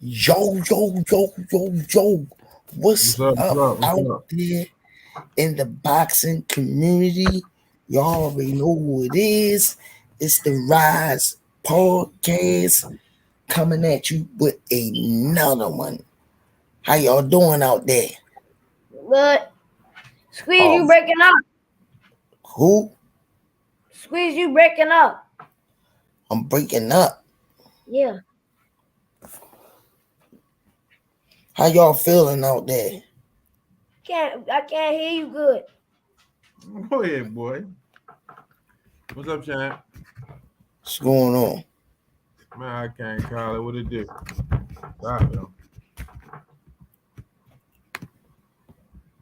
Yo, yo, yo, yo, yo. What's up out there in the boxing community? Y'all already know who it is. It's the Rise Podcast coming at you with another one. How y'all doing out there? Good. Squeeze, you breaking up. Who? Squeeze, you breaking up. I'm breaking up. Yeah. How y'all feeling out there? I can't hear you good. Go ahead, boy. What's up, champ? What's going on? Man, I can't call it. What it do? Stop, yo.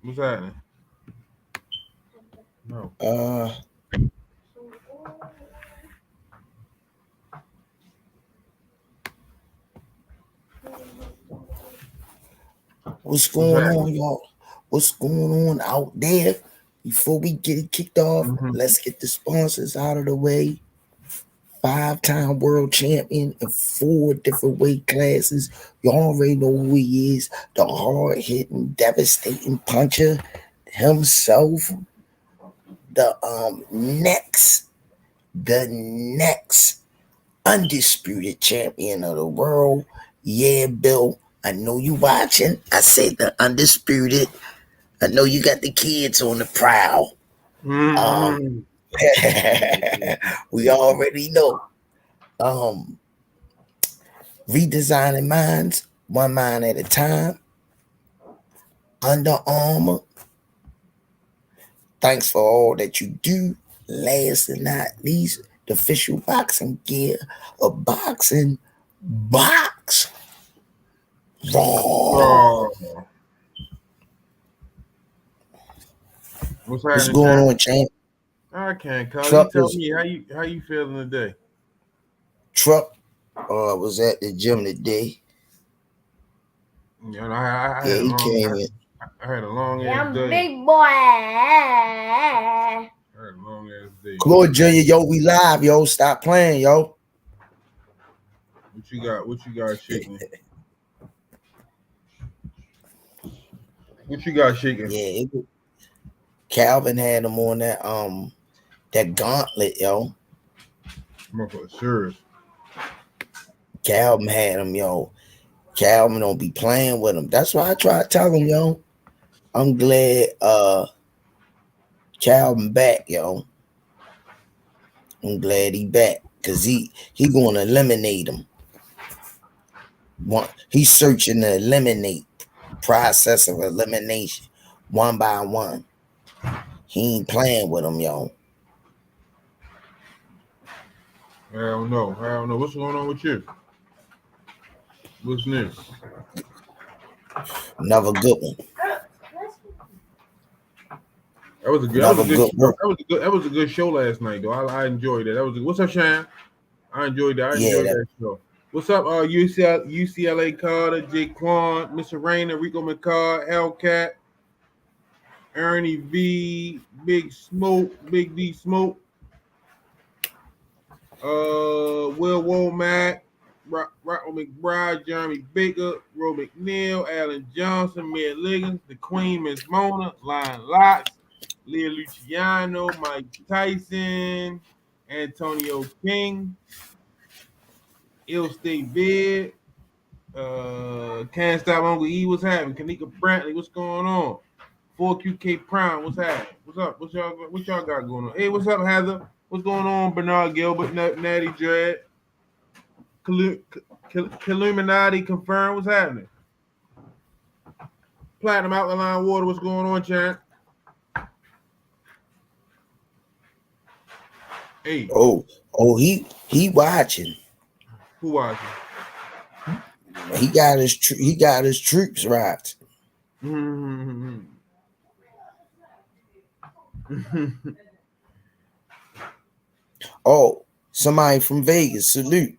What's happening? No. What's going on, y'all? What's going on out there? Before we get it kicked off, let's get the sponsors out of the way. 5-time world champion in 4 different weight classes. You already know who he is. The hard-hitting, devastating puncher himself. The next undisputed champion of the world. Yeah, Bill. I know you watching. I said the undisputed. I know you got the kids on the prowl. We already know. Redesigning minds, one mind at a time. Under Armour. Thanks for all that you do. Last and not least, the official boxing gear of Boxing Box. Raw. What's going on, champ? I can't call you. Tell me how you feeling today? Truck was at the gym today. You know, I had a long ass day. Big boy. I had a long ass day. Claude Jr., yo, we live, yo. Stop playing, yo. What you got shaking? What you got shaking? Yeah, Calvin had him on that gauntlet, yo. Motherfucker, serious. Calvin had him, yo. Calvin don't be playing with him. That's why I try to tell him, yo. I'm glad Calvin back, yo. I'm glad he back. Cause he gonna eliminate him. He's searching to eliminate. Process of elimination. One by one. He ain't playing with him, yo. I don't know. What's going on with you? What's new? Another good one. That was a good show last night, though. I enjoyed that. What's up, Shane? I enjoyed that. I enjoyed that show. What's up, UCLA Carter, Jake Quan, Mr. Rainer, Rico McCall, Hellcat, Ernie V, Big Smoke, Big D Smoke, Will Womack, Rocco McBride, Jeremy Baker, Ro McNeil, Alan Johnson, Matt Liggins, the Queen, Miss Mona, Lion Locks, Leah Luciano, Mike Tyson, Antonio King, Ill State Bid, Can't Stop Uncle E, what's happening? Kanika Brantley, what's going on? 4QK Prime, what's happening? What's up? What y'all got going on? Hey, what's up, Heather? What's going on, Bernard Gilbert, Natty Dread? Illuminati confirmed, what's happening? Platinum Alkaline Water, what's going on, champ? Hey. Oh, he watching. Who watching? He got his troops right. Oh, somebody from Vegas, salute.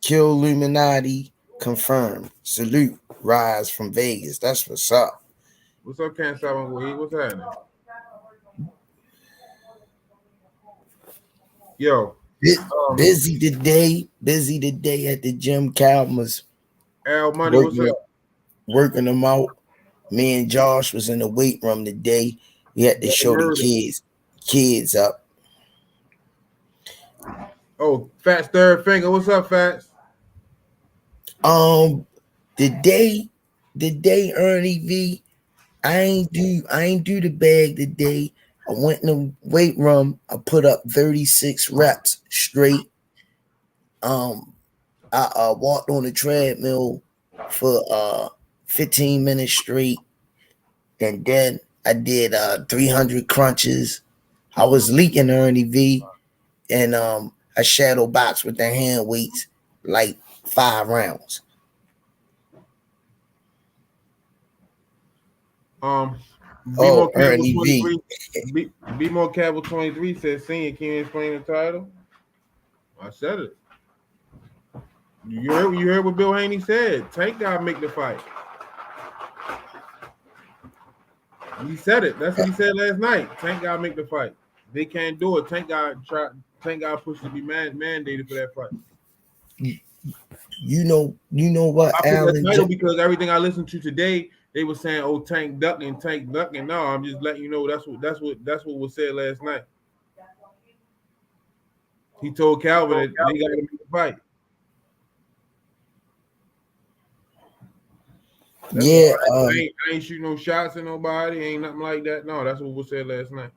Kill Illuminati confirmed. Salute. Rise from Vegas. That's what's up. What's up, Can't Stop Uncle E? What's happening? Yo. Busy today at the gym. Calvin was Al Money, what's up? Working them out. Me and Josh was in the weight room today. We had to show the kids up. Oh, Fats Third Finger, what's up, Fats? The day Ernie V, I ain't do the bag today. I went in the weight room. I put up 36 reps straight. I walked on the treadmill for 15 minutes straight, and then I did 300 crunches. I was leaking Ernie V, and I shadow boxed with the hand weights like 5 rounds. Be more careful 23. Be more careful 23 says senior, can you explain the title? I said it. You heard what Bill Haney said. Tank gotta make the fight. He said it. That's what he said last night. Tank gotta make the fight. They can't do it. Tank got pushed to be mandated for that fight. You know what, I put that title because everything I listened to today, they were saying, "Oh, Tank ducking." No, I'm just letting you know that's what was said last night. He told Calvin that they got to make the fight. I ain't shooting no shots at nobody. Ain't nothing like that. No, that's what was said last night.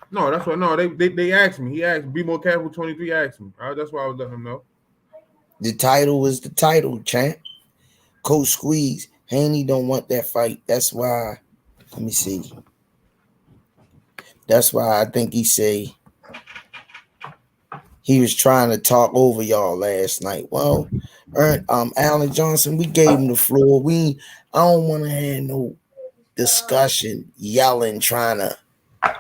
No, that's what. No, they asked me. He asked, "Be more careful." 23 asked me. That's why I was letting him know. The title was the title, champ. Coach Squeeze. Haney don't want that fight. That's why. Let me see. That's why I think he say he was trying to talk over y'all last night. Well, Alan Johnson, we gave him the floor. I don't want to have no discussion, yelling, trying to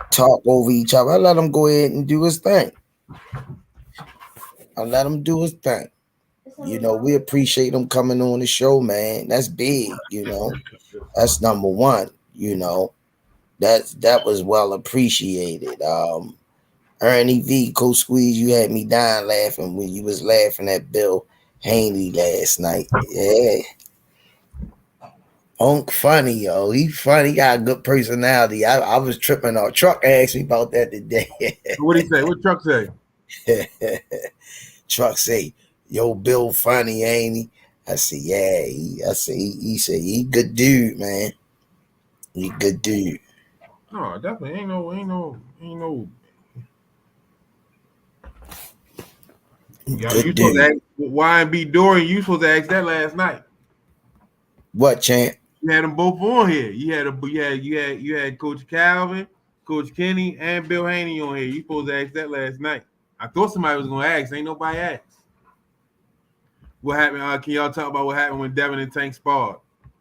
talk over each other. I let him go ahead and do his thing. You know, we appreciate him coming on the show, man. That's big, you know. That's number one, you know. That was well appreciated. Ernie V, Coach Squeeze, you had me dying laughing when you was laughing at Bill Haney last night. Yeah. Unk funny, yo. He funny, got a good personality. I was tripping off. Truck asked me about that today. What'd he say? What Truck say? Truck say, "Yo, Bill funny, ain't he?" I said, "Yeah." He said, "He good dude, man. He good dude." No, definitely ain't no. Yeah, you supposed to ask why and be Dorian. You supposed to ask that last night. What, champ? You had them both on here. You had Coach Calvin, Coach Kenny, and Bill Haney on here. You supposed to ask that last night. I thought somebody was gonna ask. Ain't nobody asked. What happened? Can y'all talk about what happened when Devin and Tank sparred?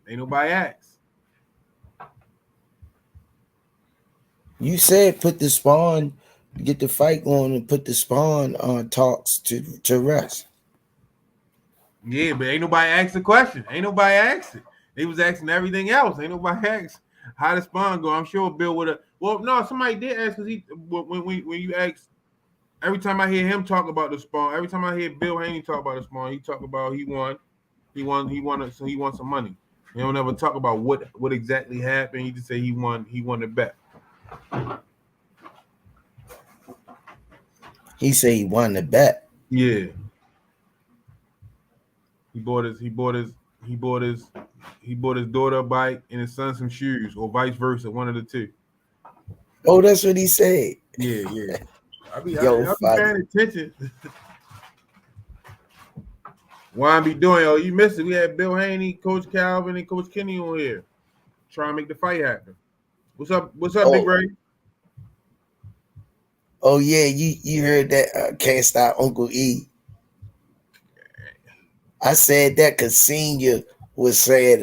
Ain't nobody asked. You said put the Spawn, get the fight going, and put the Spawn talks to rest. Yeah, but ain't nobody asked the question. Ain't nobody asked it. They was asking everything else. Ain't nobody asked how the Spawn go. I'm sure Bill would have. Well, no, somebody did ask because when you ask. Every time I hear him talk about the Spawn, every time I hear Bill Haney talk about the Spawn, he talk about he won some money. He don't ever talk about what exactly happened. He just say he won the bet. He say he won the bet. Yeah. He bought his daughter a bike and his son some shoes, or vice versa, one of the two. Oh, that's what he said. Yeah. I'll be paying attention. Why I be doing, yo? You missed it. We had Bill Haney, Coach Calvin, and Coach Kenny on here. Trying to make the fight happen. What's up, Big Ray? Oh yeah, you heard that? Can't stop Uncle E. I said that because Senior was saying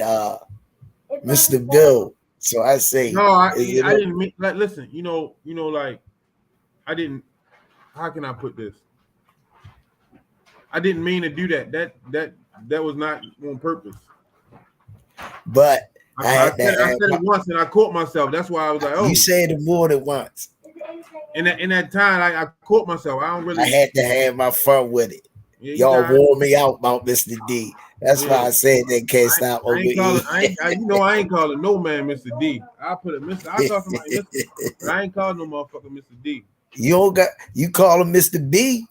Mr. Bill. So I say no, I didn't mean, like, listen, like I didn't. How can I put this? I didn't mean to do that. That was not on purpose. But I said it once and I caught myself. That's why I was like, oh. You said it more than once. In that time, I caught myself. I had to have my fun with it. Yeah, y'all wore me out about Mr. D. That's why I said they can't stop over here. I ain't calling no man Mr. D. I put a Mr. I call somebody Mr. But I ain't calling no motherfucker Mr. D. You call him Mr. B?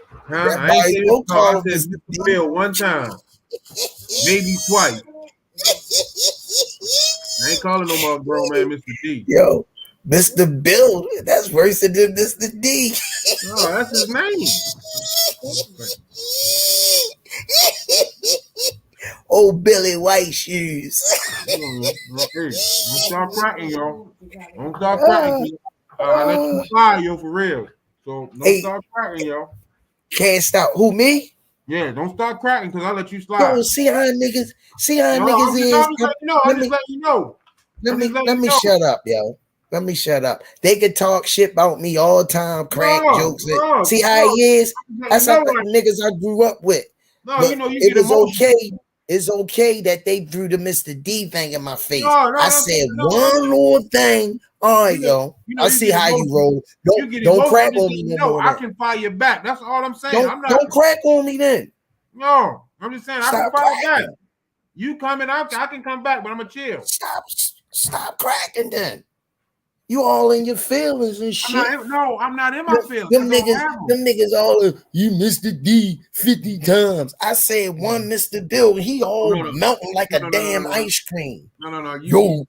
Huh? I ain't saying no call. I said Mr. Bill one time, maybe twice. I ain't calling no more grown man Mr. D. Yo, Mr. Bill, that's worse than Mr. D. No, that's his name. Oh, Billy White Shoes. Don't start cracking, y'all. Don't start cracking. I let you fly, yo, for real. So don't start cracking, y'all. Can't stop. Who, me? Yeah, don't start cracking because I let you slide. Yo, see how niggas is. I'm just letting you know. Let me shut up, yo. Let me shut up. They could talk shit about me all the time, crack jokes. See how he is? That's how the niggas I grew up with. No, but it was okay. It's okay that they threw the Mr. D thing in my face. I said one little thing. All right, yo. I see how you roll. Don't crack on me no more. I can fire back. That's all I'm saying. Don't crack on me then. No, I'm just saying I can fire back. You coming out, I can come back, but I'm gonna chill. Stop cracking then. You all in your feelings and shit. I'm not in my feelings. Them niggas all you Mr. D 50 times. I said one Mr. Bill, he all melting like a damn ice cream. No.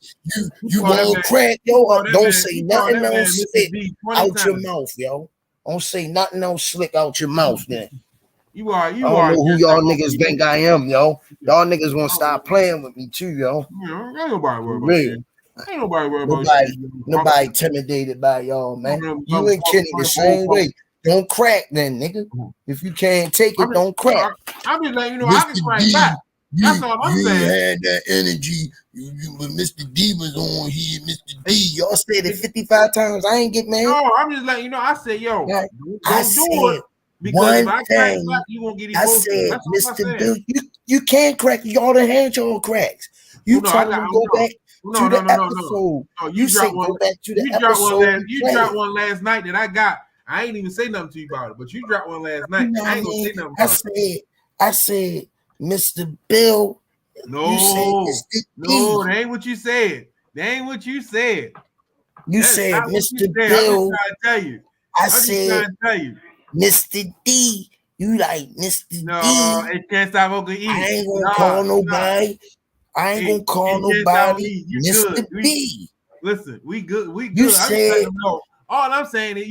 You all crack, yo. Don't say nothing else slick out your mouth, yo. Don't say nothing else slick out your mouth, then. I don't know who y'all niggas think I am, yo. Y'all niggas gonna stop playing with me too, yo. Ain't nobody worried about shit. Ain't nobody worried about shit. Nobody intimidated by y'all, man. You and Kenny the same way. Don't crack then, nigga. If you can't take it, don't crack. I'm just letting you know I can crack back. That's all I'm saying. You had that energy. When Mr. D was on here, Mr. D, y'all said it 55 times. I ain't get mad. No, I'm just letting you know. I said, yo, don't do it. Because if I crack back, you won't get emotional. I said, Mr. Bill, you can't crack. Y'all done had your cracks. You told them to go back to the episode. No, you said go back to the episode. You dropped one last night that I got. I ain't even say nothing to you about it, but you dropped one last night. I ain't gonna say nothing about it. I said, Mr. Bill. No, that ain't what you said. That ain't what you said. You said, Mr. Bill. I'm just trying to tell you. Mr. D, you like Mr. D. No, it can't stop Uncle E. I ain't gonna call nobody. I ain't gonna call nobody Mr. B. Listen, we good. You said all I'm saying is,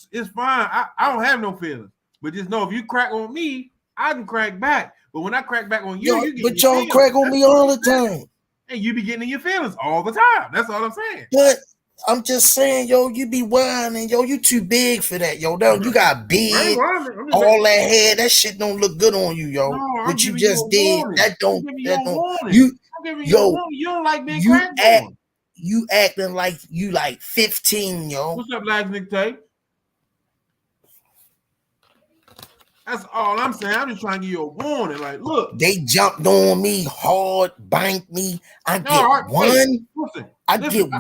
it's fine. I don't have no feelings. But just know if you crack on me, I can crack back. But when I crack back on you, you get but y'all crack on me all the time. And you be getting in your feelings all the time. That's all I'm saying. But I'm just saying, yo, you be whining, yo, you too big for that, yo. You got big, all that hair, that shit don't look good on you, yo. What you just did, that don't. You don't like being cracked on. You acting like you like 15, yo. What's up, Last Nick Tape? That's all I'm saying. I'm just trying to give you a warning. Like, look, they jumped on me hard, banked me. I get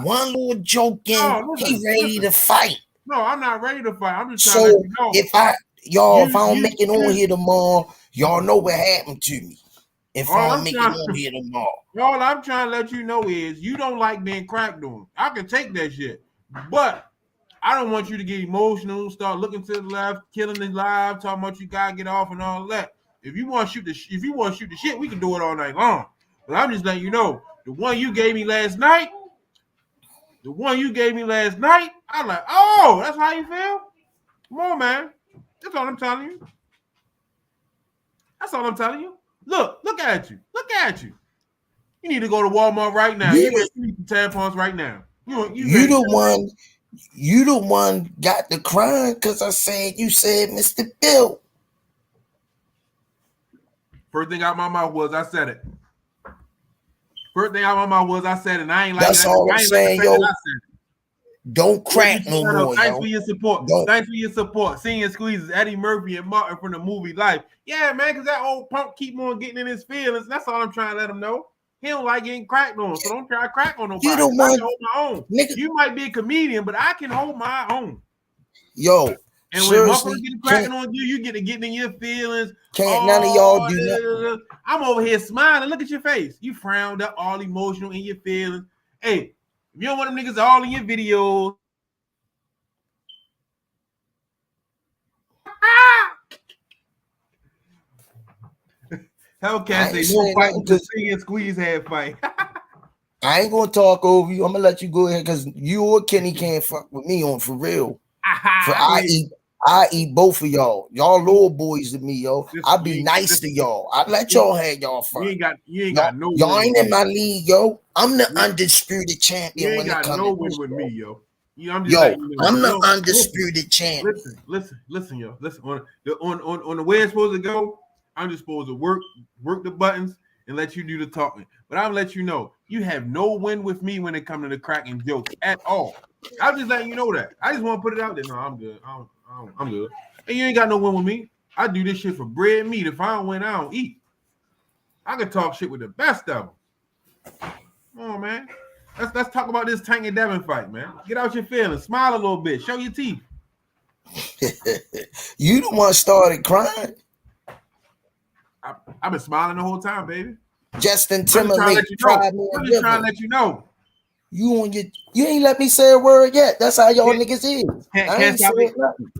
one little joke in. He ready to fight. No, I'm not ready to fight. I'm just trying to let you know. If I don't make it on here tomorrow, y'all know what happened to me. If I don't make it on here tomorrow. All I'm trying to let you know is you don't like being cracked on. I can take that shit. But I don't want you to get emotional, start looking to the left, killing the live, talking about you gotta get off and all that. If you want to shoot the shit, we can do it all night long. But I'm just letting you know, the one you gave me last night, I'm like, oh, that's how you feel? Come on, man. That's all I'm telling you. Look at you. You need to go to Walmart right now. You need some tampons right now. You the one got the crying because you said Mr. Bill. First thing out my mouth was I said it. And I ain't like that's that. all I'm saying, yo. Don't crack no more. Thanks for your support. Thanks for your support. Senior Squeezes, Eddie Murphy and Martin from the movie Life. Yeah, man, because that old punk keep on getting in his feelings. That's all I'm trying to let him know. He don't like getting cracked on, so don't try to crack on nobody. You don't want to hold my own. Nigga. You might be a comedian, but I can hold my own. Yo, and when motherfuckers get cracking on you, you get to get in your feelings. Can't none of y'all do nothing. I'm over here smiling. Look at your face. You frowned up, all emotional in your feelings. Hey, if you don't want them niggas all in your videos. Hellcat say no fight because Sing and Squeeze had fight. I ain't gonna talk over you. I'm gonna let you go ahead because you or Kenny can't fuck with me on for real. I eat both of y'all. Y'all little boys to me, yo. I be nice to y'all. I let y'all have y'all fun. You ain't got no. Y'all ain't in my league, yo. I'm the undisputed champion. You ain't got no win with me, yo. I'm the undisputed champion. Listen, yo. Listen on the way it's supposed to go. I'm just supposed to work the buttons and let you do the talking. But I'm let you know you have no win with me when it comes to the cracking jokes at all. I'm just letting you know that. I just want to put it out there. No, I'm good. I'm good. And you ain't got no win with me. I do this shit for bread and meat. If I don't win, I don't eat. I can talk shit with the best of them. Come on, man. Let's talk about this Tank and Devin fight, man. Get out your feelings. Smile a little bit. Show your teeth. You the one started crying. I've been smiling the whole time, baby. Justin Timberlake. I'm just trying to let you know. You ain't let me say a word yet. That's how y'all niggas is. I ain't saying nothing.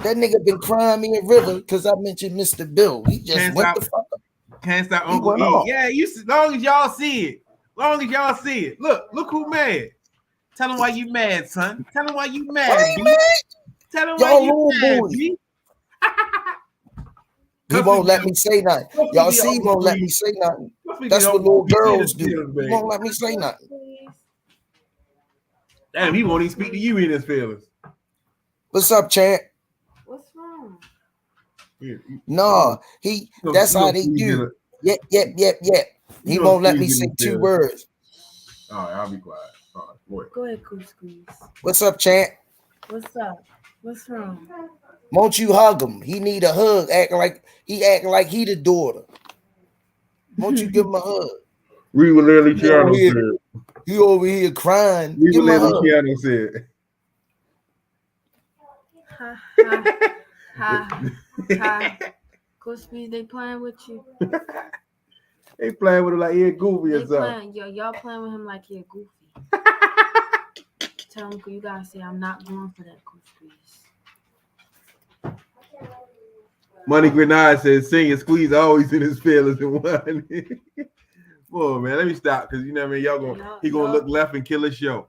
That nigga been crying me a river because I mentioned Mr. Bill. He just went the fuck up. Can't stop Uncle E. Yeah, as long as y'all see it. Look who mad. Tell him why you mad, son. Tell him why you mad. Tell him why you mad, B. He won't let me say nothing. Y'all see, he won't let me say nothing. That's what little girls do. He won't let me say nothing. Damn, he won't even speak to you in his feelings. What's up, champ? What's wrong? No, that's how they do. Yep. He won't let me say 2 words. All right, I'll be quiet. All right, go ahead, Cool Squeeze. What's up, champ? What's up? What's wrong? Won't you hug him? He need a hug. Acting like he the daughter. Won't you give him a hug? Read what Lily Chiano said. He over here crying. Read what Lily Chiano said. Ha. Cool Squeeze, they playing with you. They playing with him like he a goofy or something. Y'all playing with him like he a goofy. Tell him you gotta say I'm not going for that, Cool Squeeze. Money Grenade says Sing and Squeeze always in his feelings and one. Whoa, man, let me stop because you know what I mean. He gonna look left and kill his show.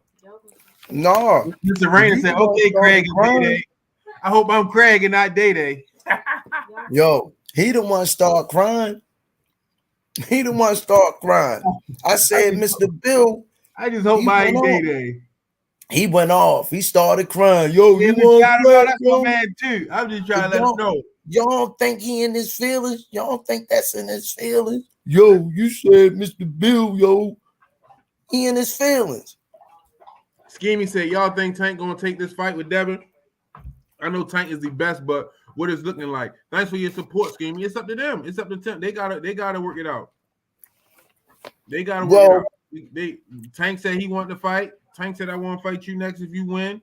No. Mr. Rainer said, "Okay, Craig and Day. I hope I'm Craig and not Day Day." Yo, he the one start crying. I said, Mr. Bill. I just hope I ain't Day Day. He went off. He started crying. Yo, you want to that's my man too. I'm just trying to let him know. Y'all think he in his feelings? Y'all think that's in his feelings? Yo, you said Mr. Bill, yo. He in his feelings. Schemey said, y'all think Tank gonna take this fight with Devin? I know Tank is the best, but what it's looking like. Thanks for your support, Schemey. It's up to them. It's up to them. They gotta work it out. They gotta work it out. Tank said he wanted to fight. Tank said I want to fight you next if you win.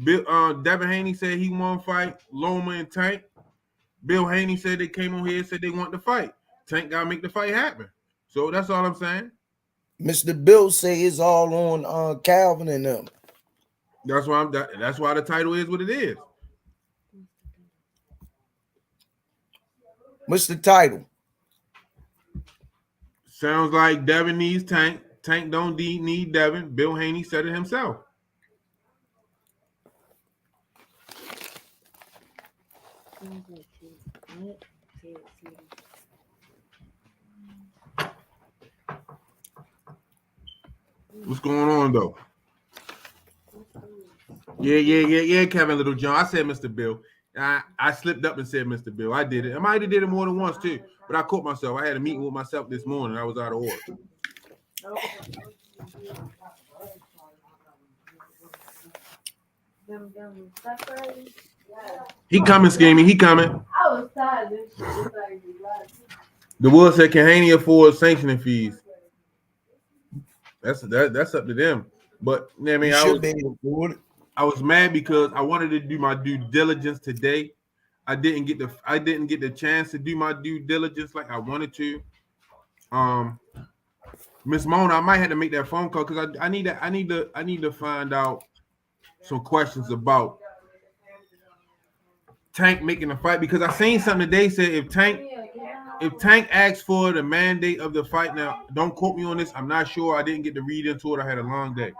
Devin Haney said he want to fight Loma and Tank. Bill Haney said they came on here and said they want to fight. Tank gotta make the fight happen. So that's all I'm saying. Mr. Bill say it's all on Calvin and them. That's why that's why the title is what it is. What's the title? Sounds like Devin needs Tank. Tank don't need Devin. Bill Haney said it himself. What's going on though? Yeah, Kevin Little John. I said Mr. Bill. I slipped up and said Mr. Bill. I did it. I might have did it more than once too, but I caught myself. I had a meeting with myself this morning. I was out of order. He coming, Schemey. He coming. I was tired. The Wood said, "Can Haney afford sanctioning fees?" That's up to them. But I mean, I was mad because I wanted to do my due diligence today. I didn't get the chance to do my due diligence like I wanted to. Miss Mona, I might have to make that phone call because I need to find out some questions about Tank making a fight, because I seen something today said if Tank asks for the mandate of the fight, now don't quote me on this, I'm not sure, I didn't get to read into it, I had a long day.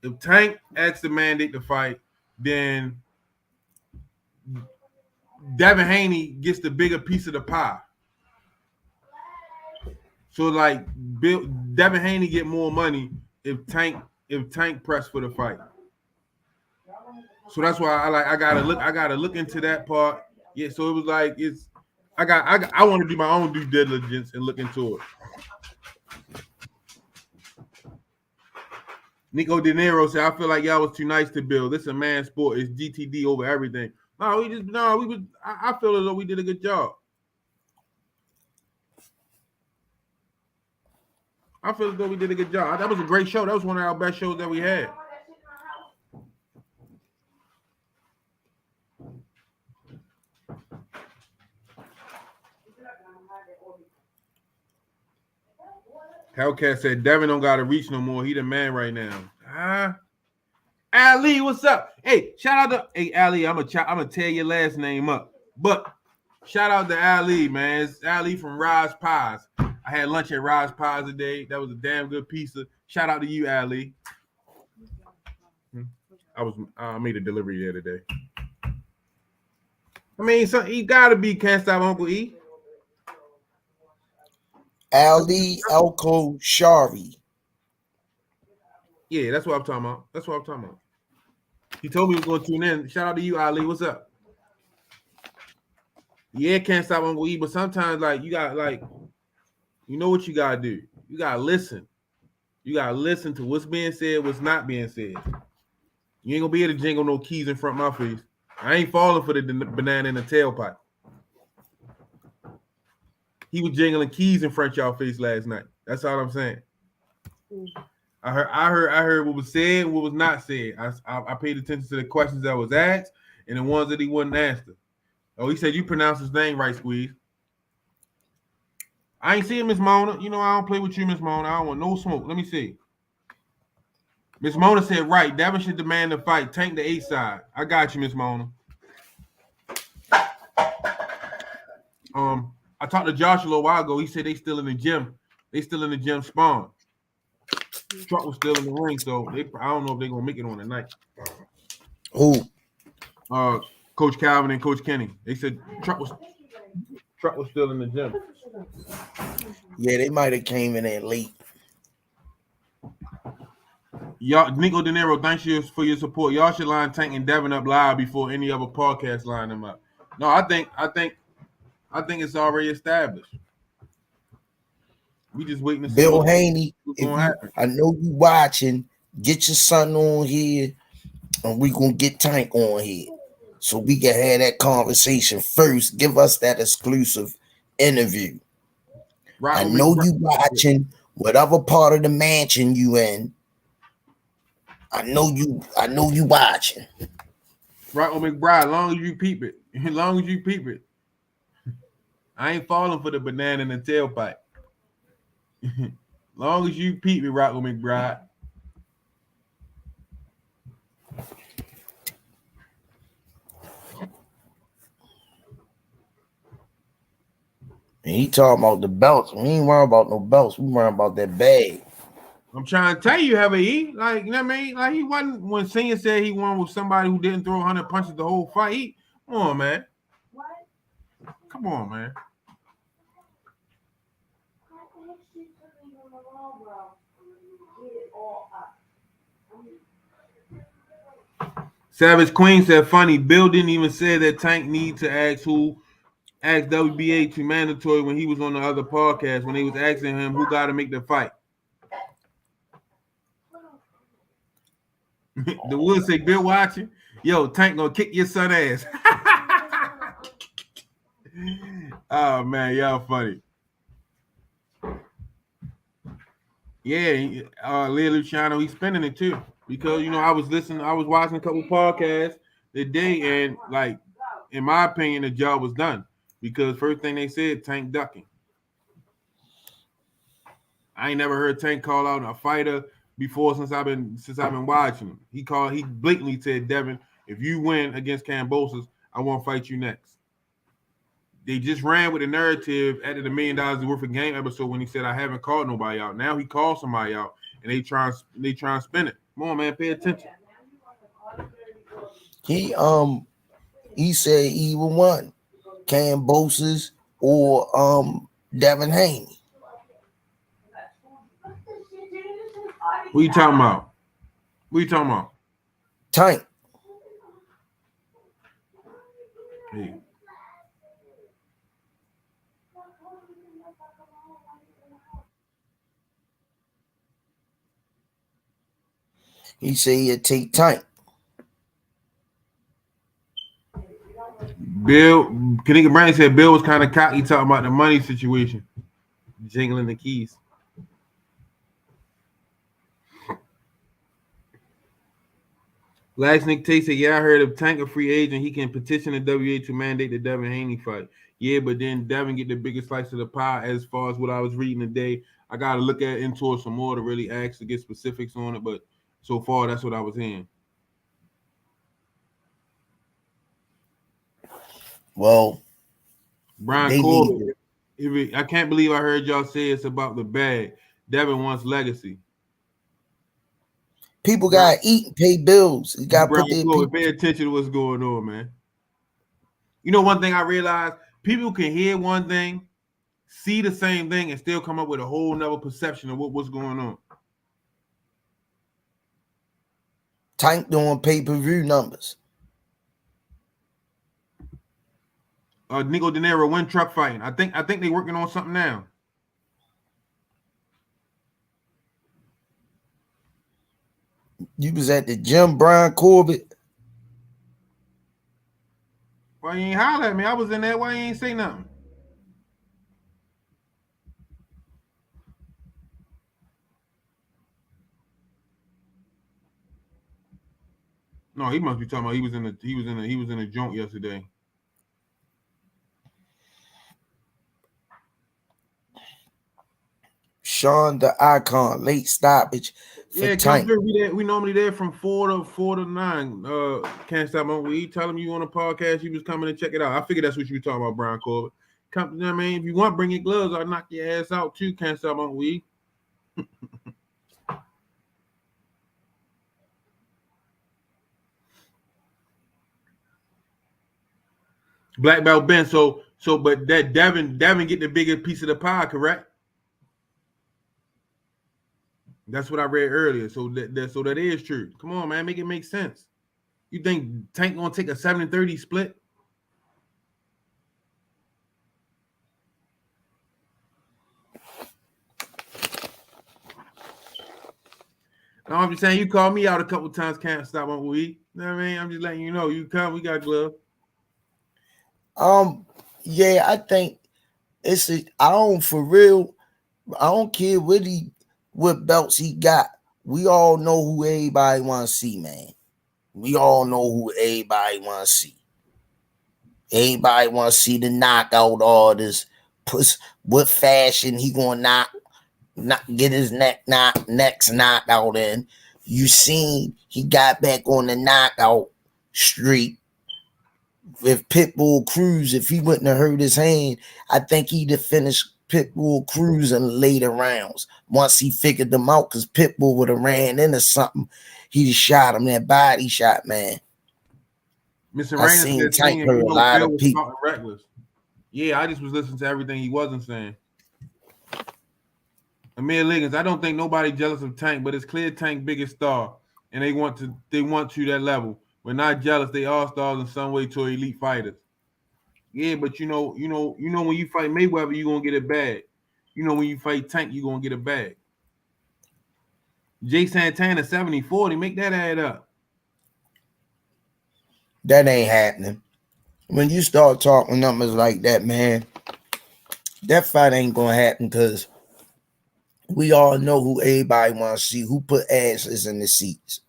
If Tank asks to mandate the fight, then Devin Haney gets the bigger piece of the pie. So like Devin Haney get more money if Tank press for the fight. So that's why I gotta look into that part. Yeah, so it was like I want to do my own due diligence and look into it. Nico De Niro said, "I feel like y'all was too nice to Bill. This is a man sport. It's GTD over everything." I feel as though we did a good job. I feel as though we did a good job. That was a great show. That was one of our best shows that we had. Hellcat said, "Devin don't got to reach no more. He the man right now." Ali, what's up? Hey, shout out to Ali. I'm gonna tear your last name up, but shout out to Ali, man. It's Ali from Rise Pies. I had lunch at Rise Pies today. That was a damn good pizza. Shout out to you, Ali. I made a delivery there today. I mean, he gotta be Can't Stop Uncle E. Ali Elko Shari. Yeah, that's what I'm talking about. He told me he was going to tune in. Shout out to you, Ali. What's up? Yeah, Can't Stop Uncle E, but sometimes you got you know what you gotta do. You gotta listen. You gotta listen to what's being said, what's not being said. You ain't gonna be able to jingle no keys in front of my face. I ain't falling for the banana in the tailpipe. He was jingling keys in front of y'all face last night. That's all I'm saying. I heard what was said, what was not said. I paid attention to the questions that was asked and the ones that he wouldn't answer. Oh, he said you pronounce his name right, Squeeze. I ain't seeing Miss Mona. You know I don't play with you, Miss Mona. I don't want no smoke. Let me see. Miss Mona said, right, Devin should demand the fight. Tank the 8 side. I got you, Miss Mona. I talked to Josh a little while ago. He said they still in the gym. They still in the gym spawn. Truck was still in the ring, so I don't know if they're gonna make it on tonight. Who? Coach Calvin and Coach Kenny. They said Truck was still in the gym. Yeah, they might have came in there late. Y'all, Nico De Niro, thanks you for your support. Y'all should line Tank and Devin up live before any other podcast line them up. No, I think it's already established. We just waiting to see. Bill Haney, I know you watching. Get your son on here, and we gonna get Tank on here, so we can have that conversation first. Give us that exclusive interview. I know you watching whatever part of the mansion you in. I know you watching. Right on McBride, long as you peep it. Long as you peep it. I ain't falling for the banana in the tailpipe. Long as you peep it, Rocco McBride. And he talking about the belts. We ain't worrying about no belts. We worrying about that bag. I'm trying to tell you, have he? Like, you know what I mean? Like, he wasn't, when Senior said he won with somebody who didn't throw 100 punches the whole fight. Come on, man. What? Come on, man. Savage Queen said, funny, Bill didn't even say that Tank need to ask WBA to mandatory when he was on the other podcast, when they was asking him who got to make the fight. The Woods say, Bill watching? Yo, Tank gonna kick your son ass. Oh, man, y'all funny. Yeah, Lil Luciano, he's spending it too. Because I was watching a couple podcasts today, and like, in my opinion, the job was done. Because first thing they said, Tank ducking. I ain't never heard Tank call out a fighter before since I've been watching him. He blatantly said, Devin, if you win against Cambosos, I won't fight you next. They just ran with the narrative at the $1 million worth of game episode when he said, I haven't called nobody out. Now he called somebody out, and they try and spin it. Come on, man, pay attention. He said either one, Cambosos or Devin Haney. What you talking about? Tank. Hey. He said he'd take Tank. Bill, Kanika Brand said Bill was kind of cocky talking about the money situation, jingling the keys. Last Nick Tate said, yeah, I heard of Tank a free agent. He can petition the WA to mandate the Devin Haney fight. Yeah, but then Devin get the biggest slice of the pie as far as what I was reading today. I got to look into it some more to really ask to get specifics on it, but so far that's what I was hearing. Well, Brian Corbett, I can't believe I heard y'all say it's about the bag. Devin wants legacy. People got to eat and pay bills. You got to put their people. Pay attention to what's going on, man. You know, one thing I realized, people can hear one thing, see the same thing, and still come up with a whole nother perception of what's going on. Tank doing pay-per-view numbers. Nico De Niro win truck fighting. I think they're working on something now. You was at the gym, Brian Corbett. Why you ain't holler at me? I was in there. Why you ain't say nothing? No, he must be talking about he was in a joint yesterday. Sean the Icon, late stoppage for Tank. We normally there from 4 to 9. Can't stop on weed. Tell him you on a podcast. You was coming to check it out. I figured that's what you were talking about, Brian Corbett. Come, you know what I mean? If you want, bring your gloves. I'll knock your ass out too. Can't stop on weed. Black belt Ben. So, but that Devin get the bigger piece of the pie, correct? That's what I read earlier. So that is true. Come on, man, make it make sense. You think Tank gonna take a 70-30 split? No, I'm just saying you called me out a couple times. Can't stop on weed. You know what I mean? I'm just letting you know. You come, we got gloves. Yeah, I think I don't care what belts he got. We all know who everybody want to see, man. We all know who everybody want to see. Everybody want to see the knockout artist. What fashion he gonna get his next knockout in. You seen he got back on the knockout streak. If Pitbull Cruz, if he wouldn't have hurt his hand, I think he'd have finished Pitbull Cruz in later rounds. Once he figured them out, because Pitbull would have ran into something, he'd have shot him that body shot, man. Mr. I seen Tank hurt a lot of people. Reckless. Yeah, I just was listening to everything he wasn't saying. Amir Liggins, I don't think nobody jealous of Tank, but it's clear Tank biggest star, and they want to that level. We're not jealous. They all stars in some way to elite fighters. Yeah, but you know when you fight Mayweather, you're gonna get a bag. You know when you fight Tank, you're gonna get a bag. Jay Santana 70-40, make that add up. That ain't happening. When you start talking numbers like that, man, that fight ain't gonna happen because We all know who everybody want to see. Who put asses in the seats?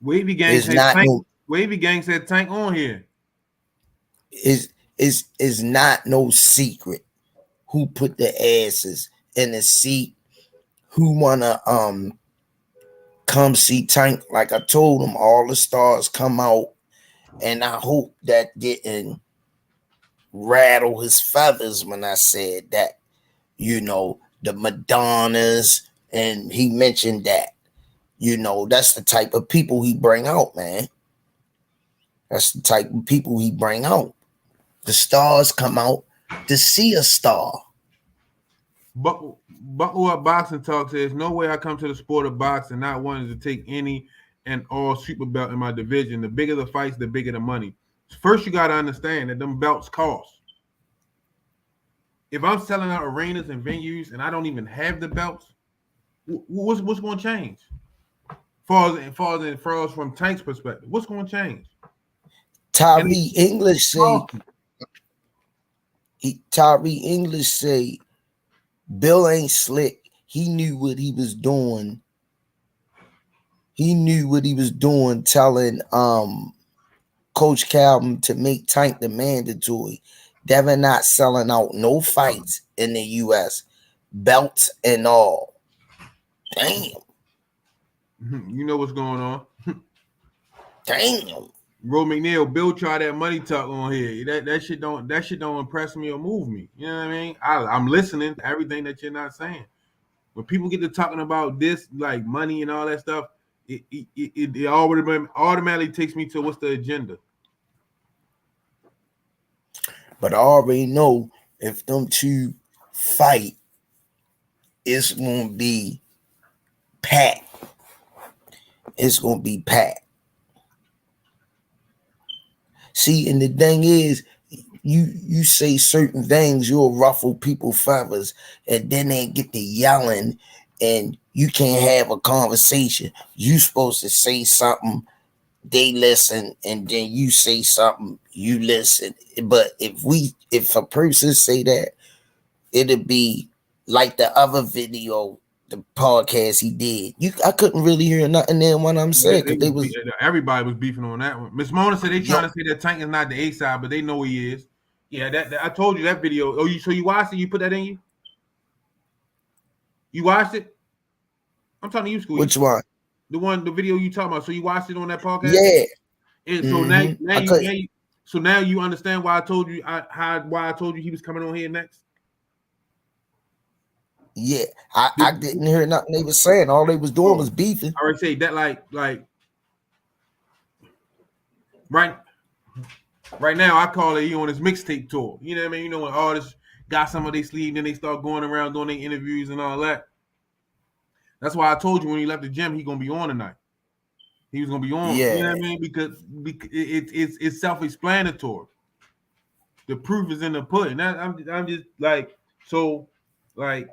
Wavy Gang said Tank. Wavy Gang said Tank on here. Is not no secret who put the asses in the seat. Who wanna come see Tank? Like I told them, all the stars come out, and I hope that didn't rattle his feathers when I said that. You know, the Madonnas, and he mentioned that. You know, that's the type of people he bring out, man. That's the type of people he bring out. The stars come out to see a star. Buckle Up Boxing Talk says, no way I come to the sport of boxing not wanting to take any and all super belt in my division. The bigger the fights, the bigger the money. First, you got to understand that them belts cost. If I'm selling out arenas and venues and I don't even have the belts, what's going to change? Far as from Tank's perspective, what's going to change? Tyree English say Bill ain't slick. He knew what he was doing. He knew what he was doing, telling Coach Calvin to make Tank the mandatory. Devin not selling out no fights in the U.S. Belts and all. Damn. You know what's going on. Damn. Ro McNeil, Bill tried that money talk on here. That shit don't impress me or move me. You know what I mean? I'm listening to everything that you're not saying. When people get to talking about this, like money and all that stuff, it automatically takes me to what's the agenda. But I already know if them two fight, it's gonna be packed. It's gonna be packed. See, and the thing is, you say certain things, you'll ruffle people's feathers, and then they get to yelling, and you can't have a conversation. You supposed to say something, they listen, and then you say something, you listen. But if a person say that, it'd be like the other video, the podcast he did. I couldn't really hear nothing there when I'm saying, because everybody was beefing on that one. Miss Mona said they trying to say that Tank is not the A side, but they know he is. Yeah, that I told you that video. Oh, you watched it? You put that in you? You watched it? I'm talking to you, School. Which one? The video you talking about. So you watched it on that podcast? Yeah. And so now you understand why I told you why I told you he was coming on here next. Yeah, I didn't hear nothing they was saying. All they was doing was beefing. I already say that like right now I call it he on his mixtape tour. You know what I mean? You know when artists got some of their sleeve, then they start going around doing their interviews and all that. That's why I told you when he left the gym, he gonna be on tonight. He was gonna be on. Yeah. You know what I mean? Because it's self-explanatory. The proof is in the pudding. I'm just like so like.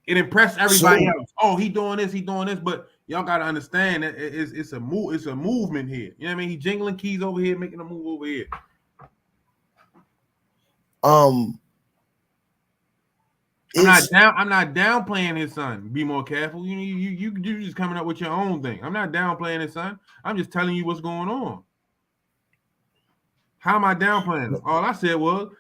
It impressed everybody else. Oh, he doing this, but y'all gotta understand that it's a movement here. You know what I mean? He jingling keys over here, making a move over here. I'm not downplaying his son. Be more careful. You just coming up with your own thing. I'm not downplaying his son. I'm just telling you what's going on. How am I downplaying him? All I said was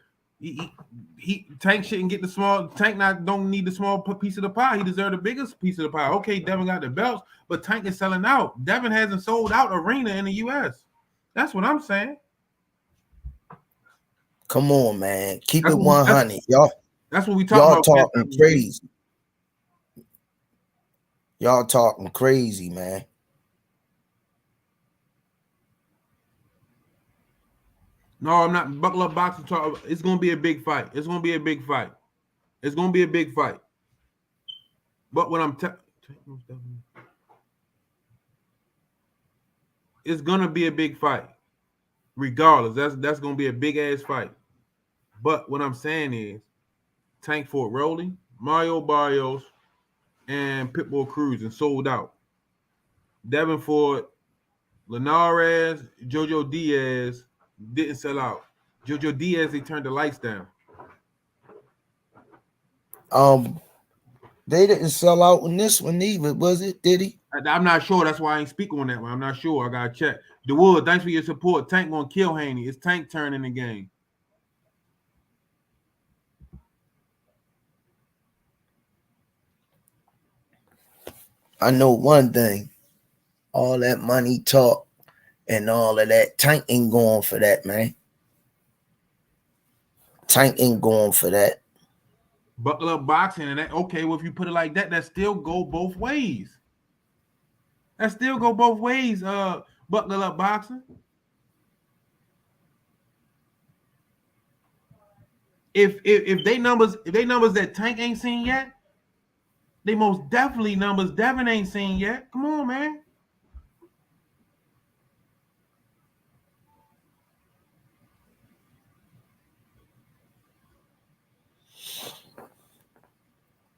Tank shouldn't get the small. Tank don't need the small piece of the pie. He deserved the biggest piece of the pie. Okay, Devin got the belts, but Tank is selling out. Devin hasn't sold out arena in the U.S. That's what I'm saying. Come on, man. Keep it 100. Y'all. That's what we talking about. Y'all talking crazy. Y'all talking crazy, man. No, I'm not. Buckle Up Boxing Talk. It's going to be a big fight. It's going to be a big fight. It's going to be a big fight. But when it's going to be a big fight. Regardless, that's going to be a big-ass fight. But what I'm saying is Tank fought Rolling, Mario Barrios, and Pitbull Cruz and sold out. Devin fought Linares, Jojo Diaz, didn't sell out. Jojo Diaz, they turned the lights down. They didn't sell out in this one either, was it? Did he? I'm not sure. That's why I ain't speak on that one. I'm not sure. I gotta check. DeWood, thanks for your support. Tank gonna kill Haney. It's Tank turn in the game. I know one thing. All that money talk and all of that, Tank ain't going for that, man. Tank ain't going for that. Buckle up boxing and that. Okay, well if you put it like that, that still go both ways. That still go both ways. Buckle up boxing. If they numbers that Tank ain't seen yet, they most definitely numbers Devin ain't seen yet. Come on, man.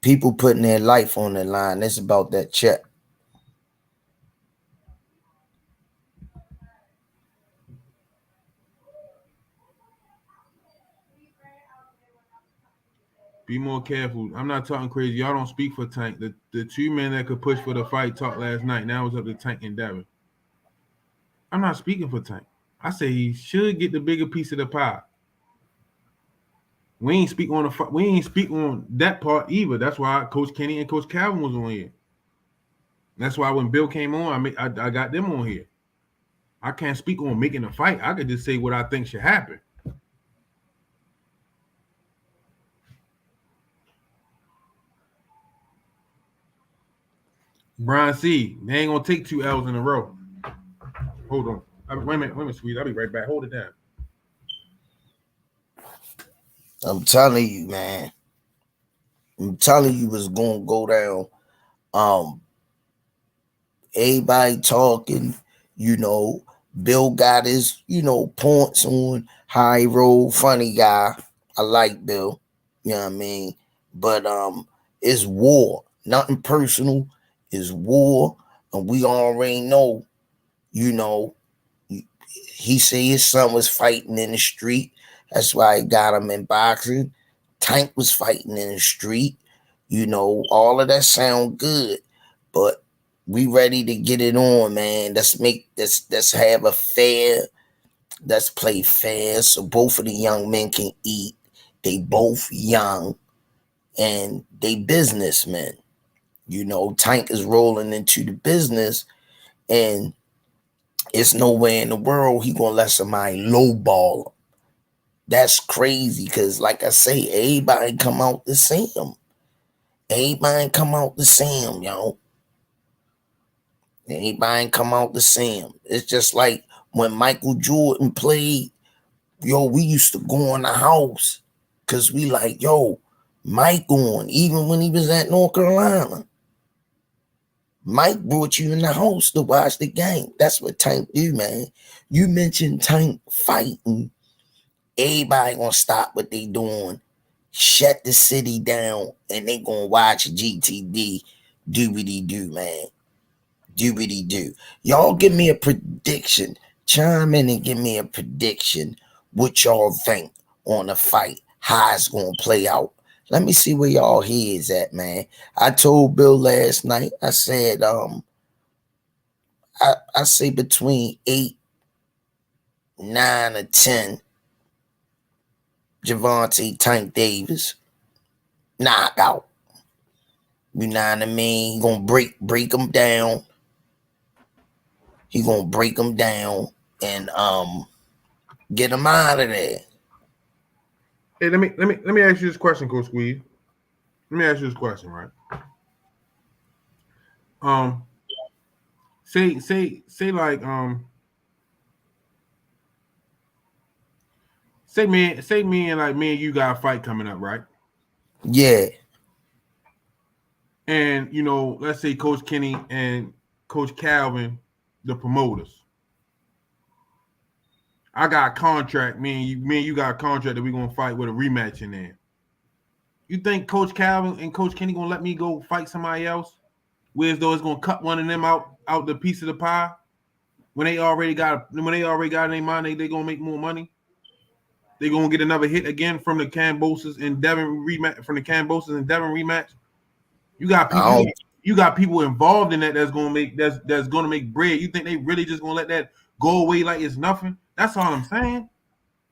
People putting their life on the line. It's about that check. Be more careful. I'm not talking crazy. Y'all don't speak for Tank. The two men that could push for the fight talked last night. Now it's up to Tank and Devin. I'm not speaking for Tank. I say he should get the bigger piece of the pie. We ain't speak on that part either. That's why Coach Kenny and Coach Calvin was on here. That's why when Bill came on, I got them on here. I can't speak on making a fight. I could just say what I think should happen. Brian C. They ain't gonna take 2 L's in a row. Hold on. Wait a minute, sweet. I'll be right back. Hold it down. I'm telling you, man. I'm telling you it's gonna go down. Everybody talking, Bill got his, points on high road, funny guy. I like Bill. You know what I mean? But it's war. Nothing personal. It's war. And we already know, he said his son was fighting in the street. That's why he got him in boxing. Tank was fighting in the street. All of that sound good. But we ready to get it on, man. Let's have a fair. Let's play fair so both of the young men can eat. They both young and they businessmen. Tank is rolling into the business and it's nowhere in the world he gonna let somebody lowball him. That's crazy because, like I say, everybody come out to see him. Everybody come out to see him, yo. Anybody come out to see him. It's just like when Michael Jordan played, we used to go in the house because we like, Mike on, even when he was at North Carolina. Mike brought you in the house to watch the game. That's what Tank do, man. You mentioned Tank fighting. Everybody gonna stop what they doing, shut the city down, and they gonna watch GTD doobity-doo, man. Doobity-doo. Y'all give me a prediction. Chime in and give me a prediction what y'all think on the fight, how it's gonna play out. Let me see where y'all heads at, man. I told Bill last night, I said, I say between 8, 9, or 10, Javante Tank Davis, knockout. You know what I mean? He gonna break him down. He gonna break him down and get him out of there. Hey, let me ask you this question, Coach Squeeze. Let me ask you this question, right? Say like say me and you got a fight coming up, right? Yeah. And let's say Coach Kenny and Coach Calvin, the promoters. I got a contract. Me and you got a contract that we're gonna fight with a rematch in there. You think Coach Calvin and Coach Kenny gonna let me go fight somebody else? Whereas though it's gonna cut one of them out the piece of the pie when they already got in their mind they gonna make more money. they're gonna get another hit again from the Cambosis and Devin rematch from the Cambosis and Devin rematch. You got people. You got people involved in that that's gonna make bread. You think they really just gonna let that go away like it's nothing? That's all I'm saying.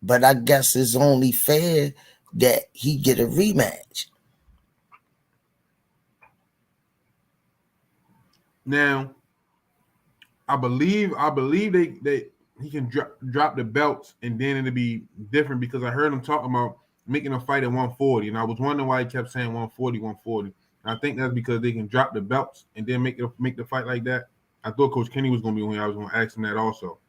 But I guess it's only fair that he get a rematch. Now, I believe they he can drop the belts and then it'll be different because I heard him talking about making a fight at 140, and I was wondering why he kept saying 140, 140. I think that's because they can drop the belts and then make the fight like that. I thought Coach Kenny was gonna be on here. I was gonna ask him that also.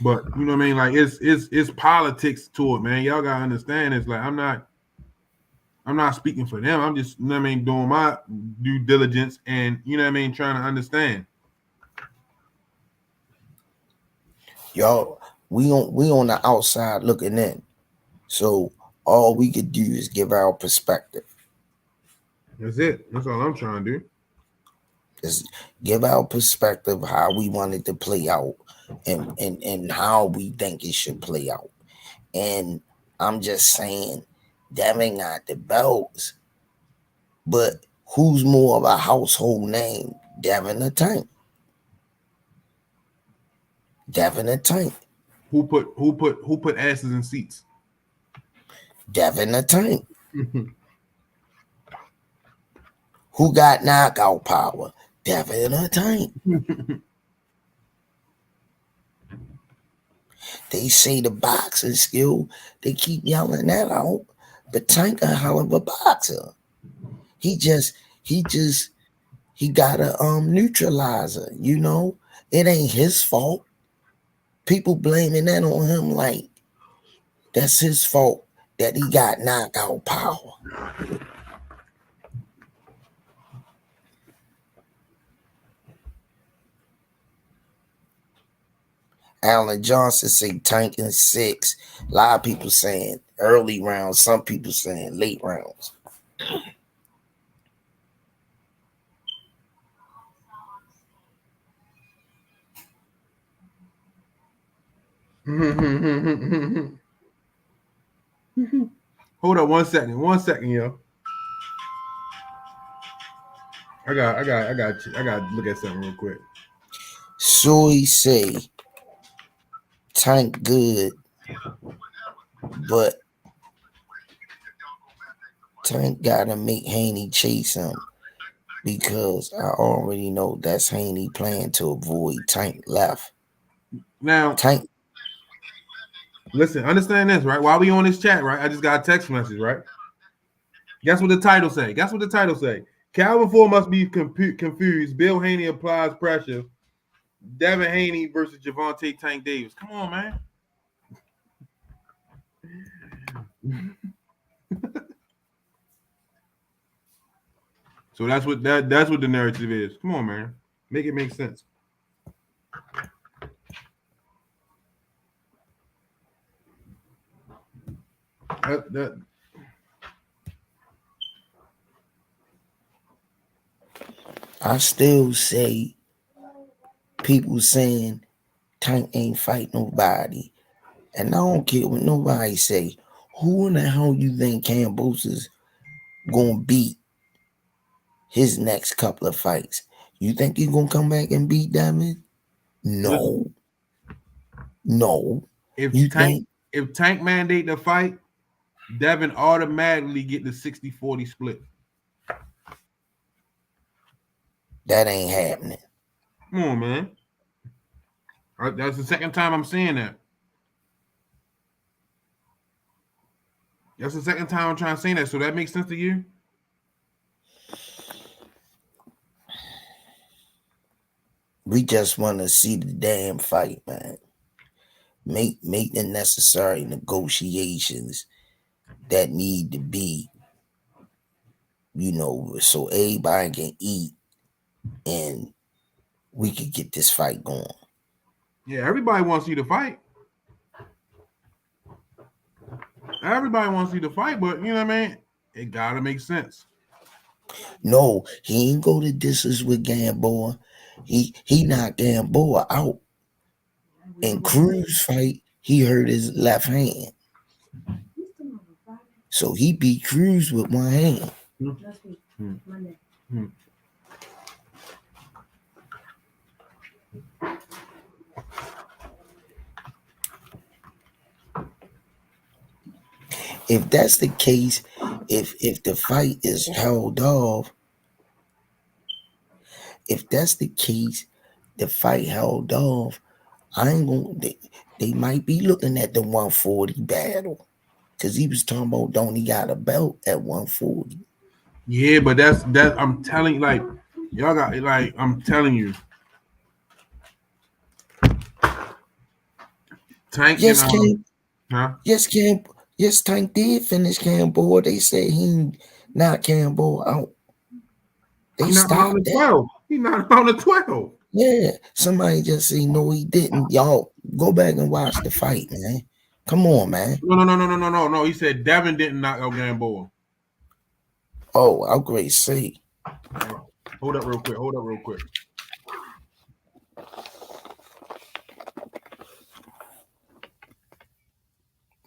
But you know what I mean? Like it's politics to it, man. Y'all gotta understand. It's like I'm not speaking for them. I'm just, you know what I mean, doing my due diligence and you know what I mean, trying to understand. Y'all, we on the outside looking in. So all we could do is give our perspective. That's it. That's all I'm trying to do. Just give our perspective how we want it to play out and how we think it should play out. And I'm just saying, Devin got the belts, but who's more of a household name, Devin or Tank? Devin or Tank? Who put asses in seats? Devin or Tank? Who got knockout power? Devin or Tank? They say the boxing skill, they keep yelling that out, but Tank a hell of a boxer. He got a neutralizer, you know. It ain't his fault. People blaming that on him like that's his fault that he got knockout power. Alan Johnson say Tank in 6. A lot of people saying early rounds. Some people saying late rounds. Hold up 1 second. 1 second, yo. I got to look at something real quick. Soy say Tank good, but Tank gotta make Haney chase him because I already know that's Haney plan to avoid Tank left. Now, Tank. Listen, understand this, right? While we on this chat, right? I just got a text message, right? Guess what the title say? Calvin Ford must be confused. Bill Haney applies pressure. Devin Haney versus Javante Tank Davis. Come on, man. So that's what the narrative is. Come on, man. Make it make sense. I still say people saying Tank ain't fight nobody. And I don't care what nobody say. Who in the hell you think Cambosis gonna beat his next couple of fights? You think he gonna come back and beat Devin? No. No. If Tank mandate the fight, Devin automatically get the 60-40 split. That ain't happening. Come on, man. That's the second time I'm saying that. That's the second time I'm trying to say that. So that makes sense to you? We just want to see the damn fight, man. Make the necessary negotiations that need to be, you know, so everybody can eat and we could get this fight going. Yeah, everybody wants you to fight. Everybody wants you to fight, but you know what I mean? It gotta make sense. No, he ain't go to distance with Gamboa. He knocked Gamboa out. In Cruz fight, he hurt his left hand. So he beat Cruz with one hand. If that's the case, if the fight is held off, if that's the case, the fight held off, I ain't gonna. They might be looking at the 140 battle because he was talking about don't he got a belt at 140. Yeah, but that's I'm telling like y'all got like I'm telling you. Tank Yes, and huh? Yes, Tank did finish Campbell. They said he knocked Campbell out. They stopped that. 12. He knocked on the 12. Yeah, somebody just say no, he didn't. Y'all go back and watch the fight, man. Come on, man. No. He said Devin didn't knock out Gamboa. Oh, I'll great see. Hold up real quick.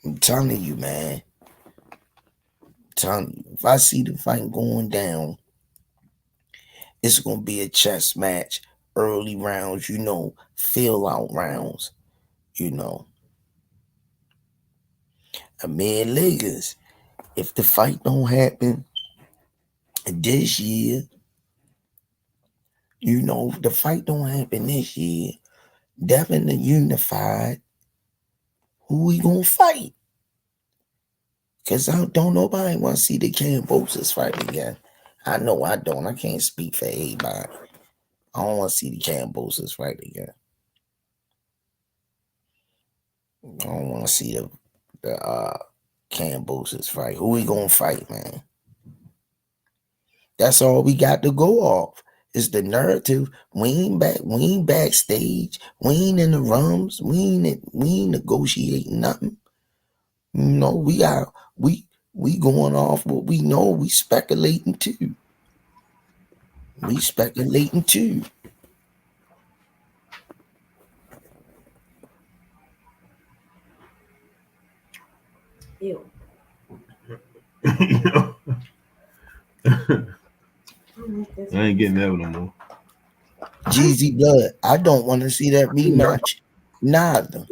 I'm telling you, man. If I see the fight going down, it's gonna be a chess match, early rounds, fill out rounds, Amir Lakers. If the fight don't happen this year, the fight don't happen this year, Devin the Unified, who we gonna fight? Because don't nobody want to see the Cambosis fight again. I know I don't. I can't speak for everybody. I don't want to see the Cambosis fight again. I don't want to see the Cambosis fight. Who we gonna fight, man? That's all we got to go off. Is the narrative. We ain't backstage. We ain't in the rooms. We ain't negotiating nothing. We going off what we know. We speculating too. Ew. I ain't getting that no more. Jeezy Blood. I don't want to see that rematch. Neither.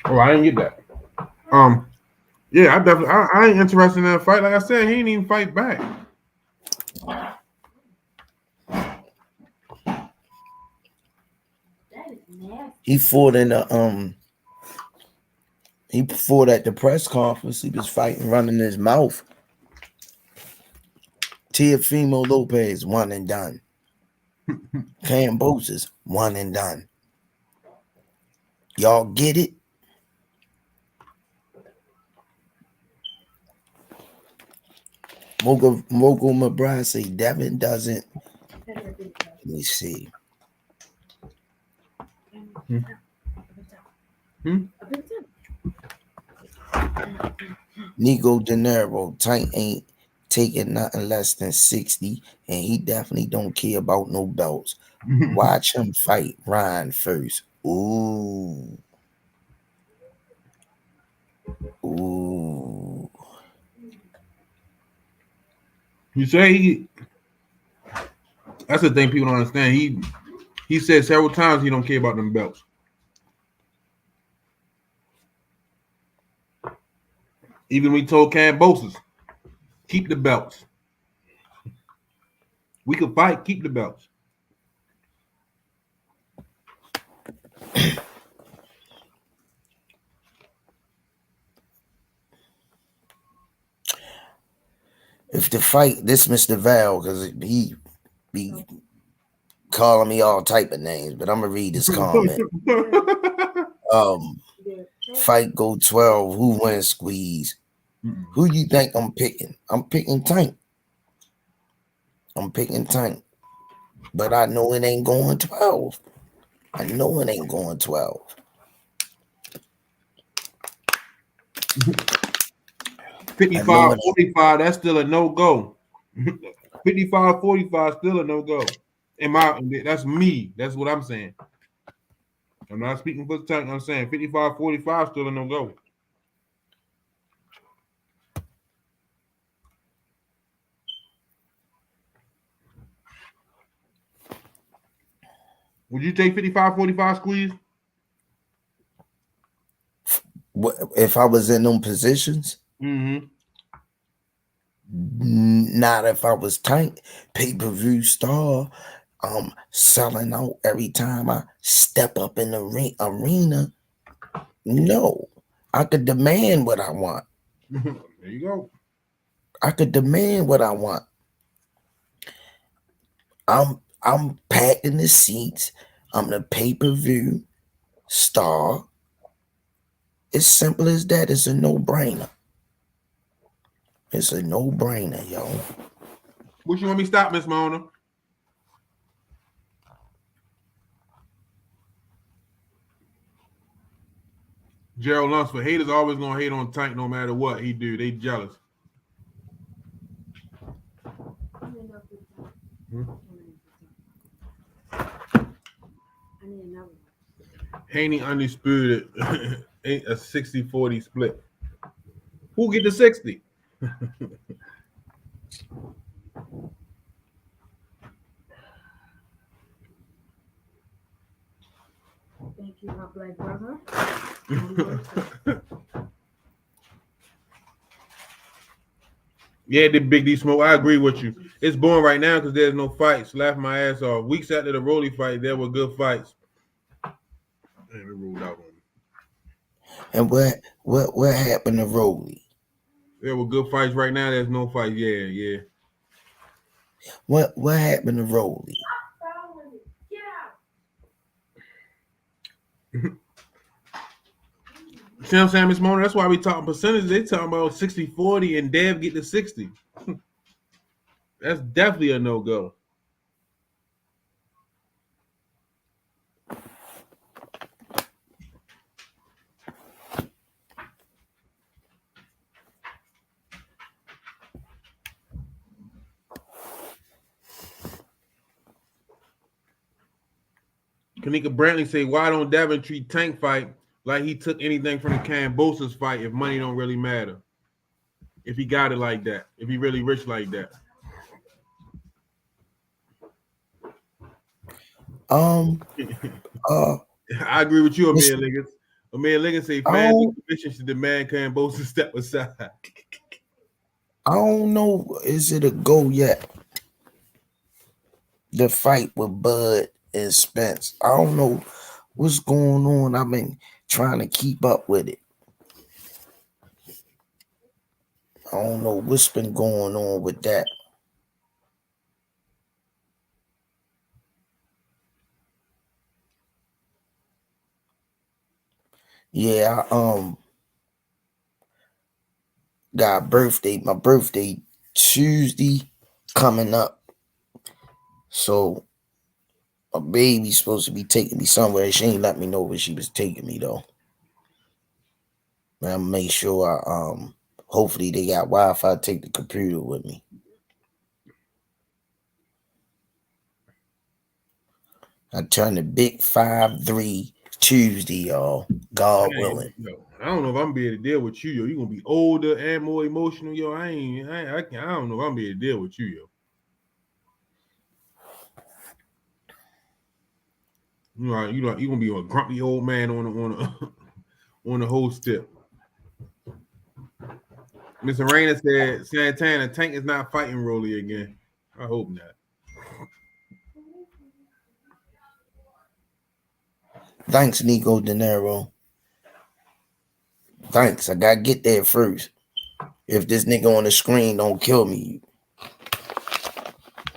Oh, I didn't get that. Yeah, I definitely I ain't interested in that fight. Like I said, he didn't even fight back. He fought at the press conference. He was fighting, running his mouth. Teofimo Lopez, one and done. Cambosis, one and done. Y'all get it? Mogul McBride say Devin doesn't. Let me see. Nico De Niro, Tank ain't taking nothing less than 60, and he definitely don't care about no belts. Watch him fight Ryan first. Ooh. You say that's the thing people don't understand. He said several times he don't care about them belts. Even we told Cambosis, keep the belts. We could fight, keep the belts. If the fight, this Mr. Val, because he be calling me all type of names, but I'm gonna read his comment. Fight go 12. Who wins squeeze? Who you think I'm picking? I'm picking Tank. But I know it ain't going 12. 55-45, that's still a no-go. 55-45, still a no-go. That's me. That's what I'm saying. I'm not speaking for the Tank. I'm saying 55-45 still a no go. Would you take 55-45 squeeze? If I was in them positions? Mm-hmm. Not if I was Tank, pay-per-view star. Selling out every time I step up in the arena. No, I could demand what I want. There you go. I could demand what I want. I'm packing the seats. I'm the pay-per-view star. It's simple as that. It's a no-brainer. It's a no-brainer, yo. What you want me to stop, Miss Mona? Gerald Lunsford. Haters always gonna hate on Tank no matter what he do. They jealous. Haney undisputed ain't a 60-40 split. Who get the 60? Thank you, my black brother. Yeah, the Big D Smoke. I agree with you. It's boring right now because there's no fights. Laugh my ass off. Weeks after the Rolly fight, there were good fights. And we rolled out on me. And what happened to Rolly? There were good fights right now. There's no fight. Yeah. What happened to Rolly? See what I'm saying, Miss Mona? That's why we talking percentages. They talking about 60-40 and Dev get the 60. That's definitely a no-go. Kanika Brantley say, why don't Devin treat Tank fight like he took anything from the Cambosa's fight if money don't really matter? If he got it like that. If he really rich like that. I agree with you, Amir Liggins. Amir Liggins say fans and commission should demand Cambosa step aside. I don't know. Is it a go yet? The fight with Bud and Spence. I don't know what's going on. I've been trying to keep up with it. I don't know what's been going on with that. Yeah, got my birthday Tuesday coming up. So my baby's supposed to be taking me somewhere. She ain't let me know where she was taking me though. I'll make sure hopefully they got Wi-Fi, take the computer with me. I turn the big 5-3 Tuesday, y'all. God willing. I don't know if I'm gonna be able to deal with you, yo. You're gonna be older and more emotional, yo. I don't know if I'm gonna be able to deal with you, yo. You're gonna be a grumpy old man on the whole step. Miss Arena said Santana Tank is not fighting Rolly again. I hope not. Thanks, Nico De Niro. Thanks. I gotta get there first. If this nigga on the screen don't kill me.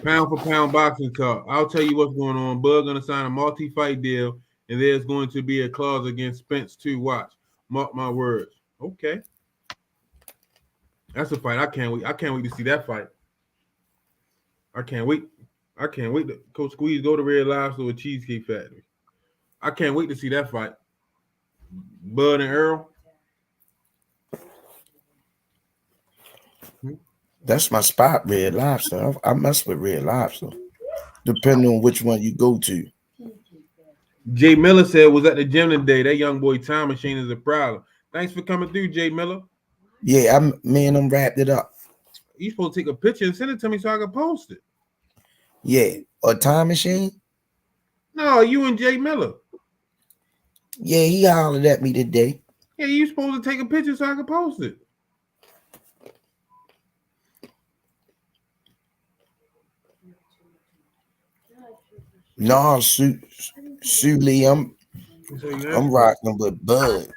Pound for pound boxing talk. I'll tell you what's going on. Bud gonna sign a multi-fight deal, and there's going to be a clause against Spence too. Watch. Mark my words. Okay. That's a fight. I can't wait. I can't wait to see that fight. I can't wait. I can't wait to Coach Squeeze go to Red Lobster or Cheesecake Factory. I can't wait to see that fight. Bud and Earl. That's my spot, Red Lobster. I mess with Red Lobster. depending on which one you go to. Jay Miller said was at the gym today. That young boy time machine is a problem. Thanks for coming through, Jay Miller. Yeah, I'm wrapped it up. You supposed to take a picture and send it to me so I can post it. Yeah, a time machine? No, you and Jay Miller. Yeah, he hollered at me today. Yeah, you supposed to take a picture so I can post it. No, Suley, I'm rocking with Bud.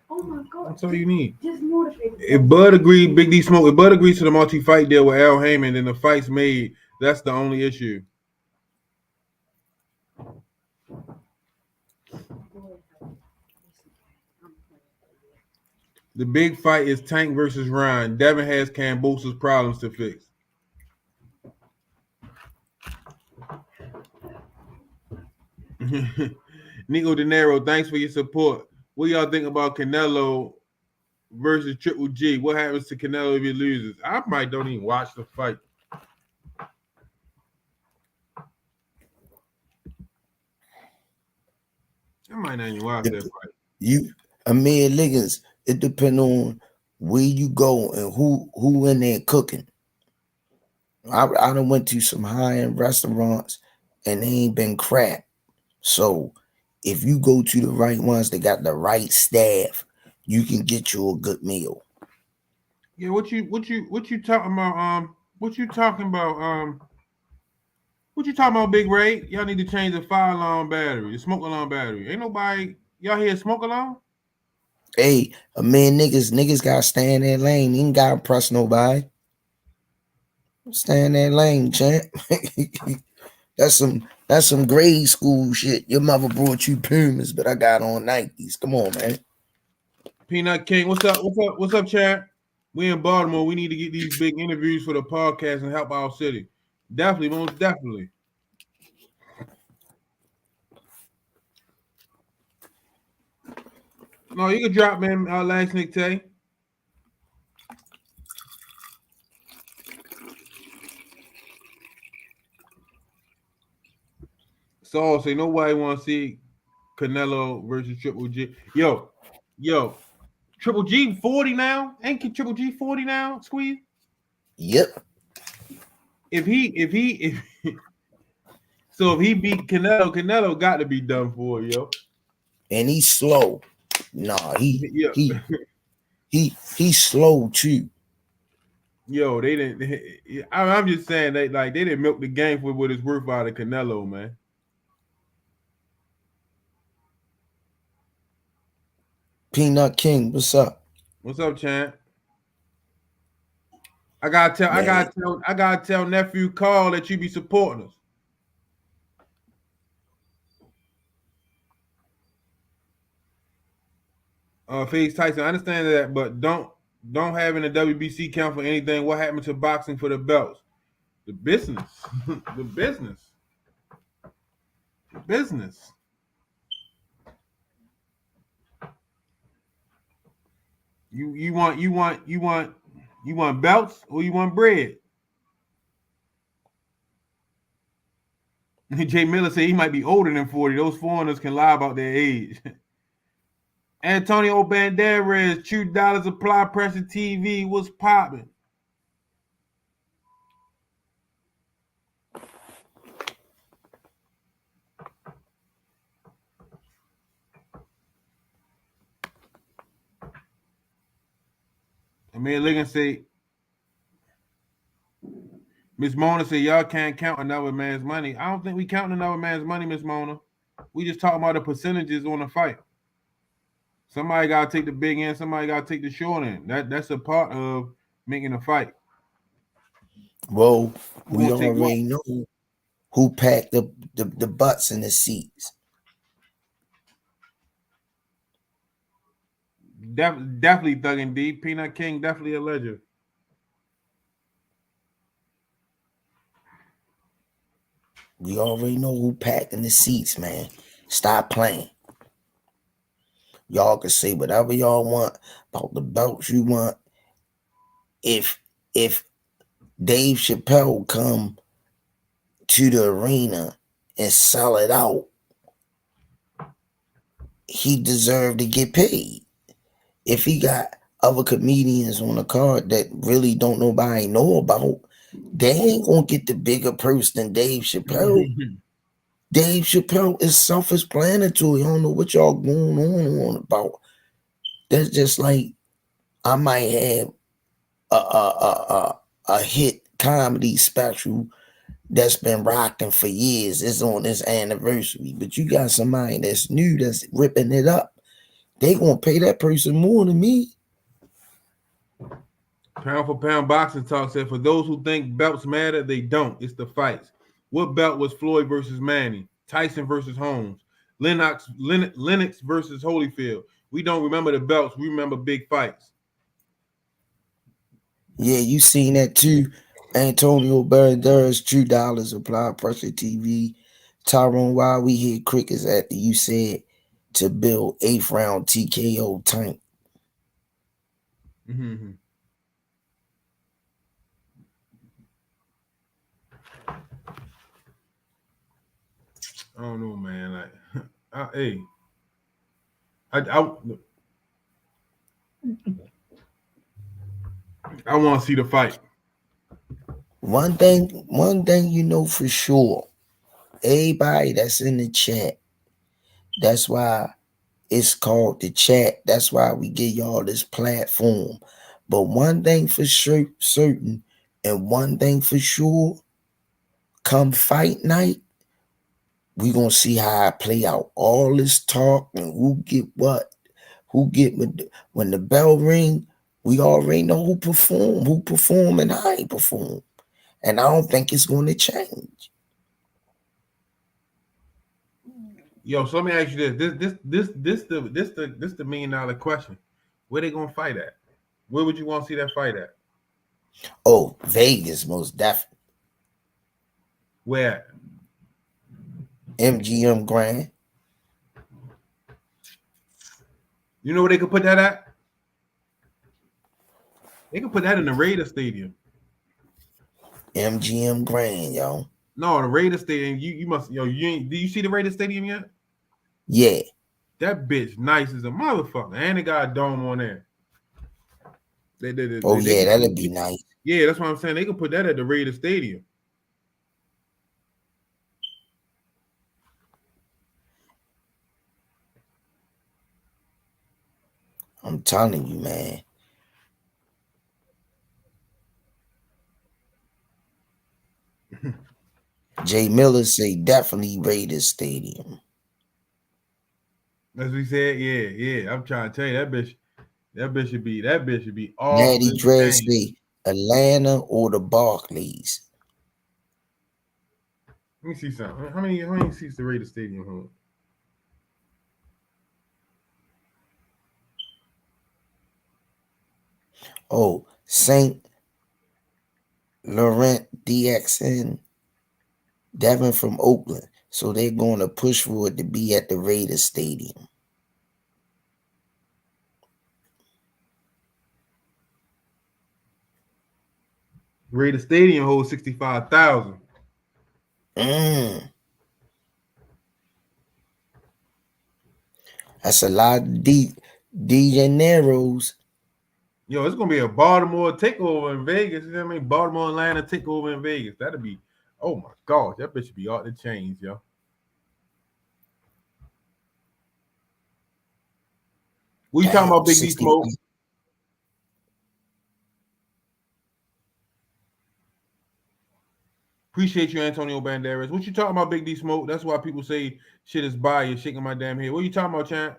Oh my God. That's all you need. If Bud agreed, Big D Smoke, if Bud agrees to the multi-fight deal with Al Heyman, then the fight's made. That's the only issue. The big fight is Tank versus Ryan. Devin has Cambosa's problems to fix. Nico De Niro, thanks for your support. What y'all think about Canelo versus Triple G? What happens to Canelo if he loses? I might don't even watch the fight. I might not even watch that fight. Amir Liggins, it depends on where you go and who in there cooking. I done went to some high-end restaurants and they ain't been crap. So if you go to the right ones, they got the right staff, you can get you a good meal. Yeah, what you talking about? What you talking about? What you talking about, Big Ray? Y'all need to change the fire alarm battery, the smoke alarm battery. Ain't nobody y'all hear smoke alarm? Hey, niggas gotta stay in their lane. You ain't gotta press nobody. Stay in their lane, champ. That's some grade school shit. Your mother brought you Pumas, but I got on Nikes. Come on, man. Peanut King, what's up? What's up, Chad? We in Baltimore. We need to get these big interviews for the podcast and help our city. Definitely, most definitely. No, you can drop man last Nick Tay. So say nobody want to see Canelo versus Triple G. Yo, Triple G 40 now? Ain't Triple G 40 now? Squeeze. Yep. If he beat Canelo got to be done for, yo. And he's slow. Nah, he's slow too. Yo, they didn't. I'm just saying they didn't milk the game for what it's worth out of Canelo, man. Peanut King, what's up? What's up, champ? I gotta tell nephew Carl that you be supporting us. FaZe Tyson, I understand that, but don't have in the WBC count for anything. What happened to boxing for the belts? The business, the business. You want belts or you want bread? Jay Miller said he might be older than 40. Those foreigners can lie about their age. Antonio Banderas, True Dollars Apply, Pressure TV. What's popping? Amir Liggins say, Miss Mona said, y'all can't count another man's money. I don't think we count another man's money, Miss Mona. We just talking about the percentages on the fight. Somebody got to take the big end. Somebody got to take the short end. That's a part of making a fight. Well, we already know who packed the butts in the seats. Definitely Thuggin' D. Peanut King, definitely a legend. We already know who packed in the seats, man. Stop playing. Y'all can say whatever y'all want about the belts you want. If Dave Chappelle come to the arena and sell it out, he deserved to get paid. If he got other comedians on the card that really don't nobody know about, they ain't gonna get the bigger purse than Dave Chappelle. Dave Chappelle is self-explanatory. I don't know what y'all going on about. That's just like I might have a hit comedy special that's been rocking for years. It's on this anniversary, but you got somebody that's new that's ripping it up. They gonna pay that person more than me. Pound for pound boxing talk said, for those who think belts matter, they don't. It's the fights. What belt was Floyd versus Manny? Tyson versus Holmes? Lennox versus Holyfield? We don't remember the belts. We remember big fights. Yeah, you seen that too. Antonio Banderas, $2 apply pressure TV. Tyrone, why we hit crickets after you said to build 8th round TKO tank. Mm-hmm. I don't know, man. Like, hey, I want to see the fight. One thing you know for sure, everybody that's in the chat, that's why it's called the chat. That's why we give y'all this platform. But one thing for sure, certain, and one thing for sure, come fight night, we gonna see how it play out. All this talk and who get what, who get when the bell ring, we already know who perform and how he perform. And I don't think it's gonna change. Yo, so let me ask you this the $1 million question. Where they gonna fight at? Where would you want to see that fight at? Oh, Vegas, most definitely. Where? MGM Grand. You know where they could put that at? They could put that in the Raider Stadium. MGM Grand, yo. No, the Raider Stadium. You must, you ain't. Do you see the Raider Stadium yet? Yeah. That bitch nice as a motherfucker, and it got a dome on there. That'd be nice. Yeah, that's what I'm saying. They could put that at the Raider Stadium. I'm telling you, man. Jay Miller say definitely Raiders Stadium. As we said, yeah. I'm trying to tell you that bitch should be off Natty the Dread chain. say Atlanta or the Barclays. Let me see something. How many seats the Raider Stadium hold? Oh, St. Laurent DXN, Devin from Oakland. So they're going to push for it to be at the Raiders Stadium. Raider Stadium holds 65,000. That's a lot of DeGeneros. Yo, it's gonna be a Baltimore takeover in Vegas. You know what I mean? Baltimore, Atlanta takeover in Vegas. That'd be, oh my gosh, that bitch should be off the chains, yo. What you talking about, Big D Smoke? Appreciate you, Antonio Banderas. What you talking about, Big D Smoke? That's why people say shit is biased, shaking my damn head. What you talking about, champ?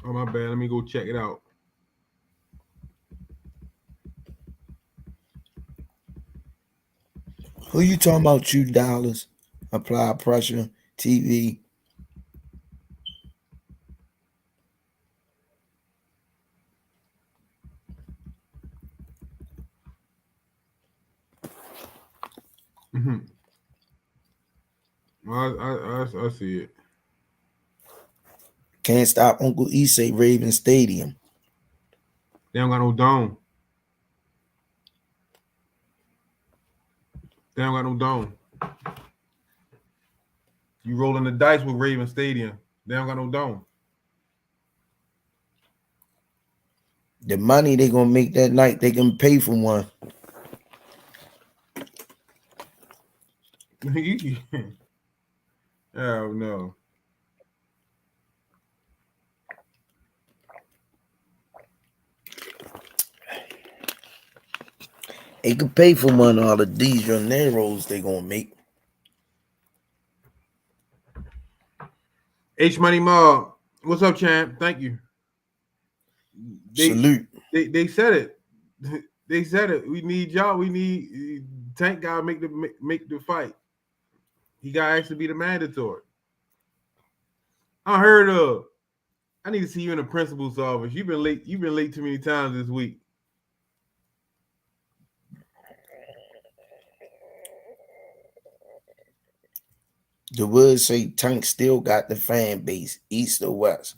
Oh, my bad. Let me go check it out. Who you talking about? $2. Apply pressure. TV. Mm-hmm. I see it. Can't stop Uncle Issei Raven Stadium. They don't got no dome. They don't got no dome. You rolling the dice with Raven Stadium. They don't got no dome. The money they gonna make that night, they can pay for one. Oh no. They can pay for one all the DeJaineros they gonna make. H Money Mob. What's up, champ? Thank you. Salute. They said it. They said it. We need y'all. We need Tank gotta make the fight. He got to be the mandatory. I heard of. I need to see you in the principal's office. You've been late. You've been late too many times this week. The Woods say Tank still got the fan base, east or west.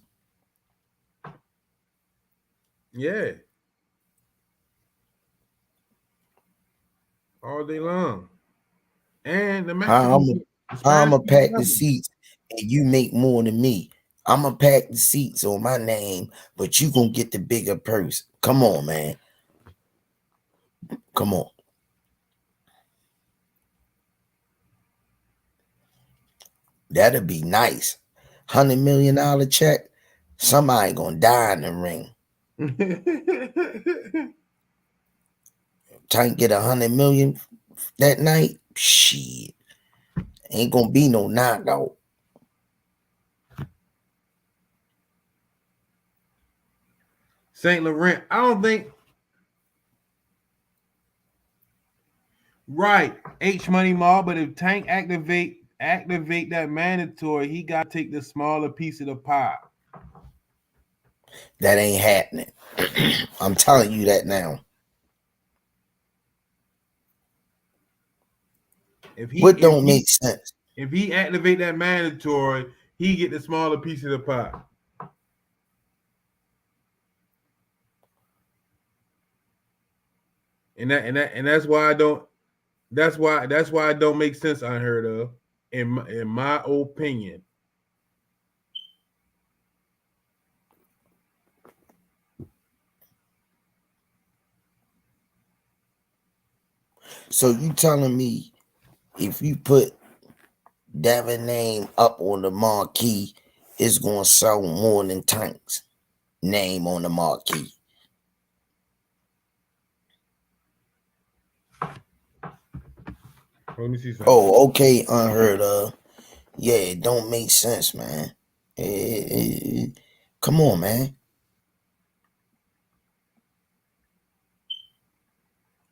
Yeah. All day long. And the Mexicans. I'ma pack the seats and you make more than me. I'ma pack the seats on my name, but you gonna get the bigger purse. Come on, man. Come on. That'd be nice. $100 million check. Somebody gonna die in the ring. Tank get 100 million that night. Shit. Ain't gonna be no knockout. St. Laurent. I don't think. Right. H Money Mall, but if Tank activate that mandatory, he got to take the smaller piece of the pie. That ain't happening. I'm telling you that now. What don't make sense? If he activate that mandatory, he get the smaller piece of the pie. And that's why I don't. That's why it don't make sense. I heard of in my opinion. So you telling me if you put Devin name up on the marquee, it's gonna sell more than Tank's name on the marquee? Let me see something. Oh, okay, unheard of. Yeah, it don't make sense, man. Come on, man.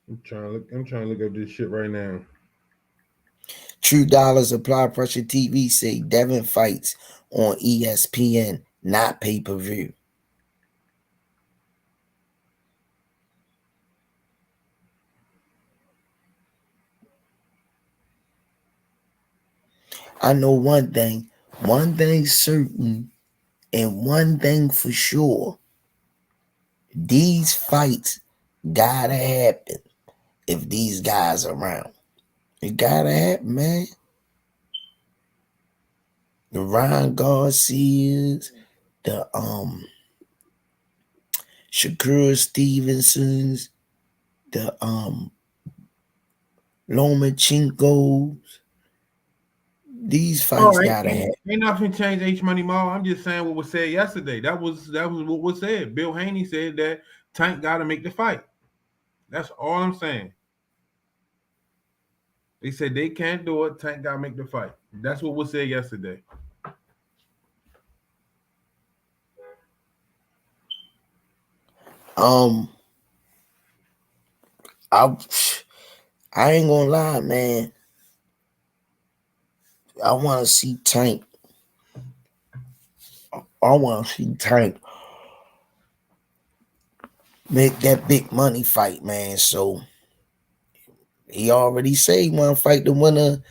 I'm trying to look up this shit right now. $2 Apply Pressure TV say Devin fights on ESPN, not pay-per-view. I know one thing certain, and one thing for sure. These fights gotta happen if these guys are around. It gotta happen, man. The Ryan Garcias, the Shakur Stevensons, the Lomachinkos. These fights gotta happen. Ain't nothing changed H Money Mall. I'm just saying what was said yesterday. That was what was said. Bill Haney said that Tank gotta make the fight. That's all I'm saying. They said they can't do it. Tank gotta make the fight. That's what was said yesterday. I ain't gonna lie, man. I want to see Tank. I want to see Tank make that big money fight, man. So he already said he want to fight the winner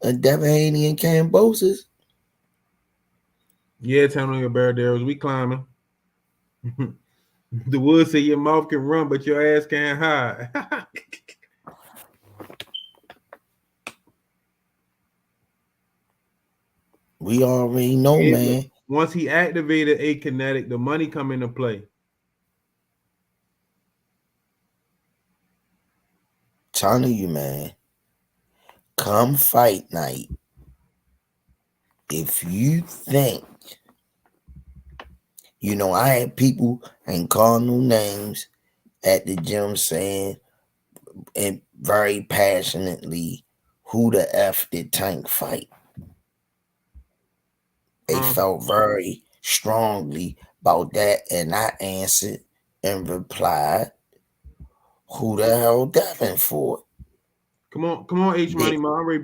of Devin Haney and Cambosis. Yeah, telling your Barraderos, we climbing. The woods say your mouth can run, but your ass can't hide. We already know, man. Once he activated a kinetic, the money come into play. Telling you, man. Come fight night. If you think, I had people, I ain't calling no names, at the gym saying, and very passionately, who the F did Tank fight? They felt very strongly about that, and I answered and replied, who the hell Devin for? Come on, H Money Mob. I'm ready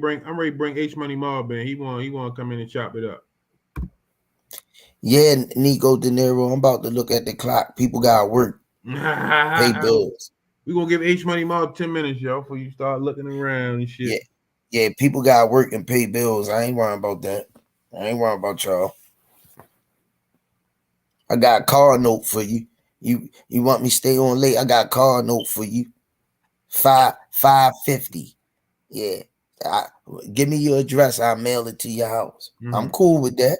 to bring H Money Mob in. He want to come in and chop it up. Yeah, Nico De Niro, I'm about to look at the clock. People gotta work. Pay bills. We're gonna give H Money Mob 10 minutes, y'all, before you start looking around and shit. Yeah, people gotta work and pay bills. I ain't worrying about that. I ain't worrying about y'all. I got a car note for you. You want me to stay on late? I got a car note for you. $550. Yeah. Give me your address. I'll mail it to your house. Mm-hmm. I'm cool with that.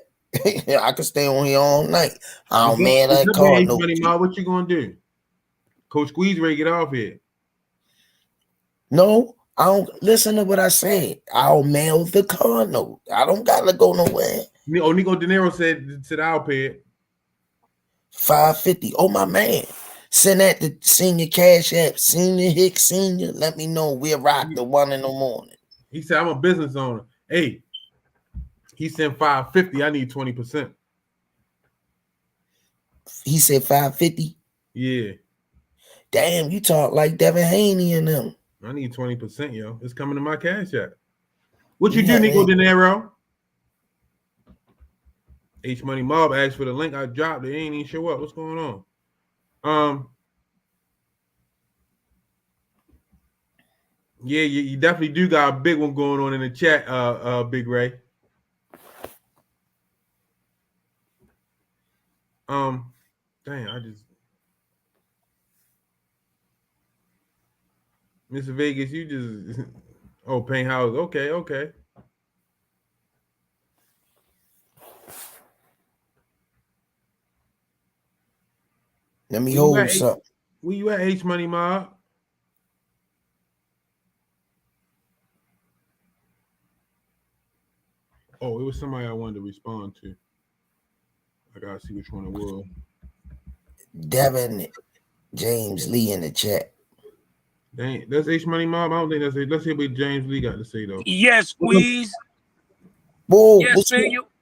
I can stay on here all night. I'll mail that car note. Money, Ma, what you gonna do? Coach Squeeze ready to get off here. No, I don't listen to what I said. I'll mail the car note. I don't gotta go nowhere. Nico De Niro said I'll pay it. $550. Oh, my man. Send that to Senior Cash App. Senior Hicks Senior. Let me know. We'll rock the 1 in the morning. He said, I'm a business owner. Hey, he sent $550. I need 20%. He said $550? Yeah. Damn, you talk like Devin Haney and them. I need 20%, yo. It's coming to my Cash App. What you do, Nico De Niro? H Money Mob asked for the link. I dropped it. It ain't even show up. What's going on? Yeah, you definitely do got a big one going on in the chat, Big Ray. Dang, Mr. Vegas, you just Payne House. Okay. Let me hold something. Where you at, H Money Mob? Oh, it was somebody I wanted to respond to. I gotta see which one it was. Devin James Lee in the chat. Dang, that's H Money Mob. I don't think that's it. Let's see what James Lee got to say though. Yes, Squeeze. Whoa, yes,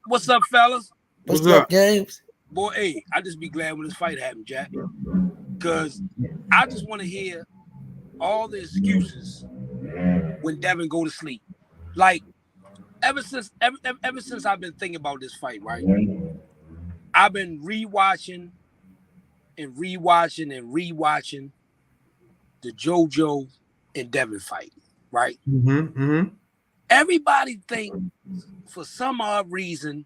what's up, fellas? What's up, James? Boy, hey, I just be glad when this fight happened, Jack. Because I just want to hear all the excuses when Devin go to sleep. Like, ever since I've been thinking about this fight, right? I've been rewatching the JoJo and Devin fight, right? Everybody think for some odd reason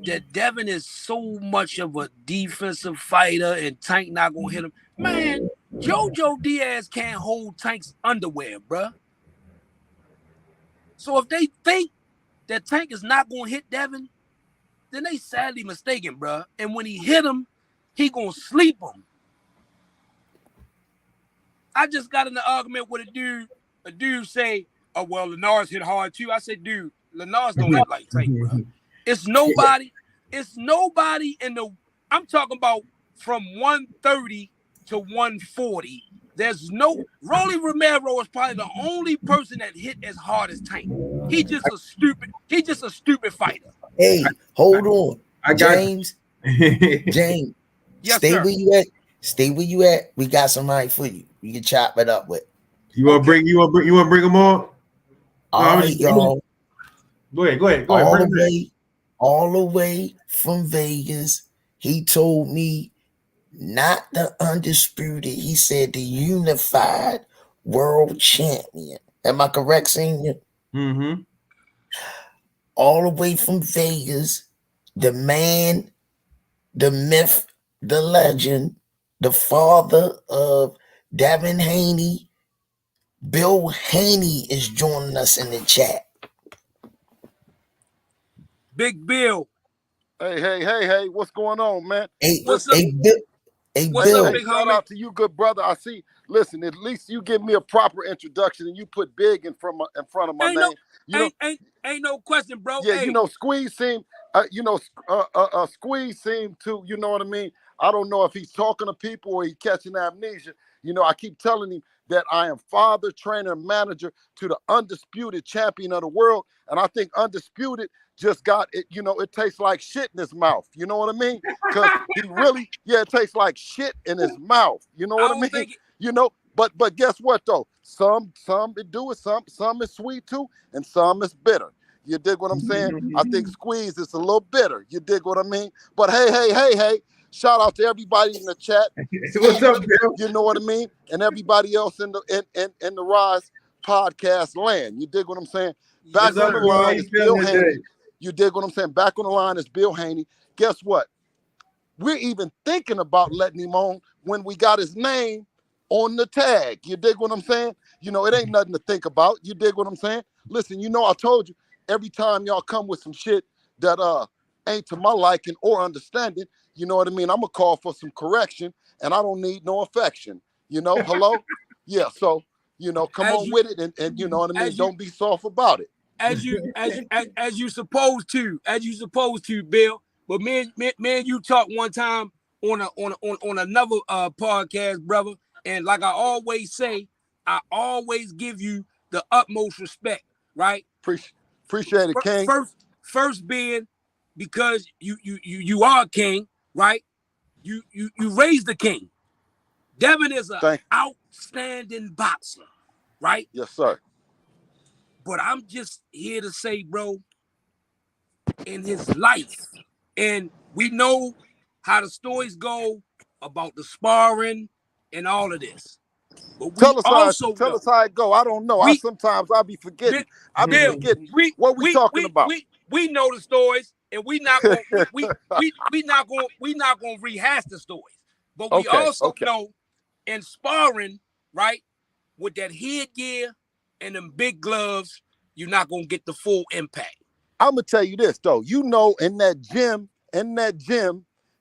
that Devin is so much of a defensive fighter and Tank not gonna hit him. Man, JoJo Diaz can't hold Tank's underwear, bruh. So if they think that Tank is not gonna hit Devin, then they sadly mistaken, bruh. And when he hit him, he gonna sleep him. I just got in an argument with a dude. A dude say, "Oh well, Linares hit hard too." I said, "Dude, Linares don't hit like Tank, bro. It's nobody in the. I'm talking about from 130 to 140. There's no Rolly Romero is probably the only person that hit as hard as Tank. He just a stupid fighter. Hey, hold on, I got James. James, yes, stay sir. where you at. Stay where you at. We got somebody for you. You can chop it up with. You want to bring them on? All right, y'all. Go ahead. All the way from Vegas. He told me not the undisputed. He said the unified world champion. Am I correct, Senior? Mm-hmm. All the way from Vegas, the man, the myth, the legend, the father of Devin Haney, Bill Haney is joining us in the chat. Big Bill. Hey, what's going on, man? What's up? What's up, Bill? big Shout homie? out to you, good brother. I see. Listen, at least you give me a proper introduction and you put big in front of my name. Ain't no question, bro. Yeah, hey. Squeeze seemed, Squeeze seemed to, you know what I mean? I don't know if he's talking to people or he's catching amnesia. I keep telling him that I am father, trainer, manager to the undisputed champion of the world. And I think undisputed just got it, it tastes like shit in his mouth. You know what I mean? Because it tastes like shit in his mouth. You know what I mean? But guess what though? Some it do it, some is sweet too, and some is bitter. You dig what I'm saying? I think Squeeze is a little bitter. You dig what I mean? But hey, shout out to everybody in the chat. What's up, Bill? You know what I mean? And everybody else in the Rise podcast land. You dig what I'm saying? Back on the line is Bill Haney. You dig what I'm saying? Back on the line is Bill Haney. Guess what? We're even thinking about letting him on when we got his name on the tag. You dig what I'm saying? It ain't nothing to think about. You dig what I'm saying? Listen, I told you, every time y'all come with some shit that ain't to my liking or understanding, you know what I mean? I'm going to call for some correction, and I don't need no affection. Hello? Yeah, so, come on with it, and you know what I mean? Don't be soft about it. As you supposed to, Bill. But man, you talked one time on another podcast, brother. And like I always say, I always give you the utmost respect, right? Appreciate it, King. First being because you are a king, right? You raised the king. Devin is an outstanding boxer, right? Yes, sir. But I'm just here to say, bro, in his life, and we know how the stories go about the sparring and all of this. But we tell us how it go. I don't know. Sometimes I'll be forgetting. What we talking about? We know the stories, and we not gonna rehash the stories. But we also know in sparring, right, with that headgear and them big gloves, you're not gonna get the full impact. I'm gonna tell you this though. In that gym,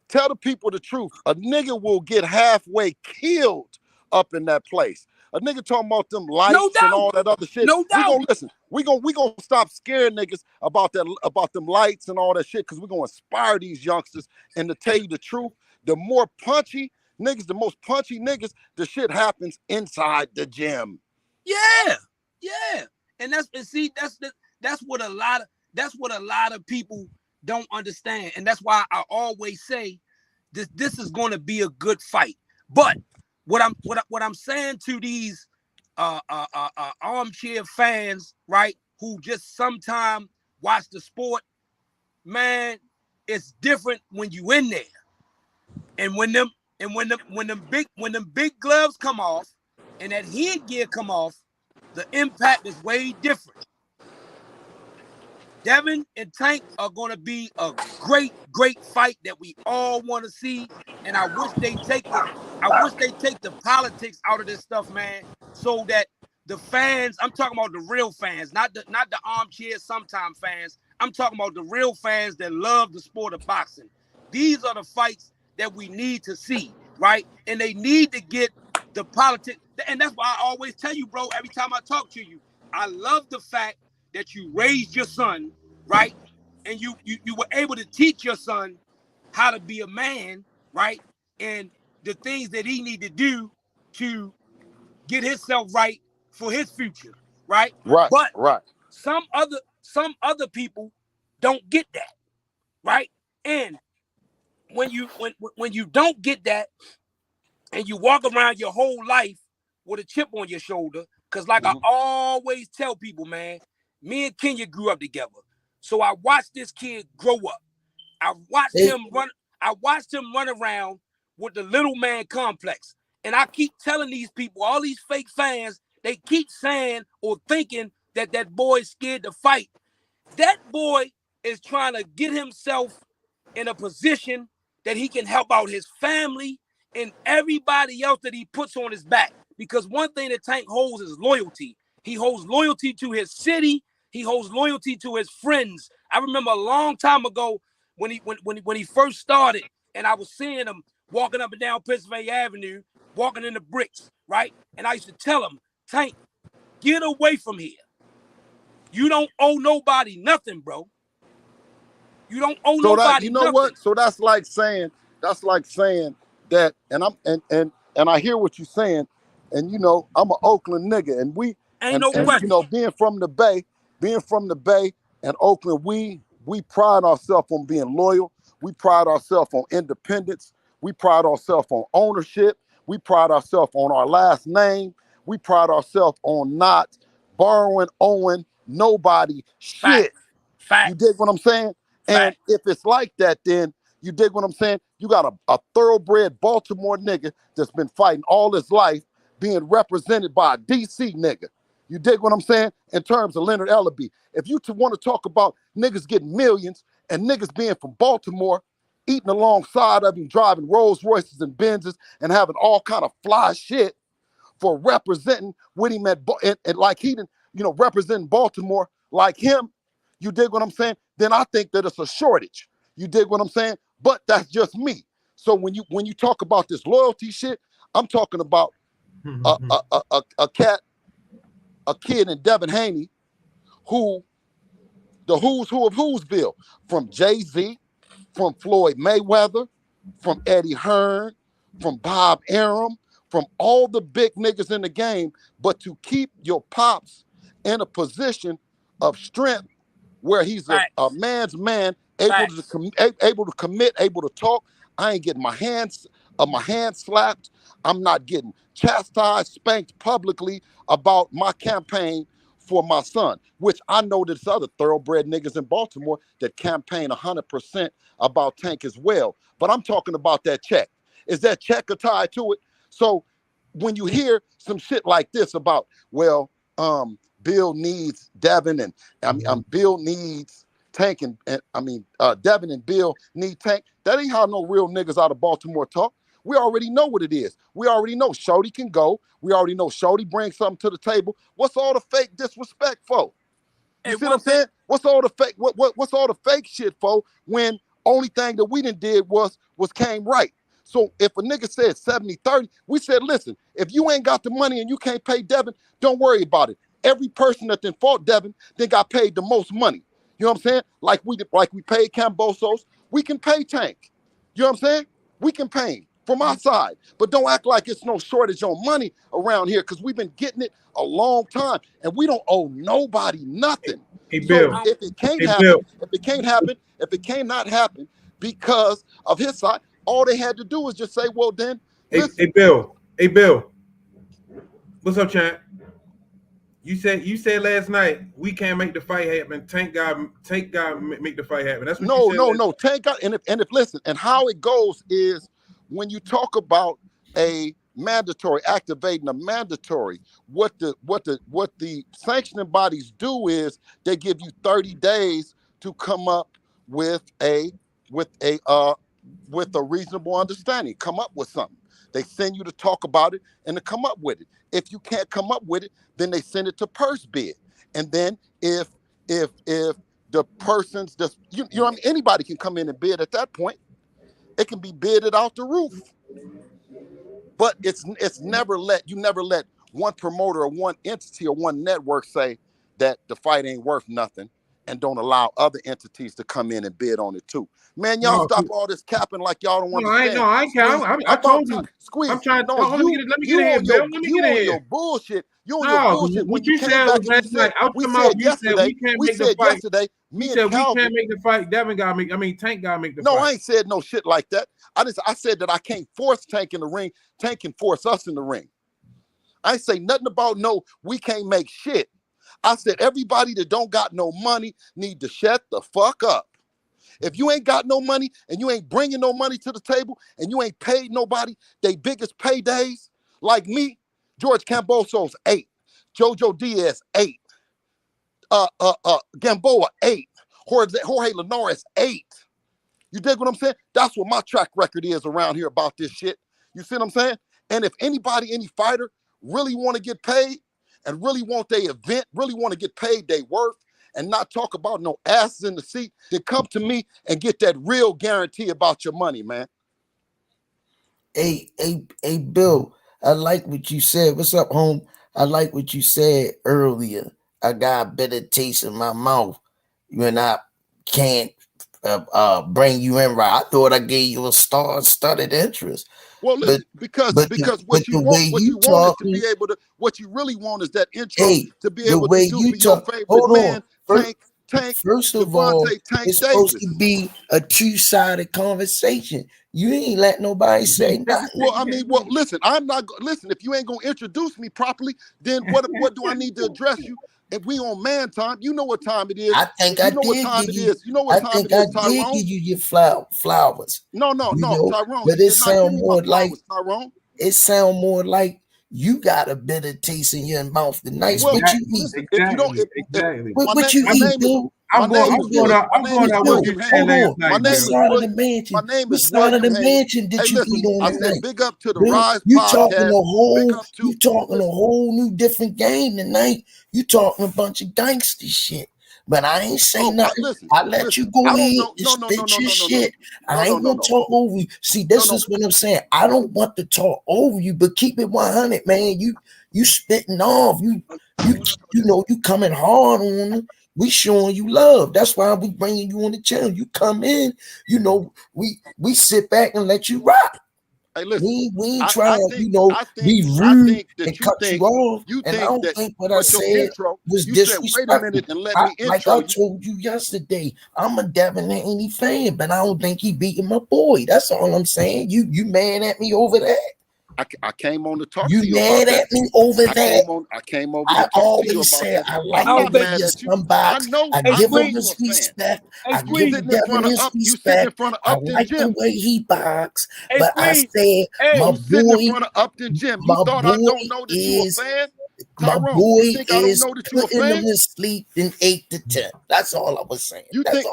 tell the people the truth. A nigga will get halfway killed up in that place. A nigga talking about them lights and all that other shit. No doubt. We gonna stop scaring niggas about them lights and all that shit, because we're gonna inspire these youngsters. And to tell you the truth, the more punchy niggas, the most punchy niggas, the shit happens inside the gym. Yeah. And that's what a lot of people don't understand. And that's why I always say this is going to be a good fight. But what I'm saying to these armchair fans, right, who just sometimes watch the sport, man, it's different when you in there. And when them big gloves come off and that headgear come off, the impact is way different. Devin and Tank are going to be a great fight that we all want to see. And I wish they take the politics out of this stuff, man, so that the fans, I'm talking about the real fans, not the armchair sometime fans. I'm talking about the real fans that love the sport of boxing. These are the fights that we need to see, right? And they need to get the politics. And that's why I always tell you, bro, every time I talk to you, I love the fact that you raised your son, right? And you were able to teach your son how to be a man, right? And the things that he need to do to get himself right for his future, right? But some other people don't get that, right? And when you don't get that, and you walk around your whole life with a chip on your shoulder. Cause like I always tell people, man, me and Kenya grew up together. So I watched this kid grow up. I watched him run around with the little man complex. And I keep telling these people, all these fake fans, they keep saying or thinking that that boy's scared to fight. That boy is trying to get himself in a position that he can help out his family and everybody else that he puts on his back. Because one thing that Tank holds is loyalty. He holds loyalty to his city. He holds loyalty to his friends. I remember a long time ago when he first started, and I was seeing him walking up and down Pennsylvania Avenue, walking in the bricks, right? And I used to tell him, Tank, get away from here. You don't owe nobody nothing, bro. You don't owe nobody nothing. What? So that's like saying that, and I hear what you're saying, and I'm an Oakland nigga, and being from the Bay and Oakland, we pride ourselves on being loyal. We pride ourselves on independence. We pride ourselves on ownership. We pride ourselves on our last name. We pride ourselves on not borrowing, owing nobody shit. Fact. You dig what I'm saying? And if it's like that, then you dig what I'm saying? You got a thoroughbred Baltimore nigga that's been fighting all his life being represented by a DC nigga. You dig what I'm saying? In terms of Leonard Ellaby. If you want to talk about niggas getting millions and niggas being from Baltimore, eating alongside of him, driving Rolls Royces and Benzes and having all kind of fly shit for representing what he meant, and like he didn't, representing Baltimore like him, you dig what I'm saying? Then I think that it's a shortage. You dig what I'm saying? But that's just me. So when you talk about this loyalty shit, I'm talking about a kid in Devin Haney, who the who's who of Who'sville, from Jay-Z, from Floyd Mayweather, from Eddie Hearn, from Bob Arum, from all the big niggas in the game, but to keep your pops in a position of strength where he's a man's man, able to commit, able to talk. I ain't getting my hands slapped. I'm not getting chastised, spanked publicly about my campaign for my son, which I know there's other thoroughbred niggas in Baltimore that campaign 100% about Tank as well. But I'm talking about that check. Is that check tied to it? So when you hear some shit like this about, well, Bill needs Devin, and Bill needs Tank, and Devin and Bill need Tank. That ain't how no real niggas out of Baltimore talk. We already know what it is. We already know Shorty can go. We already know Shorty brings something to the table. What's all the fake disrespect for? You see what I'm saying? What's all the fake? What's all the fake shit for? When only thing that we did was came right. So if a nigga said 70-30, we said, listen, if you ain't got the money and you can't pay Devin, don't worry about it. Every person that then fought Devin then got paid the most money. You know what I'm saying? Like we paid Cambosos, we can pay Tank. You know what I'm saying? We can pay him from our side. But don't act like it's no shortage on money around here, because we've been getting it a long time and we don't owe nobody nothing. Hey, Bill. So if it can't happen, if it cannot happen because of his side, all they had to do was just say, well, then. Hey, Bill. What's up, champ? You said last night we can't make the fight happen. Tank God make the fight happen. That's what you said. No. Tank God, and if listen, and how it goes is when you talk about a mandatory, activating a mandatory, what the sanctioning bodies do is they give you 30 days to come up with a reasonable understanding, come up with something. They send you to talk about it and to come up with it. If you can't come up with it, then they send it to purse bid. And then if the person's just, you know what I mean, anybody can come in and bid at that point. It can be bidded out the roof. But it's never you never let one promoter or one entity or one network say that the fight ain't worth nothing and don't allow other entities to come in and bid on it too. Man, y'all stop all this capping like y'all don't understand. I told you. Squeeze. I'm trying. No, let me get in here, Bill. Let me get in here. Your bullshit. You on your bullshit. When you came back and you said, we said yesterday, me and Calvin, we can't make the fight. Devin got to make. I mean, Tank got to make the fight. No, I ain't said no shit like that. I said that I can't force Tank in the ring. Tank can force us in the ring. I ain't say nothing about no, we can't make shit. I said everybody that don't got no money need to shut the fuck up. If you ain't got no money and you ain't bringing no money to the table and you ain't paid nobody they biggest paydays, like me, George Camboso's 8, Jojo Diaz 8, Gamboa 8, Jorge Linares 8. You dig what I'm saying? That's what my track record is around here about this shit. You see what I'm saying? And if anybody, any fighter really want to get paid and really want their event, really want to get paid their worth and not talk about no asses in the seat, then come to me and get that real guarantee about your money, man. Hey, Bill, I like what you said. What's up, home? I like what you said earlier. I got a bitter taste in my mouth when I can't bring you in right. I thought I gave you a star-studded interest. Well, listen, because what you want is to be able to, what you really want is that intro to be able to do for your favorite man, Tank. First of all, it's supposed to be a two-sided conversation. You ain't let nobody say nothing. Well, listen, I'm not. Listen, if you ain't gonna introduce me properly, then what do I need to address you? If we on man time, you know what time it is. I think I did give you. You know what time it is, Tyrone. I did give you your flowers. No, Tyrone. But it sound more like Tyrone. It sound more like you got a bitter taste in your mouth tonight. Well, what you eat? Listen, if you don't, what you eat, Bill? I'm going out what you said last night. My name is William. My name is William. The mansion did you eat on I tonight? said big up to the Rise you podcast. You talking a whole new different game tonight. You talking a bunch of gangster shit. But I ain't saying nothing. I let you go ahead and spit your shit. I ain't gonna talk over you. See, this is what I'm saying. I don't want to talk over you, but keep it 100, man. You spitting off. You know you coming hard on them. We showing you love. That's why we bringing you on the channel. You come in, you know, we sit back and let you rock. Hey, listen, we ain't trying to, be rude and cut you off. And I don't think what I said was disrespectful. Wait a minute and let me intro like I told you yesterday, I'm a Devin Haney fan, but I don't think he beating my boy. That's all I'm saying. You mad at me over that? I came on to talk to you. You mad at me over that? I came over. I always say I like to be a somebody. I give him his respect. I give him Devin his respect. I like the way he box. But I said my boy. In front of Upton Gym. You thought I don't know that you a fan? My boy is putting him to sleep in 8 to 10. That's all I was saying. You think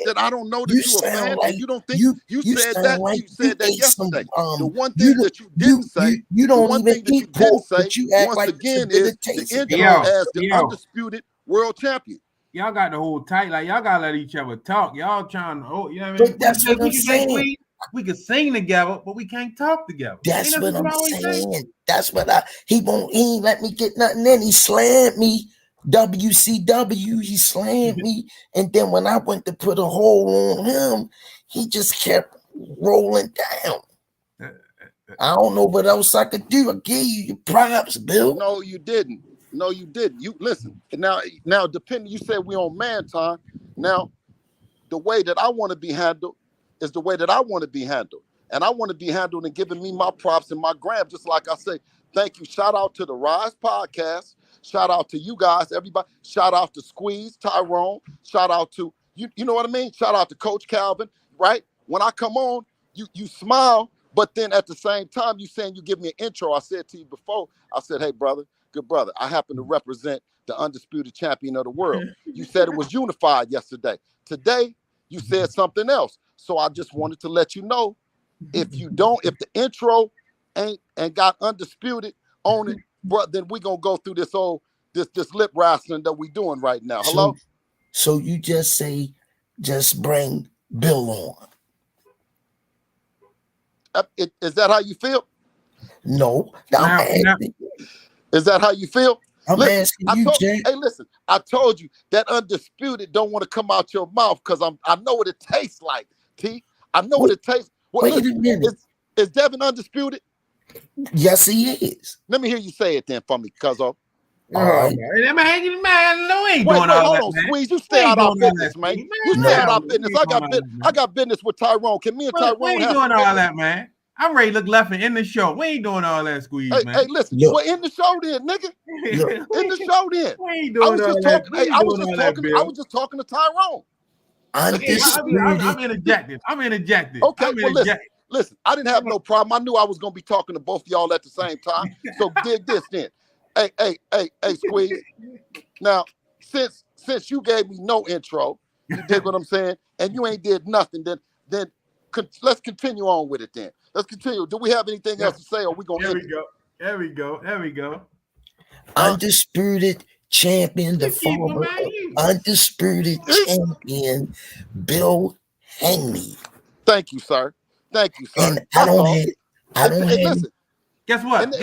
that I don't know that you a fan? Like, and you don't think you said that? Like you said that yesterday. The one thing that you didn't say, you don't even eat pork, but you act like again is the intro as the undisputed world champion. Y'all got the whole tight, like y'all gotta let each other talk. Y'all trying to, you know what I mean? But that's what I'm saying. We can sing together, but we can't talk together. That's what I'm saying. That's what he ain't let me get nothing in. He slammed me. WCW, he slammed me. And then when I went to put a hold on him, he just kept rolling down. I don't know what else I could do. I gave you your props, Bill. No, you didn't. You listen. Now depending, you said we on man time. Now, the way that I want to be handled is the way that I want to be handled. And I want to be handled and giving me my props and my gram, just like I say, thank you. Shout out to the Rise Podcast. Shout out to you guys, everybody. Shout out to Squeeze, Tyrone. Shout out to, you know what I mean? Shout out to Coach Calvin, right? When I come on, you smile, but then at the same time, you saying you give me an intro. I said to you before, I said, hey, brother, good brother, I happen to represent the undisputed champion of the world. You said it was unified yesterday. Today, you said something else. So I just wanted to let you know, if the intro ain't got undisputed on it, bro, then we gonna go through this lip wrestling that we doing right now. Hello? So you just say, just bring Bill on. Is that how you feel? No. Is that how you feel? I'm asking you, Jack. Hey, listen, I told you that undisputed don't want to come out your mouth because I know what it tastes like, T. I know what it tastes. Well, wait a minute. Is Devin undisputed? Yes, he is. Let me hear you say it then for me, cuzzo. All right. Man, no, ain't doing all that. Hold on, Squeeze. You stay out our business, man. You stay out our business. I got business with Tyrone. Can me and Tyrone we ain't doing all that, man. I'm ready to look left and in the show. We ain't doing all that, Squeeze, man. Hey, listen. Well, in the show then, nigga. In the show then. We ain't doing all that. I was just talking to Tyrone. I'm interjected. Okay, listen. I didn't have no problem. I knew I was gonna be talking to both of y'all at the same time. So dig this then. Hey, Squeeze. Now, since you gave me no intro, you dig what I'm saying, and you ain't did nothing, then let's continue on with it then. Let's continue. Do we have anything else to say, or we gonna end it? There we go. Undisputed champion, the former undisputed champion, Bill Haney. Thank you, sir. And I don't have. Guess what?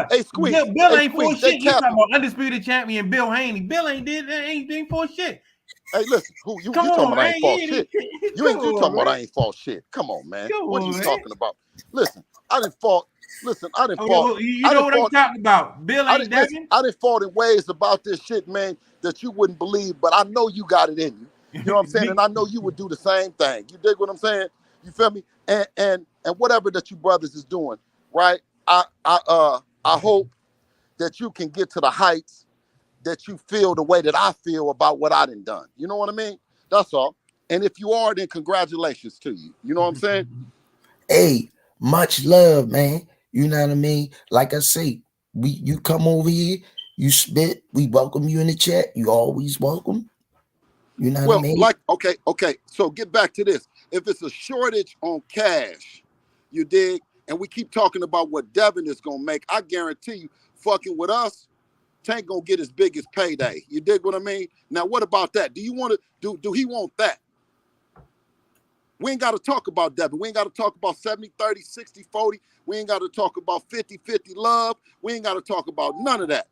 Hey, Squeeze. Bill ain't full shit. You talking about undisputed champion Bill Haney? Bill ain't full shit. Hey, listen, you talking about I ain't false shit? You talking about I ain't false shit? Come on, man. What are you talking about? Listen, I didn't fall. Listen, I didn't fall. You know what I'm talking about? Bill ain't Devin. I didn't fall in ways about this shit, man, that you wouldn't believe. But I know you got it in you. You know what I'm saying? And I know you would do the same thing. You dig what I'm saying? You feel me? And whatever that you brothers is doing, right? I hope that you can get to the heights that you feel the way that I feel about what I done. You know what I mean? That's all. And if you are, then congratulations to you. You know what I'm saying? Hey, much love, man. You know what I mean? Like I say, you come over here, you spit, we welcome you in the chat. You always welcome. You know what I mean? Okay. So get back to this. If it's a shortage on cash, you dig, and we keep talking about what Devin is gonna make, I guarantee you, fucking with us, Tank gonna get his biggest payday. You dig what I mean? Now, what about that? Do you want to do he want that? We ain't got to talk about Devin. We ain't got to talk about 70-30, 60-40. We ain't got to talk about 50-50 love. We ain't got to talk about none of that.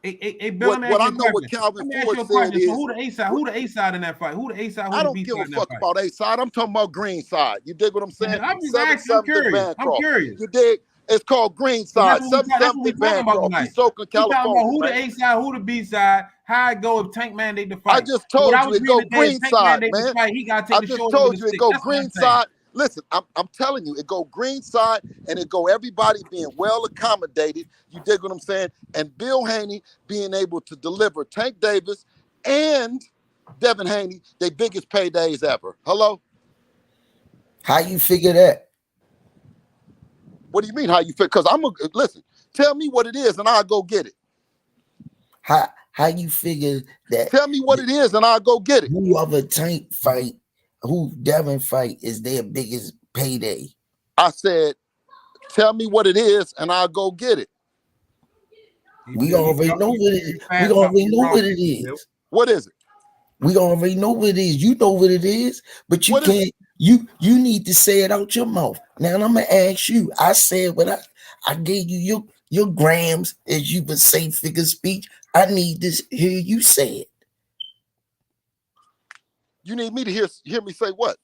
Hey, Bill, what I know what Calvin Ford said is, who the A side in that fight? Who the A side? I don't give a fuck about A side. I'm talking about green side. You dig what I'm saying? I'm just asking. I'm curious. You dig? It's called green side. 7-7 Bancroft. He's soaking California. Talking about who the A side, who the B side, how it go if Tank mandate the fight. I just told you it go green side, man. I just told you it go green side. Listen, I'm telling you, it go green side and it go everybody being well accommodated. You dig what I'm saying? And Bill Haney being able to deliver Tank Davis and Devin Haney their biggest paydays ever. Hello? How you figure that? What do you mean how you figure? Because listen, tell me what it is and I'll go get it. How you figure that? Tell me what it is and I'll go get it. Whoever Tank fight, who Devin fight is their biggest payday. I said, tell me what it is and I'll go get it. We already know what it is. We already know what it is. What is it? We already know what it is. You know what it is, but you can't. You need to say it out your mouth. Now I'm gonna ask you. I said what I gave you your grams, as you would say, figure speech. I need to hear you say it. You need me to hear me say what?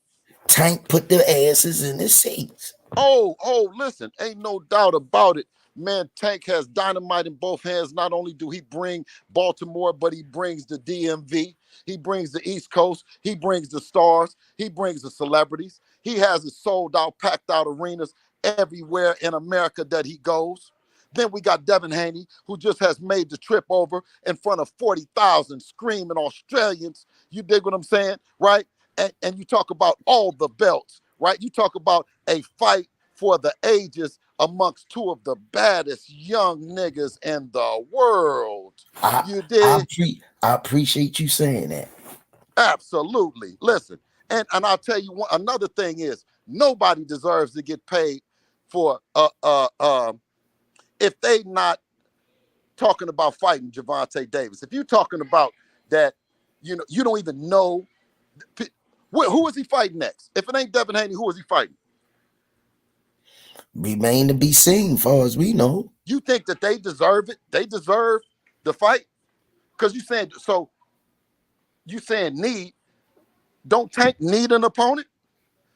Tank put their asses in the seats. Oh, listen, ain't no doubt about it. Man, Tank has dynamite in both hands. Not only do he bring Baltimore, but he brings the DMV. He brings the East Coast. He brings the stars. He brings the celebrities. He has it sold out, packed out arenas everywhere in America that he goes. Then we got Devin Haney, who just has made the trip over in front of 40,000 screaming Australians. You dig what I'm saying, right? And you talk about all the belts, right? You talk about a fight for the ages amongst two of the baddest young niggas in the world. You dig? I appreciate you saying that. Absolutely. Listen, and I'll tell you another thing is nobody deserves to get paid for if they not talking about fighting Gervonta Davis. If you're talking about that, you know, you don't even know who is he fighting next. If it ain't Devin Haney, who is he fighting? Remain to be seen, far as we know. You think that they deserve it? They deserve the fight? Because you saying so. You saying need? Don't Tank need an opponent?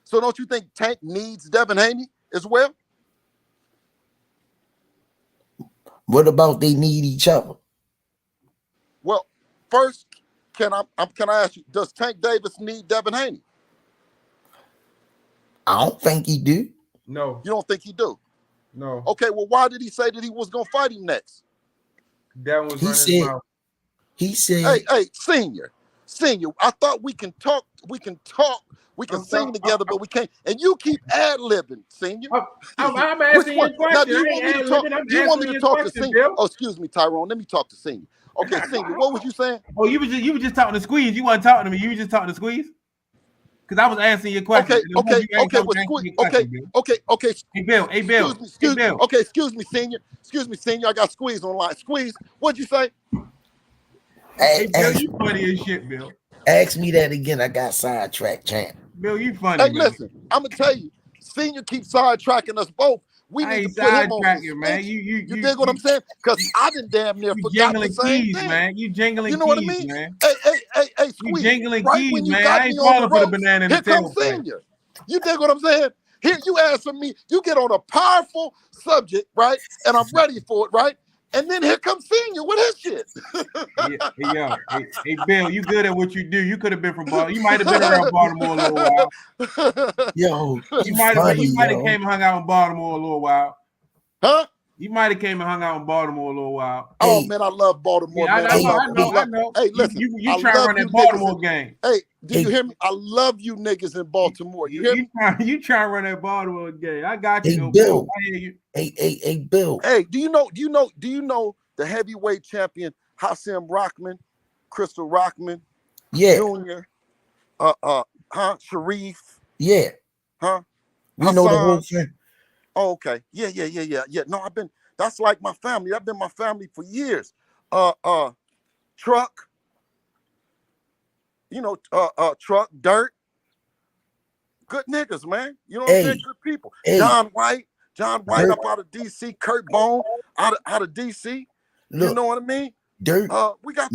So don't you think Tank needs Devin Haney as well? What about they need each other? Well, first, can I ask you, does Tank Davis need Devin Haney? I don't think he do. No. You don't think he do? No. Okay, well, why did he say that he was gonna fight him next? That was running his mouth. He said, hey, senior, I thought we can talk, we can sing together, but we can't. And you keep ad-libbing, senior. I'm asking you a question. Now, do you want me to talk to senior? Oh, excuse me, Tyrone. Let me talk to senior. Okay, senior, what was you saying? Oh, you were just talking to Squeeze. You wasn't talking to me. You were just talking to Squeeze. Because I was answering your question. Okay. Hey, Bill. Excuse me, senior. I got Squeeze online. Squeeze, what'd you say? Hey, Bill, you funny as shit, Bill. Ask me that again. I got sidetracked, champ. Bill, you funny. Hey, listen, I'm gonna tell you, senior keeps sidetracking us both. We need to put him on suspension. Man. You dig what I'm saying? Because I done damn near forgot the same thing. Man. You jingling you know keys, what I mean? Man. Hey, Squeeze. You jingling right keys, when you man. got I ain't me on the falling for the ropes, banana in the here comes tail, senior. You dig what I'm saying? Here you answer me. You get on a powerful subject, right? And I'm ready for it, right? And then here comes senior with his shit. Hey, Bill, you good at what you do. You could have been from Baltimore. You might have been around Baltimore a little while. Yo, you might have came and hung out in Baltimore a little while. Huh? You might have came and hung out in Baltimore a little while. Oh, man, I love Baltimore, man. I know. Hey, listen. You trying to run that Baltimore game. Hey, do you hear me? I love you niggas in Baltimore. You hear me? You trying to run that Baltimore game. I got you. Hey, Bill. I hear you. Hey, Bill. Hey, do you know the heavyweight champion, Hassim Rockman, Crystal Rockman, Jr., Sharif? Yeah. Huh? We know the whole thing. Oh, okay. Yeah. No, that's like my family. I've been my family for years. Truck. Truck, Dirt. Good niggas, man. You know what I'm saying? Good people. John White up out of DC. Kurt Bone out of DC. Look, you know what I mean? Dirt. We got.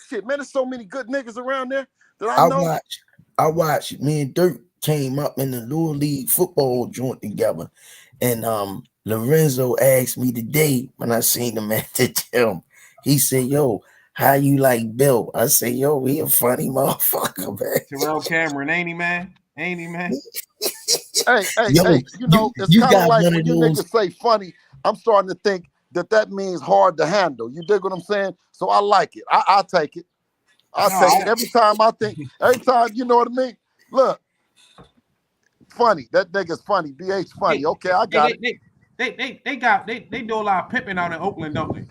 Shit, man. There's so many good niggas around there that I know. I watched. Me and Dirt came up in the Little League football joint together, and Lorenzo asked me today when I seen him at the gym. He said, "Yo, how you like Bill?" I said, "Yo, he a funny motherfucker, man." Terrell Cameron, ain't he, man? Hey, you know, it's kind of like when you niggas say funny, I'm starting to think that means hard to handle. You dig what I'm saying? So I like it. I'll take it. I'll take it every time you know what I mean? Look, funny. That nigga's funny. BH funny. Okay, I got it. They do a lot of pimping out in Oakland, don't they?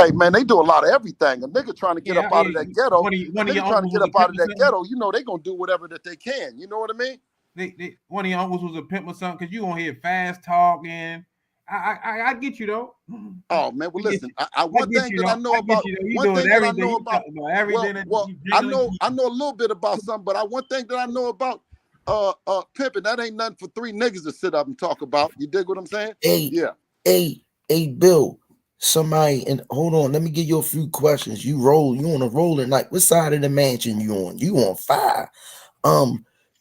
Hey man, they do a lot of everything. A nigga trying to get up out of that ghetto. You know they gonna do whatever that they can. You know what I mean? One of your uncles was a pimp or something, because you gonna hear fast talking. I get you though. Oh man, well listen, one thing that I know about I know a little bit about something, but one thing that I know about pimping, that ain't nothing for three niggas to sit up and talk about. You dig what I'm saying? Hey, Bill. Somebody, and hold on, let me give you a few questions. You on a rolling, like what side of the mansion you on? You on 5.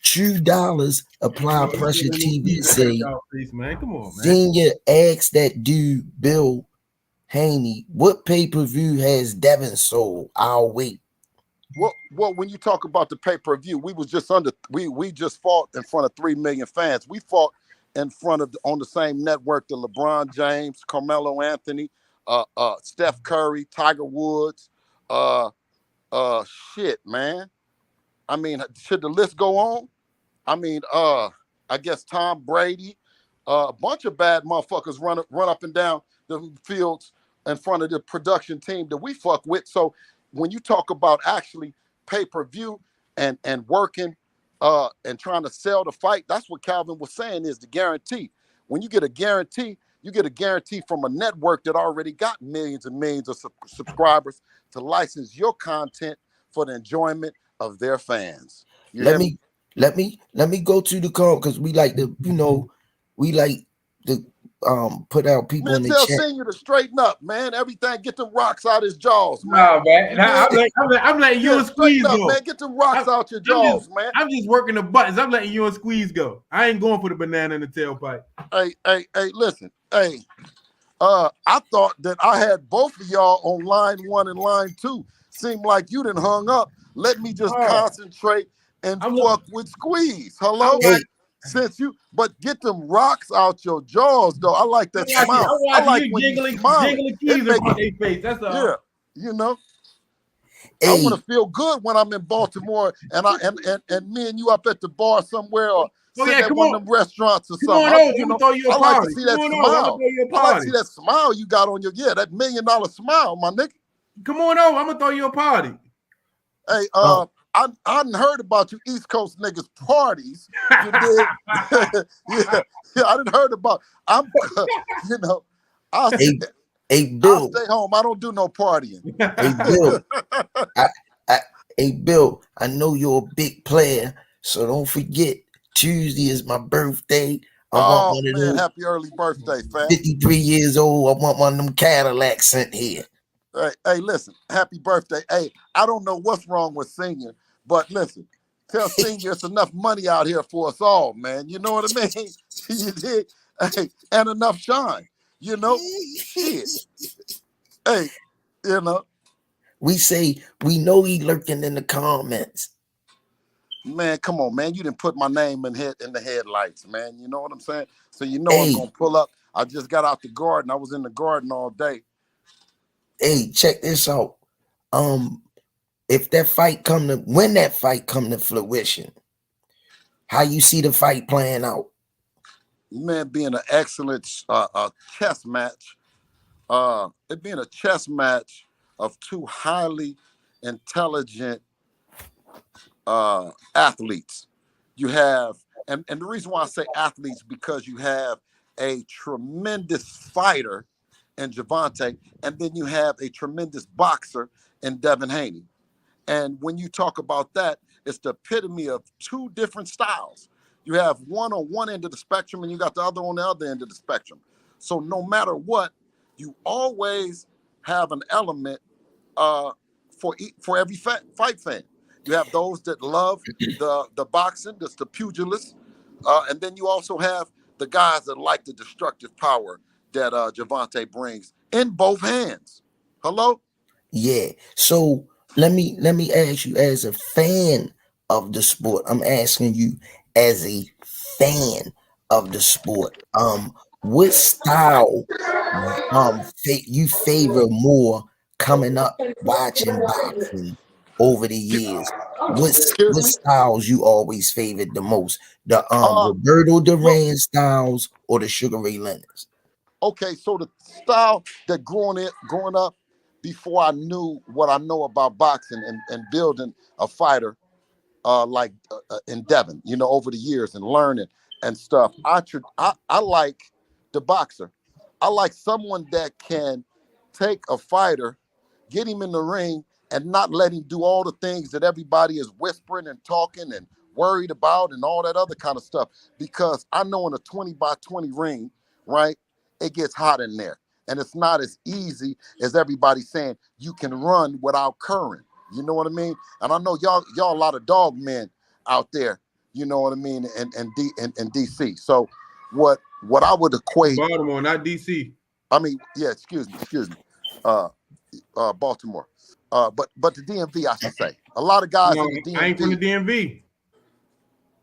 True Dollars Apply Pressure TV say, man. Come on, man. Senior asked that dude Bill Haney, what pay-per-view has Devin sold? I'll wait. Well, when you talk about the pay-per-view, we just fought in front of 3 million fans. We fought in front of on the same network the LeBron James, Carmelo Anthony, Steph Curry, Tiger Woods, shit, man. I mean, should the list go on? I mean, I guess Tom Brady, a bunch of bad motherfuckers run up and down the fields in front of the production team that we fuck with. So when you talk about actually pay-per-view and working and trying to sell the fight, that's what Calvin was saying is the guarantee. When you get a guarantee, you get a guarantee from a network that already got millions and millions of subscribers to license your content for the enjoyment of their fans. Let me go to the call because we like to, we like to put out people man, in the tell chat. Senior to straighten up, man. Everything, get them rocks out his jaws, man. Nah, man. I'm letting you and Squeeze up, go. Man, get them rocks out your jaws, man. I'm just working the buttons. I'm letting you and Squeeze go. I ain't going for the banana in the tailpipe. Hey, listen. Hey, I thought that I had both of y'all on line 1 and line 2. Seemed like you done hung up. Let me just concentrate and fuck with Squeeze. Hello? But get them rocks out your jaws, though. I like that smile. I like when you smile. It makes their face. That's all. Yeah, you know. I want to feel good when I'm in Baltimore and me and you up at the bar somewhere or sitting at one of them restaurants or something. I like to see that smile. I like to see that smile you got on your that $1 million smile, my nigga. Come on over. I'm gonna throw you a party. Hey, I hadn't heard about you East Coast niggas parties. You did? yeah, I didn't heard about. I'll Bill. stay home. I don't do no partying. Hey, Bill. Hey, Bill, I know you're a big player, so don't forget, Tuesday is my birthday. I want one of those. Happy early birthday, fam. 53 years old. I want one of them Cadillacs sent here. Hey, listen, happy birthday. Hey, I don't know what's wrong with Senior, but listen, tell Senior it's enough money out here for us all, man. You know what I mean? You dig? Hey, and enough shine. You know? Shit. Hey, you know. We know he lurking in the comments. Man, come on, man. You didn't put my name in the headlights, man. You know what I'm saying? So you know I'm gonna pull up. I just got out the garden. I was in the garden all day. Hey, check this out. If that fight when that fight come to fruition, how you see the fight playing out? Man, being an excellent chess match. It being a chess match of two highly intelligent athletes. You have, and the reason why I say athletes, because you have a tremendous fighter in Gervonta, and then you have a tremendous boxer in Devin Haney. And when you talk about that, it's the epitome of two different styles. You have one on one end of the spectrum, and you got the other on the other end of the spectrum. So no matter what, you always have an element for every fight fan. You have those that love the boxing, that's the pugilists, and then you also have the guys that like the destructive power that Gervonta brings in both hands. Hello? Yeah. So let me ask you, as a fan of the sport, I'm asking you as a fan of the sport, what style you favor more coming up watching boxing over the years? What styles you always favored the most? The Roberto Duran styles or the Sugar Ray Leonards? Okay, so the style that growing up before I knew what I know about boxing and building a fighter like in Devin, you know, over the years and learning and stuff. I like the boxer. I like someone that can take a fighter, get him in the ring, and not let him do all the things that everybody is whispering and talking and worried about and all that other kind of stuff. Because I know in a 20 by 20 ring, right, it gets hot in there. And it's not as easy as everybody saying you can run without current. You know what I mean? And I know y'all a lot of dog men out there, you know what I mean, and DC. So what I would equate Baltimore, not DC. I mean, yeah, excuse me. Baltimore. But the DMV, I should say. A lot of guys in the DMV. I ain't from the DMV.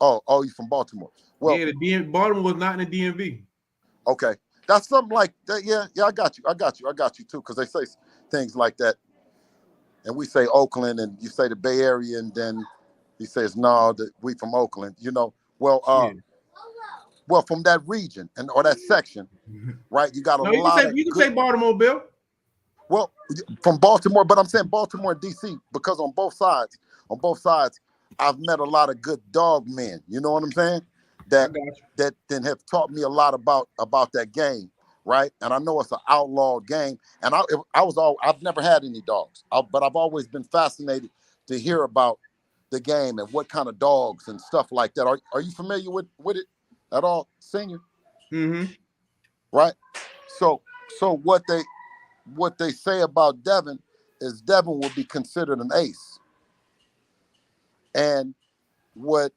Oh, you from Baltimore. Well, yeah, Baltimore was not in the DMV. Okay. That's something like that. Yeah, I got you too, because they say things like that. And we say Oakland, and you say the Bay Area, and then he says, no, that we from Oakland, you know. Well, well, from that region or that section, right? You got a lot. You can say Baltimore, Bill. Well, from Baltimore, but I'm saying Baltimore and DC, because on both sides, I've met a lot of good dog men. You know what I'm saying? That then have taught me a lot about that game, right? And I know it's an outlawed game. And I've never had any dogs, but I've always been fascinated to hear about the game and what kind of dogs and stuff like that. Are you familiar with it at all, Senior? Mm-hmm. right? So what they say about Devin is Devin will be considered an ace, and what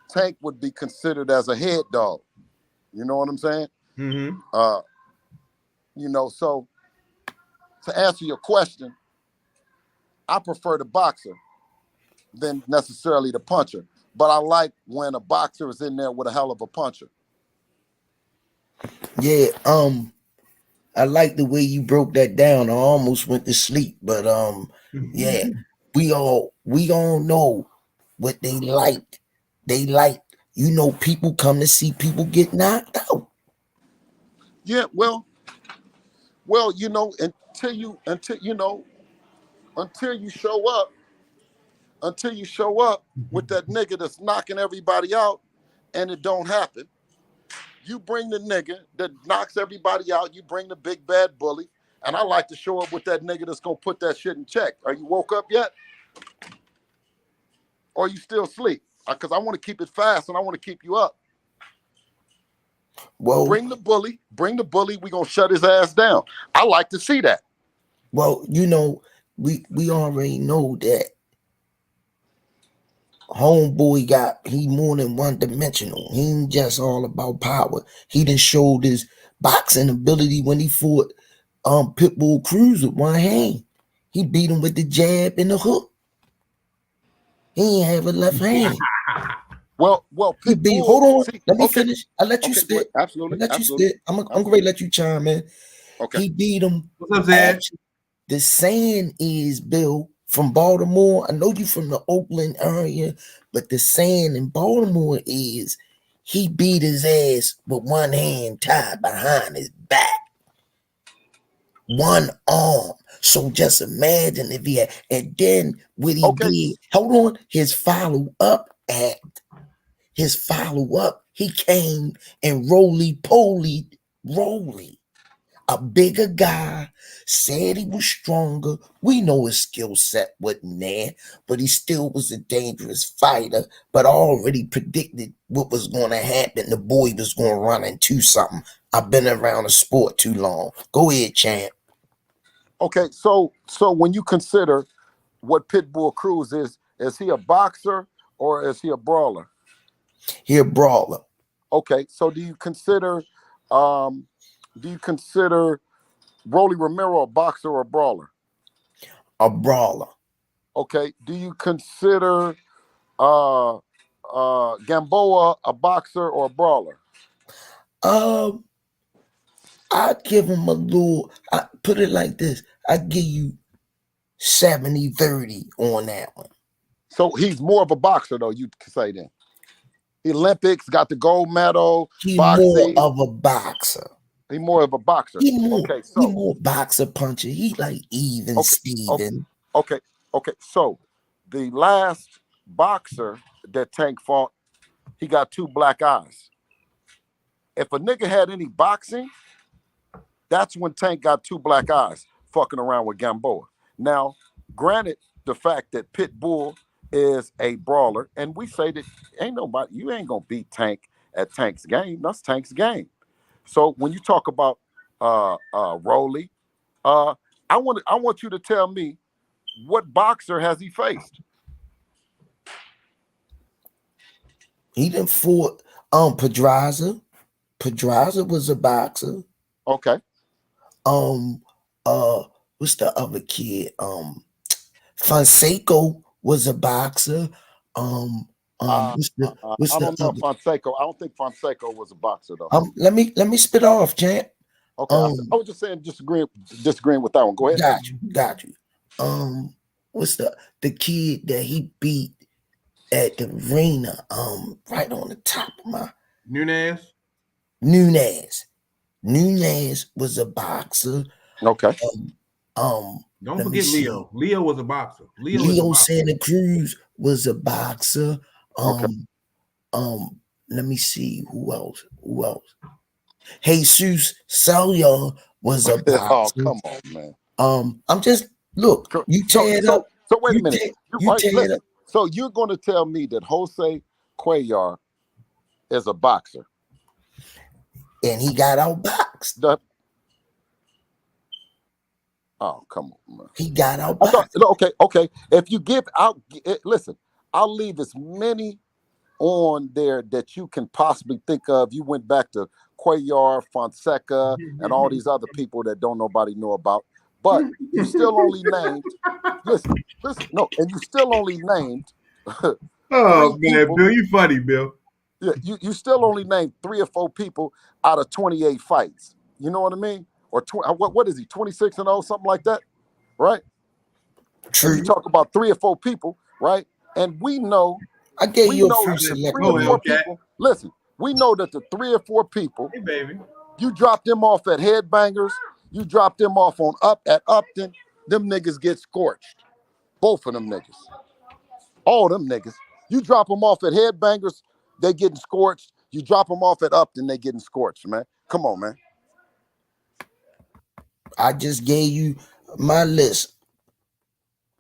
Tank would be considered as a head dog. You know what I'm saying? Mm-hmm. So to answer your question, I prefer the boxer than necessarily the puncher. But I like when a boxer is in there with a hell of a puncher. Yeah, I like the way you broke that down. I almost went to sleep, but yeah, we all know what they liked. They like, people come to see people get knocked out. Yeah, well, until you show up with that nigga that's knocking everybody out and it don't happen. You bring the nigga that knocks everybody out, you bring the big bad bully, and I like to show up with that nigga that's gonna put that shit in check. Are you woke up yet? Or are you still asleep? Because I want to keep it fast and I want to keep you up. Well, bring the bully, we gonna shut his ass down. I like to see that. Well, we already know that homeboy he more than one dimensional. He ain't just all about power. He done showed his boxing ability when he fought Pitbull Cruz with one hand. He beat him with the jab and the hook. He ain't have a left hand. Well, Pitbull. Hold on. Let me finish. I'll let you spit. Absolutely. You spit. I'm going to let you chime in. Okay. He beat him. What's up, Zach? The saying is, Bill, from Baltimore, I know you from the Oakland area, but the saying in Baltimore is he beat his ass with one hand tied behind his back. One arm. So just imagine if he had, and then what he did, hold on, his follow-up, he came and roly-poly. A bigger guy, said he was stronger. We know his skill set wasn't there, but he still was a dangerous fighter. But I already predicted what was going to happen. The boy was going to run into something. I've been around the sport too long. Go ahead, champ. Okay, so when you consider what Pitbull Cruz is he a boxer or is he a brawler? He a brawler. Okay, so do you consider Rolly Romero a boxer or a brawler? A brawler. Okay. Do you consider Gamboa a boxer or a brawler? I'd give him a little, I put it like this. I'd give you 70-30 on that one. So he's more of a boxer, though, you could say then. Olympics, got the gold medal. He's more of a boxer. He's more of a boxer. He more boxer puncher. He like even Steven. Okay. So the last boxer that Tank fought, he got 2 black eyes. If a nigga had any boxing, that's when Tank got 2 black eyes fucking around with Gamboa. Now, granted, the fact that Pitbull is a brawler, and we say that you ain't gonna beat Tank at Tank's game. That's Tank's game. So when you talk about Rolly, I want you to tell me what boxer has he faced? He done fought Pedraza. Pedraza was a boxer. Okay. What's the other kid? Fonseca was a boxer. I don't know Fonseca. I don't think Fonseca was a boxer though. Let me spit off, champ. Okay, I was just saying, disagreeing with that one. Go ahead. Got you. What's the kid that he beat at the arena? Right on the top of my Nunez. Nunez was a boxer. Okay. Don't forget Leo. Leo was a boxer. Leo Santa Cruz was a boxer. Okay. Let me see who else. Jesus Salya was a boxer. Oh, come on, man. I'm just look. You tear it up. So wait a minute. Listen. So you're going to tell me that Jose Cuellar is a boxer? and he got outboxed. Oh, come on, man. He got outboxed. Okay. If you give out, listen, I'll leave as many on there that you can possibly think of. You went back to Cuellar, Fonseca, and all these other people that don't nobody know about. But you still only named, listen, no, and you still only named. Oh man, people. Bill, you funny, Bill. Yeah, you still only named 3 or 4 people out of 28 fights. You know what I mean? Or what is he? 26-0, something like that, right? True. And you talk about 3 or 4 people, right? And we know. I gave you a few select. 3 or 4 people. Listen, we know that the 3 or 4 people. Hey, baby. You drop them off at Headbangers. You drop them off at Upton. Them niggas get scorched. Both of them niggas. All them niggas. You drop them off at Headbangers, they getting scorched. You drop them off at Upton, they getting scorched, man. Come on, man. I just gave you my list.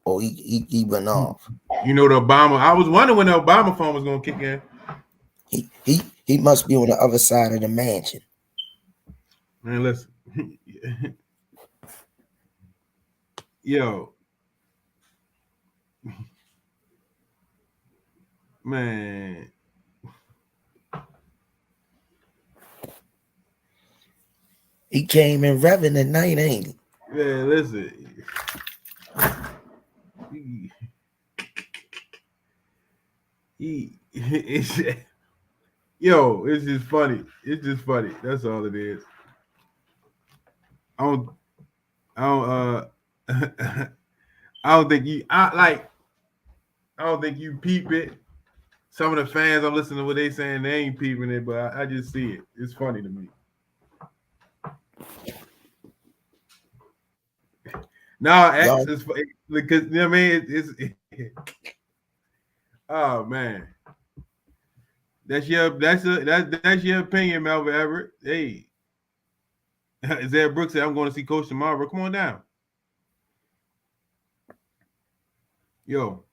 Oh, he went off. You know the Obama. I was wondering when the Obama phone was gonna kick in. He must be on the other side of the mansion. Man, listen. Yo. Man. He came in revving at night, ain't he? Man, listen. Yo, it's just funny. It's just funny. That's all it is. I don't think you peep it. Some of the fans, I'm listening to what they saying, they ain't peeping it, but I just see it. It's funny to me. No, it's because you know what I mean. Oh man, that's your opinion, Melvin Everett. Hey, Zed Brooks said, "I'm going to see Coach tomorrow. Come on down." Yo,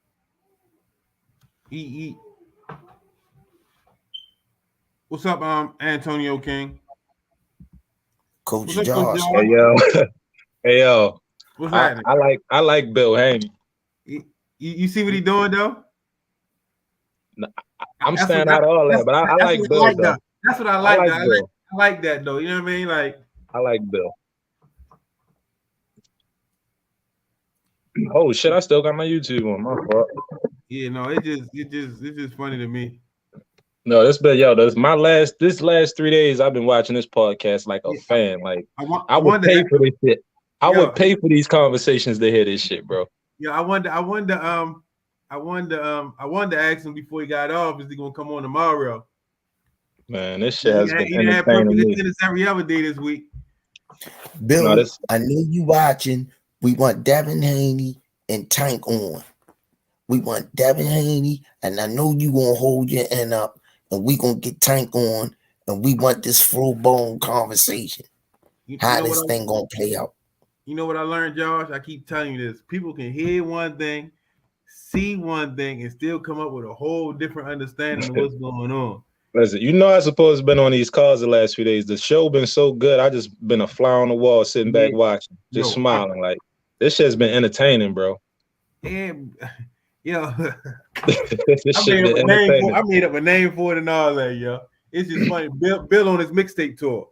what's up, Antonio King? Coach Josh. Hey yo, hey yo. What's happening? I like Bill Haney. You see what he doing though? I'm staying out of all that, but I like Bill. Like though. That's what I like. I like that though. You know what I mean? Like I like Bill. Oh shit! I still got my YouTube on. My fault. Yeah, no, it's just funny to me. No, this last 3 days I've been watching this podcast like a fan. Like I would pay for this shit. I would pay for these conversations to hear this shit, bro. Yeah, I wanted to ask him before he got off, is he gonna come on tomorrow? Man, this shit has been entertaining me. Every other day this week. Bill, I know you watching. We want Devin Haney and Tank on. We want Devin Haney, and I know you gonna hold your end up, and we gonna get Tank on, and we want this full blown conversation. How this thing gonna play out? You know what I learned, Josh? I keep telling you this. People can hear one thing, see one thing, and still come up with a whole different understanding of what's going on. Listen, you know I suppose been on these calls the last few days. The show been so good. I just been a fly on the wall, sitting back watching, just smiling. Like this shit's been entertaining, bro. And yo, I made up a name for it and all that, yo. It's just funny. Bill on his mixtape tour.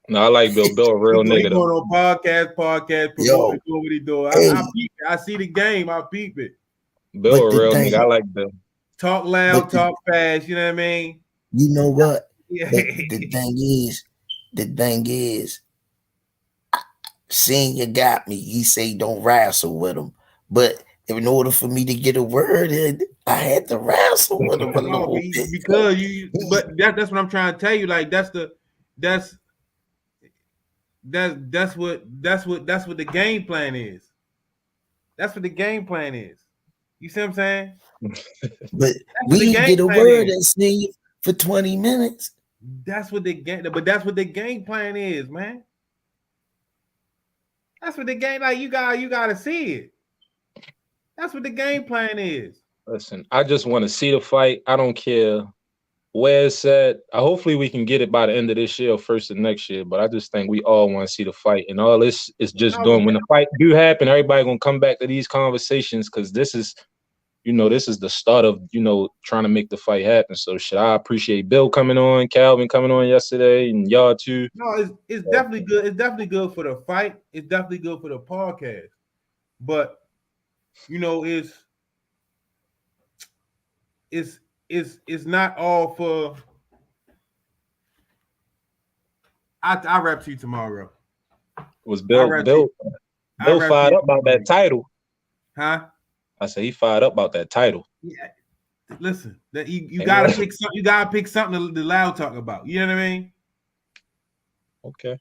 No, I like Bill. Bill a real nigga. Going on podcast, promoting, doing what he doing. I peep it. I see the game. I peep it. Bill a real nigga. I like Bill. Talk loud, talk fast. You know what I mean? You know what? Yeah. The thing is, Senior got me. He say don't wrestle with him, but in order for me to get a word in, I had to wrestle with him a little bit. Because but that's what I'm trying to tell you. Like that's what the game plan is. That's what the game plan is. You see what I'm saying? But we didn't get a word in Senior for 20 minutes. That's what the game plan is, man. That's what the game, like you gotta see it. That's what the game plan is. Listen, I just want to see the fight. I don't care Wes said, hopefully we can get it by the end of this year or first of next year. But I just think we all want to see the fight, and all this is just doing. When the fight do happen, everybody gonna come back to these conversations because this is, this is the start of trying to make the fight happen. So I appreciate Bill coming on, Calvin coming on yesterday, and y'all too. No, it's definitely good. It's definitely good for the fight. It's definitely good for the podcast. But it's not all for. I rap to you tomorrow. Was Bill fired up about that title? Huh? I said he fired up about that title. Yeah. Listen, that you gotta pick something. You gotta pick something to loud talk about. You know what I mean? Okay.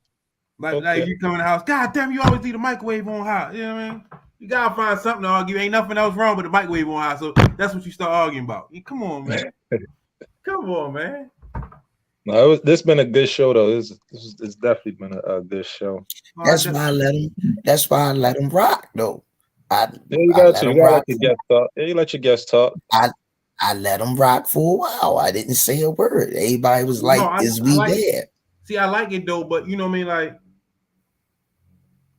Like you come in the house. God damn, you always leave the microwave on high. You know what I mean? You gotta find something to argue. Ain't nothing else wrong with the microwave on high. So that's what you start arguing about. Come on, man. Come on, man. No, this been a good show though. It's definitely been a good show. That's why I let him rock though. You let your guest talk. I let him rock for a while. I didn't say a word. Everybody was like, "Is we there?" See, I like it though, but you know what I mean,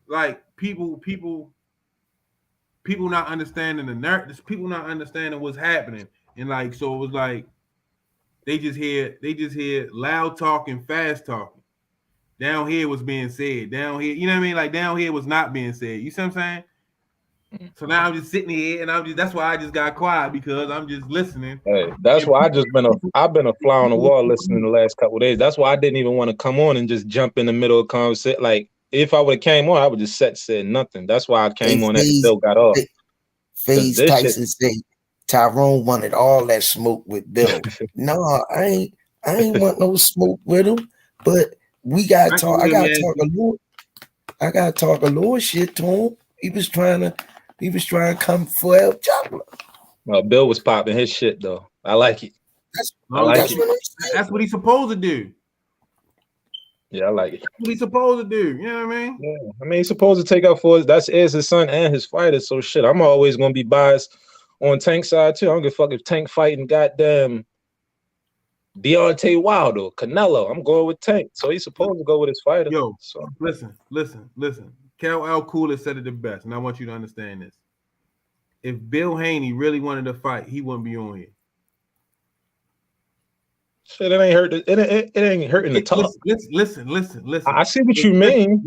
like people not understanding the narrative. People not understanding what's happening, and so it was like they just hear loud talking, fast talking. Down here was being said. Down here, you know what I mean? Like down here was not being said. You see what I'm saying? So now I'm just sitting here, and that's why I just got quiet because I'm just listening. Hey, that's why I've been a fly on the wall listening the last couple of days. That's why I didn't even want to come on and just jump in the middle of conversation. Like if I would have came on, I would just said nothing. That's why I came on after Bill got off. FaZe Tyson said Tyrone wanted all that smoke with Bill. No, I ain't want no smoke with him. But we gotta talk. I gotta talk a little shit to him. He was trying to come for El Chopper. Well, Bill was popping his shit though. I like it. That's what he's supposed to do. Yeah, I like it. That's what he's supposed to do. You know what I mean? Yeah, I mean he's supposed to take up for his son and his fighter. So shit, I'm always gonna be biased on Tank's side too. I don't give a fuck if Tank fighting goddamn Deontay Wilder, Canelo. I'm going with Tank. So he's supposed to go with his fighter. Yo, so listen. Cal L. Cooler said it the best, and I want you to understand this. If Bill Haney really wanted to fight, he wouldn't be on here. Shit, it ain't hurt. It ain't hurting the talk. Listen. I see what you mean.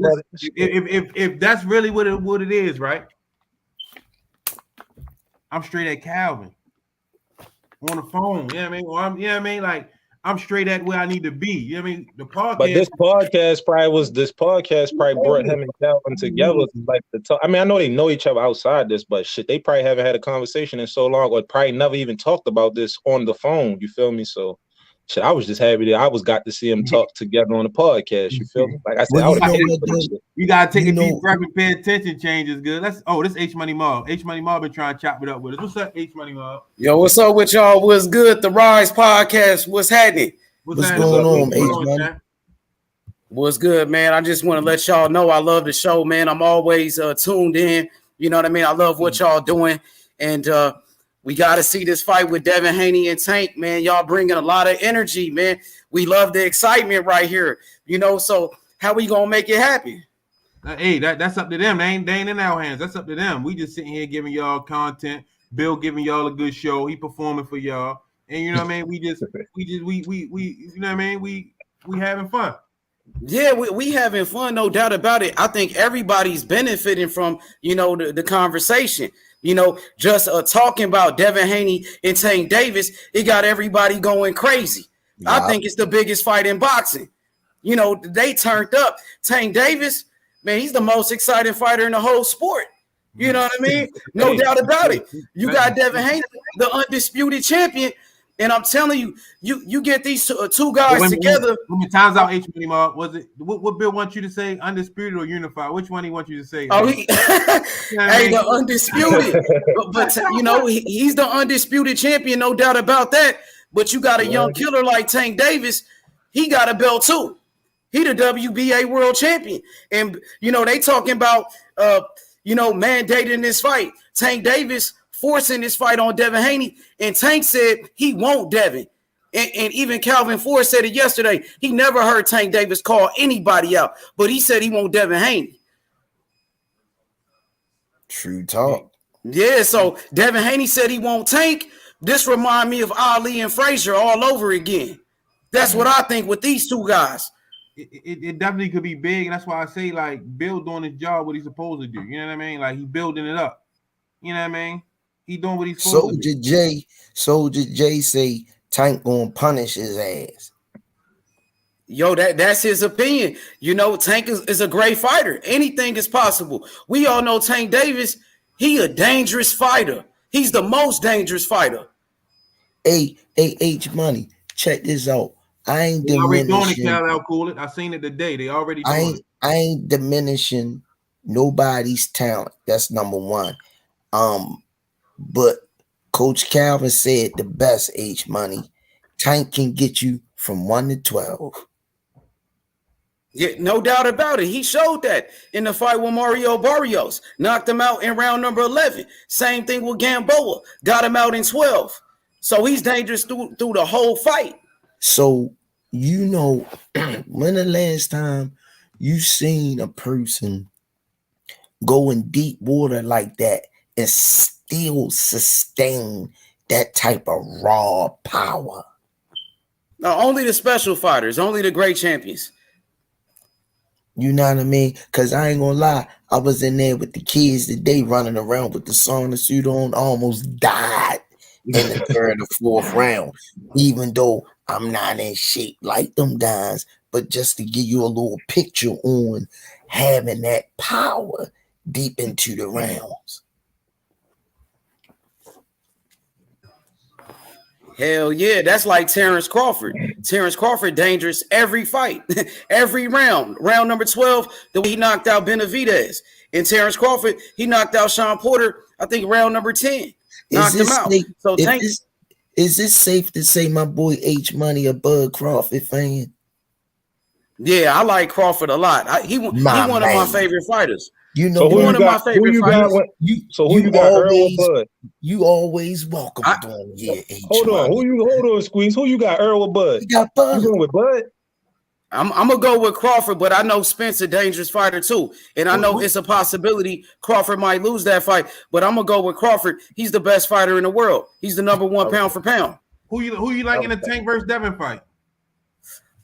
If that's really what it is, right? I'm straight at Calvin on the phone. You know what I mean? Like I'm straight at where I need to be. You know what I mean? The podcast. But this podcast probably brought him and Calvin together. Like the talk. I mean, I know they know each other outside this, but shit, they probably haven't had a conversation in so long, or probably never even talked about this on the phone. You feel me? So shit, I was just happy that got to see them talk together on the podcast. You feel me? Like I said, you gotta take a deep breath and pay attention. Change is good. This H Money Mob. H Money Mob been trying to chop it up with us. What's up, H Money Mob? Yo, what's up with y'all? What's good? The Rise Podcast. What's happening? What's going on, H Money? What's good, man? I just want to let y'all know I love the show, man. I'm always tuned in. You know what I mean? I love what y'all doing, and we got to see this fight with Devin Haney and Tank, man. Y'all bringing a lot of energy, man. We love the excitement right here, so how we going to make it happen? Hey, that's up to them. They ain't in our hands. That's up to them. We just sitting here giving y'all content. Bill giving y'all a good show. He performing for y'all. And you know what I mean? We you know what I mean? We having fun. Yeah, we having fun, no doubt about it. I think everybody's benefiting from, the conversation. Just talking about Devin Haney and Tank Davis, it got everybody going crazy. Yeah. I think it's the biggest fight in boxing. They turned up. Tank Davis, man, he's the most exciting fighter in the whole sport. You know what I mean? No doubt about it. You got Devin Haney, the undisputed champion. And I'm telling you, you get these two guys together. Times out, H Money Mob. Was it what Bill wants you to say? Undisputed or unified? Which one he wants you to say? Oh, the undisputed. but he's the undisputed champion, no doubt about that. But you got a young killer like Tank Davis. He got a belt too. He the WBA world champion. And they talking about mandating this fight. Tank Davis forcing this fight on Devin Haney, and Tank said he won't Devin. And even Calvin Ford said it yesterday. He never heard Tank Davis call anybody out, but he said he want Devin Haney. True talk. Yeah, so Devin Haney said he won't Tank. This remind me of Ali and Frazier all over again. That's what I think with these two guys. It definitely could be big, and that's why I say, like, Bill doing his job, what he's supposed to do. You know what I mean? Like, he building it up. You know what I mean? He doing what he's supposed to do. Soldier J say Tank gonna punish his ass. Yo, that's his opinion. You know, Tank is a great fighter. Anything is possible. We all know Tank Davis, he a dangerous fighter. He's the most dangerous fighter. Hey, H Money, check this out. I ain't diminishing. I seen it today. They already doing it. I ain't diminishing nobody's talent. That's number one. But Coach Calvin said the best, H Money. Tank can get you from 1 to 12. Yeah, no doubt about it. He showed that in the fight with Mario Barrios. Knocked him out in round number 11. Same thing with Gamboa. Got him out in 12. So he's dangerous through the whole fight. So, you know, when the last time you seen a person go in deep water like that and still sustain that type of raw power? No, only the special fighters, only the great champions. You know what I mean? Because I ain't gonna lie, I was in there with the kids today running around with the sauna suit on, almost died in the third or fourth round, even though I'm not in shape like them guys, but just to give you a little picture on having that power deep into the rounds. Hell yeah, that's like Terrence Crawford. Terrence Crawford dangerous every fight, every round. Round number 12, he knocked out Benavidez. And Terrence Crawford, he knocked out Sean Porter, I think round number 10. Knocked him out. So is this safe to say my boy H Money a Bud Crawford fan? Yeah, I like Crawford a lot. He one of my favorite fighters. You know, so one of my favorite fighters. Who you got, Earl or Bud? You always welcome doing here. Hold on, Squeeze. Who you got, Earl or Bud? You got Bud. You going with Bud? I'm gonna go with Crawford, but I know Spence a dangerous fighter too, and I know it's a possibility Crawford might lose that fight. But I'm gonna go with Crawford. He's the best fighter in the world. He's the number one pound for pound. Who you like in the Tank versus Devin fight?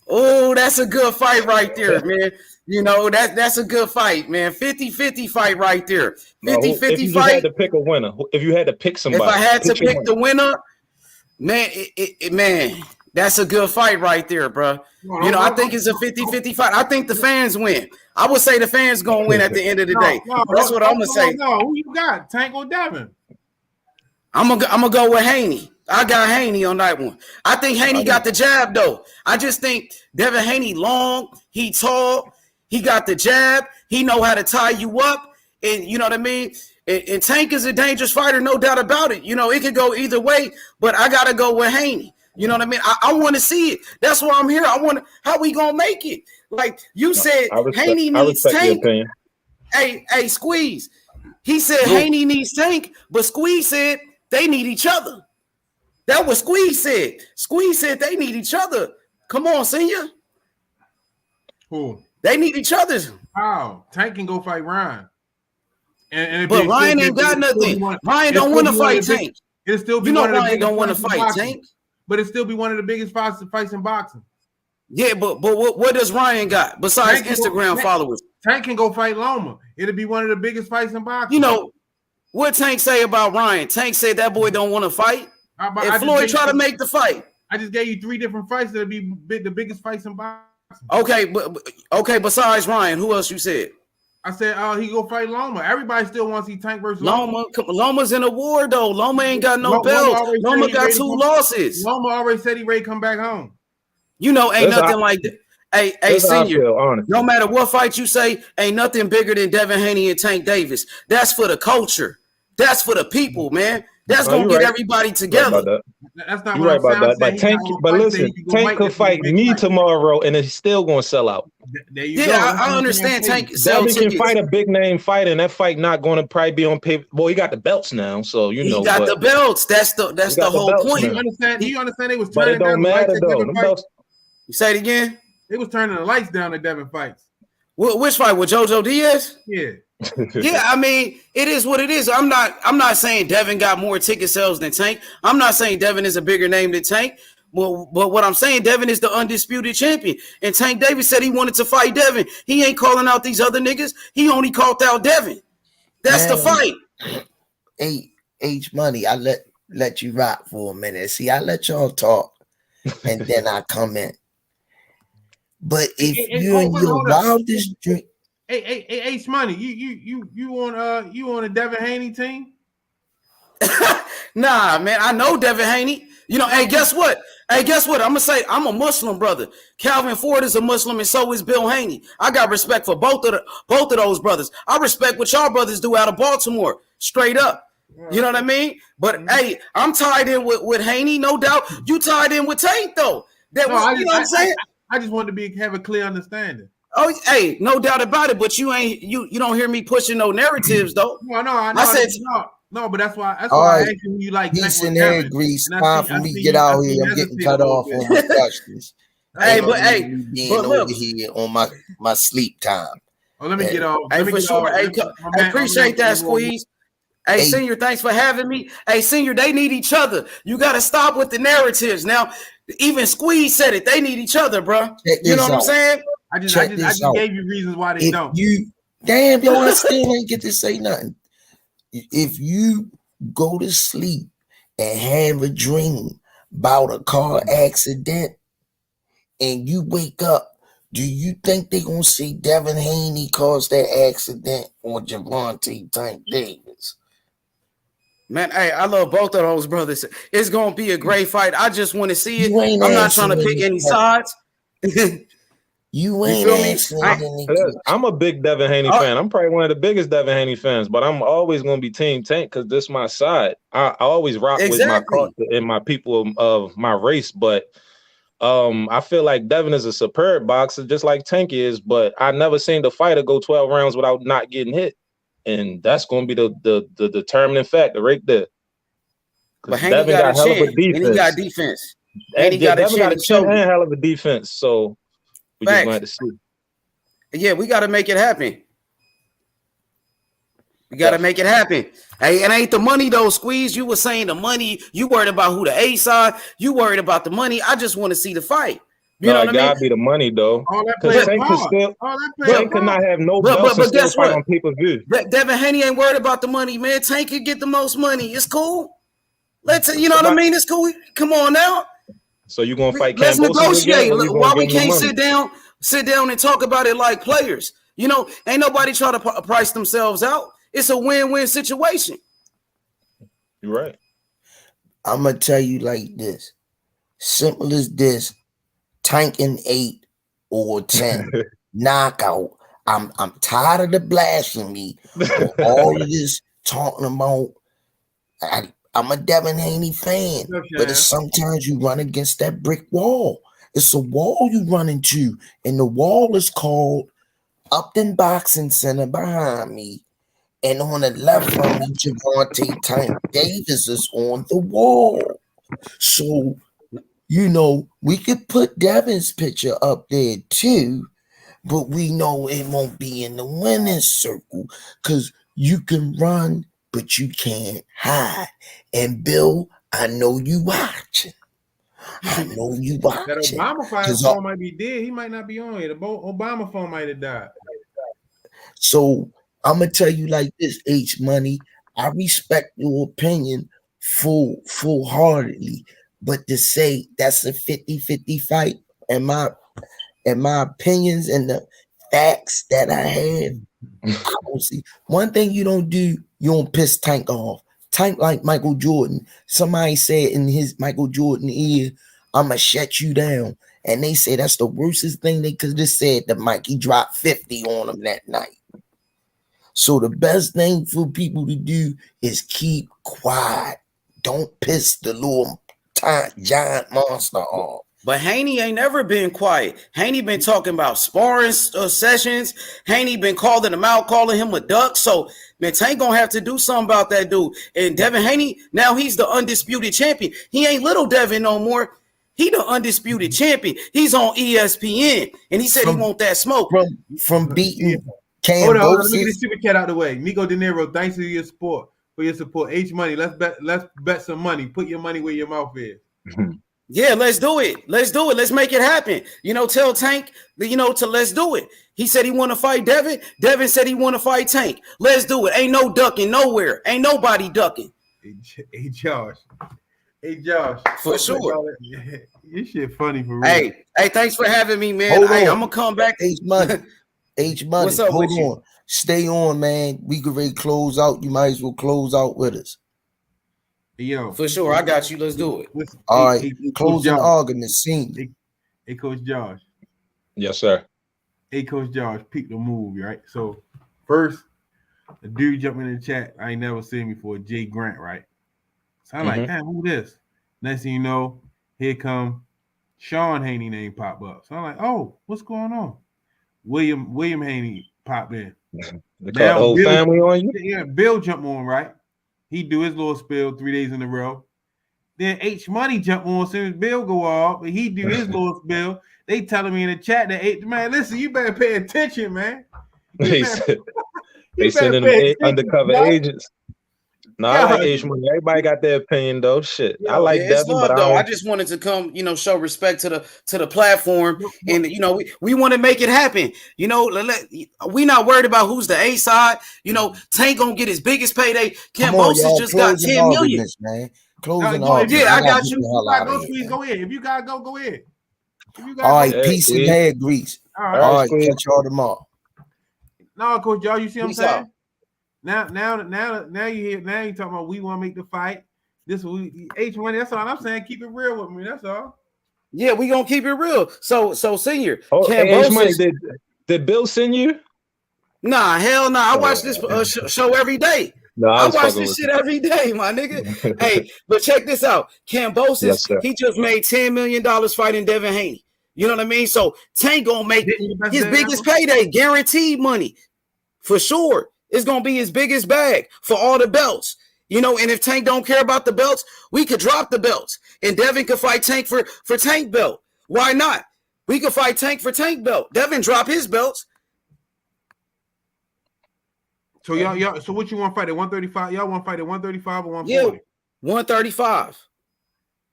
Oh, that's a good fight right there, man. You know, that's a good fight, man. 50-50 fight right there. 50-50 fight. If you had to pick a winner, if you had to pick somebody. If I had to pick the winner, man, that's a good fight right there, bro. You know, I think it's a 50-50 fight. I think the fans win. I would say the fans going to win at the end of the day. That's what I'm going to say. No, who you got? Tank or Devin? I'm gonna go with Haney. I got Haney on that one. I think Haney got the jab, though. I just think Devin Haney long, he tall, he got the jab, he know how to tie you up, and you know what I mean? And Tank is a dangerous fighter, no doubt about it. You know, it could go either way, but I got to go with Haney. You know what I mean? I want to see it. That's why I'm here. I want to, how we going to make it? Like you said, Haney needs Tank. Hey, Squeeze. He said Haney needs Tank, but Squeeze said they need each other. That's what Squeeze said. Squeeze said they need each other. Come on, senior. Who? They need each other. How? Tank can go fight Ryan. But Ryan ain't got nothing. Ryan don't want to fight Tank. It'll still be Ryan don't want to fight Tank. But it'll still be one of the biggest fights in boxing. Yeah, but what does Ryan got besides Instagram followers? Tank can go fight Loma. It'll be one of the biggest fights in boxing. You know, what Tank say about Ryan? Tank said that boy don't want to fight. And Floyd try to make the fight. I just gave you 3 different fights that'll be the biggest fights in boxing. Okay, besides Ryan, who else you said? I said he go fight Loma. Everybody still wants to see Tank versus Loma. Loma's in a war though. Loma ain't got no belts. Loma got 2 losses. Loma already said he ready to come back home. You know, ain't nothing like that. Hey, senior. No matter what fight you say, ain't nothing bigger than Devin Haney and Tank Davis. That's for the culture. That's for the people, man. That's gonna get everybody together. That's not you're what right I'm saying. about that. But Tank, but listen, Tank could fight me tomorrow, and it's still gonna sell out. There you go. I understand. Tank Devin can fight a big name fight, and that fight not going to probably be on pay. Well, he got the belts now, so you know. He got the belts. That's the whole point. Do you understand? They was but turning it don't down the lights matter at though. Devin fights? You say it again. They was turning the lights down at Devin fights. Which fight with JoJo Diaz? Yeah. Yeah, I mean, it is what it is. I'm not saying Devin got more ticket sales than Tank. I'm not saying Devin is a bigger name than Tank. Well, but what I'm saying, Devin is the undisputed champion. And Tank Davis said he wanted to fight Devin. He ain't calling out these other niggas. He only called out Devin. That's the fight. H Money, I let you rock for a minute. See, I let y'all talk, and then I come in. But if you in your wildest dream, H Money, you on a Devin Haney team? Nah, man, I know Devin Haney. You know, hey, guess what? I'm gonna say I'm a Muslim brother. Calvin Ford is a Muslim, and so is Bill Haney. I got respect for both of those brothers. I respect what y'all brothers do out of Baltimore, straight up. You know what I mean? But hey, I'm tied in with Haney, no doubt. You tied in with Tank though. You know what I'm saying? I just wanted to have a clear understanding. Oh, hey, no doubt about it. But you don't hear me pushing no narratives though. No, I said no, but that's why I asked you who you like. Peace and air, Grease. Time for me to get out here. I'm getting cut off on my questions. But over here on my sleep time. Oh, let me get off. Hey, for sure. I appreciate that, Squeeze. Hey, Senior, thanks for having me. Hey, Senior, they need each other. You got to stop with the narratives. Now, even Squeeze said it. They need each other, bro. You know what I'm saying? I just gave you reasons why they don't. Damn, yo, I still ain't get to say nothing. If you go to sleep and have a dream about a car accident and you wake up, do you think they're going to say Devin Haney caused that accident or Javante Tank Davis? Man, hey, I love both of those brothers. It's going to be a great fight. I just want to see it. I'm not trying to pick any sides. You ain't I'm a big Devin Haney fan. I'm probably one of the biggest Devin Haney fans, but I'm always going to be Team Tank because this is my side. I always rock with my culture and my people of my race, but I feel like Devin is a superb boxer, just like Tank is, but I never seen the fighter go 12 rounds without not getting hit. And that's going to be the determining factor right there. But Haney got a hell of a defense. And he got defense. And he got a chance and hell of a defense. So we just going to see. Yeah, we got to make it happen. We got to make it happen. Hey, it ain't the money though, Squeeze. You were saying the money. You worried about who the A side. You worried about the money. I just want to see the fight. You know what I mean? Gotta be the money though. Because Tank could not have no belts and still fight on pay-per-view. Devin Haney ain't worried about the money, man. Tank could get the most money. It's cool. You know what I mean? It's cool. Come on now. So you gonna fight? Let's negotiate. Why we can't sit down and talk about it like players? You know, ain't nobody trying to price themselves out. It's a win-win situation. You're right. I'm gonna tell you like this. Simple as this. Tank in 8 or 10. Knockout. I'm tired of the blasphemy. All of this talking about. I'm a Devin Haney fan, but it's sometimes you run against that brick wall. It's a wall you run into, and the wall is called Upton Boxing Center behind me. And on the left from me, Javante Tank Davis is on the wall. So, you know, we could put Devin's picture up there too, but we know it won't be in the winner's circle because you can run, but you can't hide. And Bill, I know you watching. I know you watching. That Obama phone might be dead. He might not be on here. The Obama phone might have died. So I'm gonna tell you like this, H Money. I respect your opinion full-heartedly, but to say that's a 50-50 fight, and my opinions and the facts that I have, I don't see. One thing you don't do, you don't piss Tank off. Tank like Michael Jordan. Somebody said in his Michael Jordan ear, I'ma shut you down. And they say that's the worstest thing they could have said to Mike. He dropped 50 on him that night. So the best thing for people to do is keep quiet. don't piss the little giant monster off. But Haney ain't never been quiet. Haney been talking about sparring sessions. Haney been calling him out, calling him a duck. So, man, Tank gonna have to do something about that dude. And Devin Haney, now he's the undisputed champion. He ain't little Devin no more. He the undisputed champion. He's on ESPN, and he said he want that smoke from beating Canelo. Hold on, let me get the super chat out the way. Nico De Niro, thanks for your support. H Money, let's bet some money. Put your money where your mouth is. Yeah, let's do it. Let's make it happen. Tell Tank, to let's do it. He said he want to fight Devin. Devin said he want to fight Tank. Let's do it. Ain't no ducking nowhere. Ain't nobody ducking. Hey, Josh. For sure. This shit funny for real. Hey, thanks for having me, man. Hey, I'm going to come back. H Money. What's up with you? Stay on, man. We can ready close out. You might as well close out with us. Yo, for sure, I got you. Let's do it. All right, closing argument, senior. Hey, Coach Josh. Yes, sir. Hey, Coach Josh, peep the move, right? So, first, the dude jumped in the chat. I ain't never seen before, Jay Grant, right? So I'm like, damn, who this? Next thing you know, here come Sean Haney name pop up. So I'm like, oh, what's going on? William Haney popped in. They call the whole family on you? Yeah, Bill jumped on, right? He do his little spill 3 days in a row. Then H Money jump on as soon as Bill go off, and he do his little spill. They telling me in the chat that man, listen, you better pay attention, man. They sending them undercover agents. No, I like H Money. Everybody got their opinion though. Shit, I like Devin, but I just wanted to come, show respect to the platform, and we want to make it happen. We not worried about who's the A side. Tank gonna get his biggest payday. Cambosis just got 10 million. Man. Closing argument. Yeah, I got you. Go ahead. If you gotta go ahead. All right, peace and hair grease. All right, catch y'all tomorrow. No, Coach Joe, you see what I'm saying? Now you hear. Now you talking about we want to make the fight. This H Money. That's all I'm saying. Keep it real with me. That's all. Yeah, we gonna keep it real. So senior. H Money, did Bill send you? Nah, hell no. I watch this show every day. No, I watch this shit every day, my nigga. Hey, but check this out. Cambosis, he just made $10 million fighting Devin Haney. You know what I mean? So Tank gonna make his biggest payday, guaranteed money for sure. It's gonna be his biggest bag for all the belts. And if Tank don't care about the belts, we could drop the belts. And Devin could fight Tank for Tank belt. Why not? We could fight Tank for Tank belt. Devin drop his belts. So y'all. So what you want to fight at 135? Y'all want to fight at 135 or 140? Yeah, 135.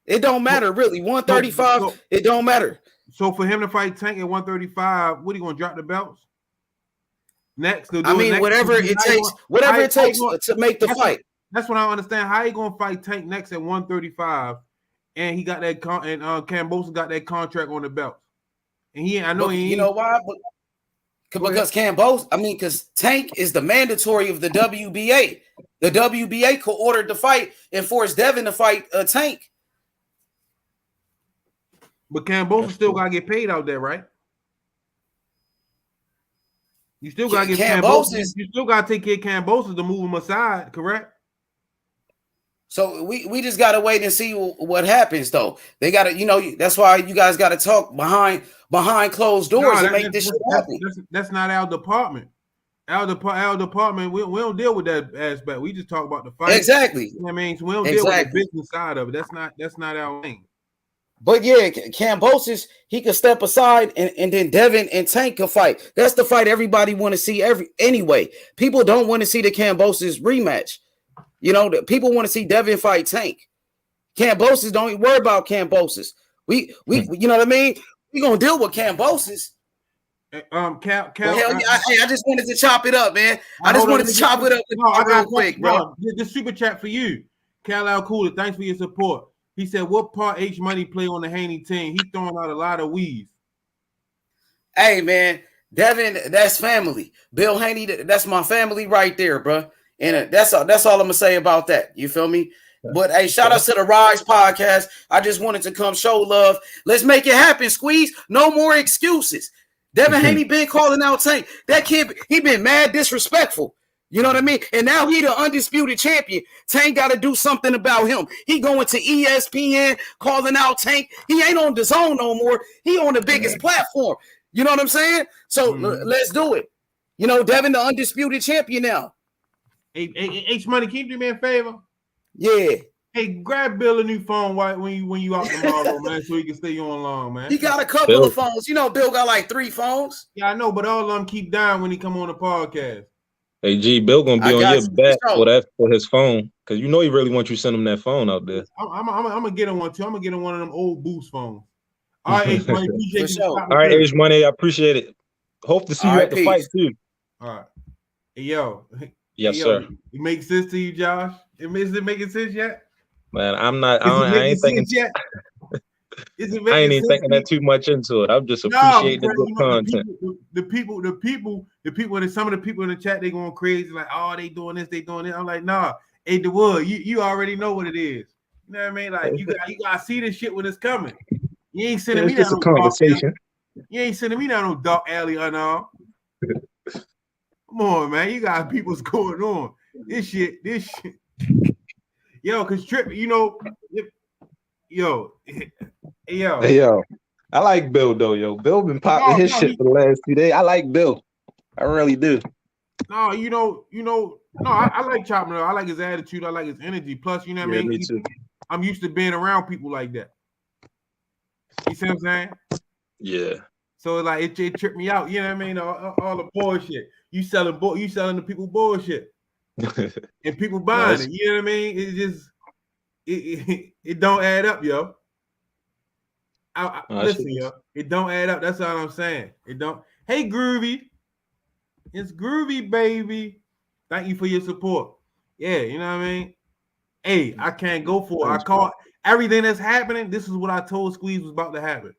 It don't matter really. 135. It don't matter. So for him to fight Tank at 135, what are you gonna drop the belts? Next, whatever it takes to make the fight. That's what I understand. How you gonna fight Tank next at 135, and he got that and Cambosa got that contract on the belt, and you know why? Because because Tank is the mandatory of the WBA. The WBA could order the fight and force Devin to fight Tank. But Cambosa still gotta get paid out there, right? You still gotta get Cambosis. You still gotta take care of Cambosis to move him aside, correct? So we just gotta wait and see what happens, though. They gotta, that's why you guys gotta talk behind closed doors and make this shit happen. That's not our department. Our department, we don't deal with that aspect. We just talk about the fight. Exactly. So we don't deal with the business side of it. That's not our thing. But yeah, Cambosis, he could step aside and then Devin and Tank can fight. That's the fight everybody want to see anyway. People don't want to see the Cambosis rematch. People want to see Devin fight Tank. Cambosis, don't even worry about Cambosis. We you know what I mean? We gonna deal with Cambosis. Hell yeah, I just wanted to chop it up, man. I just wanted to chop it up real quick, bro. The super chat for you. Cal Cooler, thanks for your support. He said, what part H Money play on the Haney team? He's throwing out a lot of weeds. Hey, man, Devin, that's family. Bill Haney, that's my family right there, bro. And that's all I'm going to say about that. You feel me? But, hey, shout out to the Rise podcast. I just wanted to come show love. Let's make it happen, Squeeze. No more excuses. Devin Haney been calling out Tank. That kid, he been mad disrespectful. You know what I mean? And now he the undisputed champion. Tank got to do something about him. He going to ESPN, calling out Tank. He ain't on the zone no more. He on the biggest platform. You know what I'm saying? So let's do it. You know, Devin, the undisputed champion now. Hey, H-Money, can you do me a favor? Yeah. Hey, grab Bill a new phone when you out tomorrow, man, so he can stay on long, man. He got a couple of phones. You know, Bill got like 3 phones. Yeah, I know, but all of them keep dying when he come on the podcast. Hey, G, Bill gonna be on your back for his phone, because you know he really wants you to send him that phone out there. I'm gonna get him one too. I'm gonna get him one of them old Boost phones. All right, H-Money, appreciate you. All right, H-Money, I appreciate it. Hope to see you at the fight too. All right. Hey, yo. Yes, sir. It makes sense to you, Josh? Is it making sense yet? Man, I ain't thinking yet. I ain't even thinking that too much into it. I'm just appreciating the good content. The people, and some of the people in the chat, they going crazy, like, oh, they doing this, they doing it. I'm like, nah, hey, the wood, you already know what it is. You know what I mean? Like, you gotta see this shit when it's coming. You ain't sending me just a conversation. You ain't sending me down no dark alley unarmed. Come on, man. You got people's going on. This shit. Yo, cause Trip, you know, yo. I like Bill though, yo. Bill been popping his shit for the last 2 days. I like Bill. I really do. No, I like Chop. I like his attitude. I like his energy. Plus, you know what I mean? Me too. I'm used to being around people like that. You see what I'm saying? Yeah. So like it tripped me out. You know what I mean? All the bullshit. You selling the people bullshit. And people buying it. You know what I mean? It just it don't add up, yo. Listen, yo. It don't add up. That's all I'm saying. It don't. Hey, Groovy. It's Groovy, baby. Thank you for your support. Yeah, you know what I mean? Hey, I can't go for it. I call everything that's happening. This is what I told Squeeze was about to happen.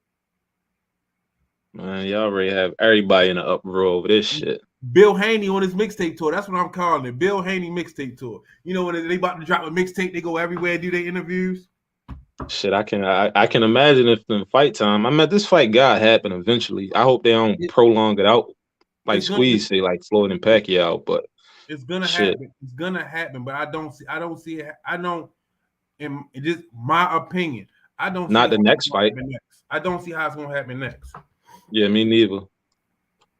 Man, y'all already have everybody in the uproar over this shit. Bill Haney on his mixtape tour. That's what I'm calling it. Bill Haney mixtape tour. You know, when they about to drop a mixtape, they go everywhere and do their interviews. Shit, I can imagine if in fight time. I mean, this fight got happen eventually. I hope they don't prolong it out, like Squeeze say, like Floyd and Pacquiao. But it's gonna happen. It's gonna happen. But I don't see it. I don't. In just my opinion, I don't. Not the next fight. I don't see how it's gonna happen next. Yeah, me neither.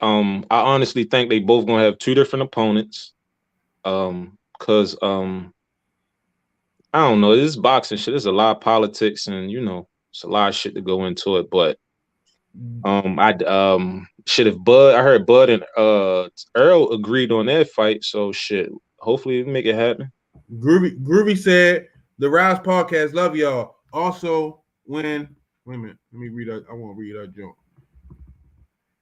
I honestly think they both gonna have 2 different opponents. Cause I don't know, this boxing shit. There's a lot of politics and it's a lot of shit to go into it. But if Bud, I heard Bud and Earl agreed on that fight. So shit, hopefully we make it happen. Groovy said the Rise podcast love y'all. Also, wait a minute, let me read that. I want to read that joke.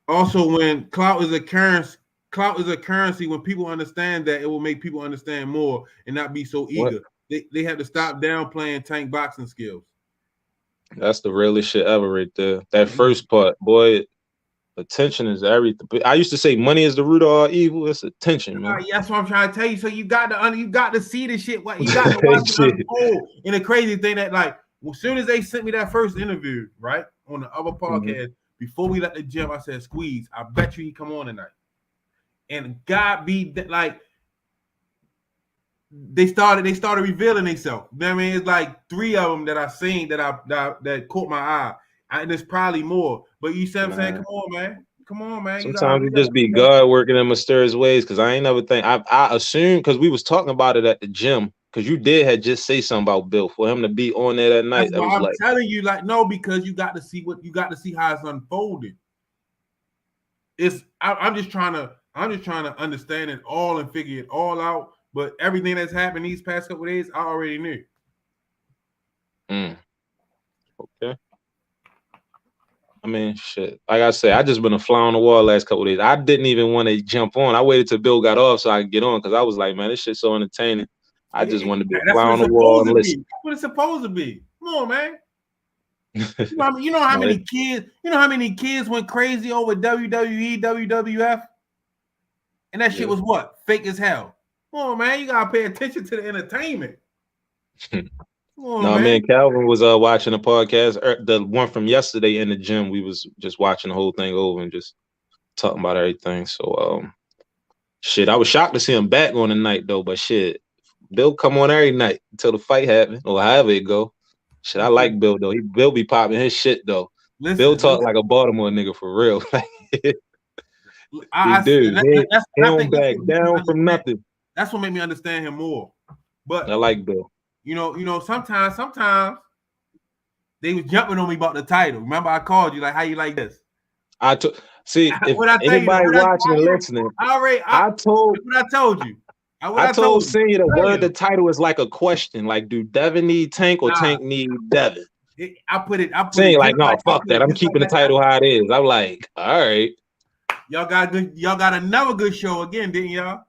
Also, when clout is a currency, when people understand that, it will make people understand more and not be so eager. They have to stop downplaying Tank boxing skills. That's the realest shit ever right there. That first part, boy, attention is everything. I used to say money is the root of all evil. It's attention, man. That's what I'm trying to tell you. So you got to see the shit. You got to watch it unfold. And the crazy thing that, like, as soon as they sent me that first interview, right, on the other podcast, before we left the gym, I said, Squeeze, I bet you he come on tonight. And God be that, like, they started revealing themselves. You know what I mean? It's like 3 of them that I seen that caught my eye. And there's probably more. But you see what I'm saying? Come on, man. Sometimes it just be God working in mysterious ways, because I ain't never think. I assumed, because we was talking about it at the gym, because you had just say something about Bill for him to be on there that night. That's why I'm telling you, like, no, because you got to see how it's unfolding. I'm just trying to understand it all and figure it all out. But everything that's happened these past couple of days, I already knew. Okay. I mean, shit. Like I said, I just been a fly on the wall last couple of days. I didn't even want to jump on. I waited till Bill got off so I could get on, because I was like, man, this shit's so entertaining. I just wanted to be a fly on the wall and listen. That's what it's supposed to be. Come on, man. You know how many kids? You know how many kids went crazy over WWE, WWF, and that shit was what? Fake as hell. Come on, man. You gotta pay attention to the entertainment. Man. Calvin was watching a podcast, the one from yesterday in the gym. We was just watching the whole thing over and just talking about everything. So Shit, I was shocked to see him back on the night though, but shit, Bill come on every night until the fight happened or however it go. Shit, I like Bill though. Bill be popping his shit though. Bill talk like a Baltimore nigga for real. He don't back down from nothing. That's what made me understand him more. But I like Bill. You know, sometimes they was jumping on me about the title. Remember, I called you like, "How you like this?" See, if anybody watching and listening, I told you. I told Senior the word the title is like a question. Like, do Devin need Tank or Tank need Devin? I put it like, no, fuck that. I'm keeping the title how it is. I'm like, all right. Y'all got another good show again, didn't y'all?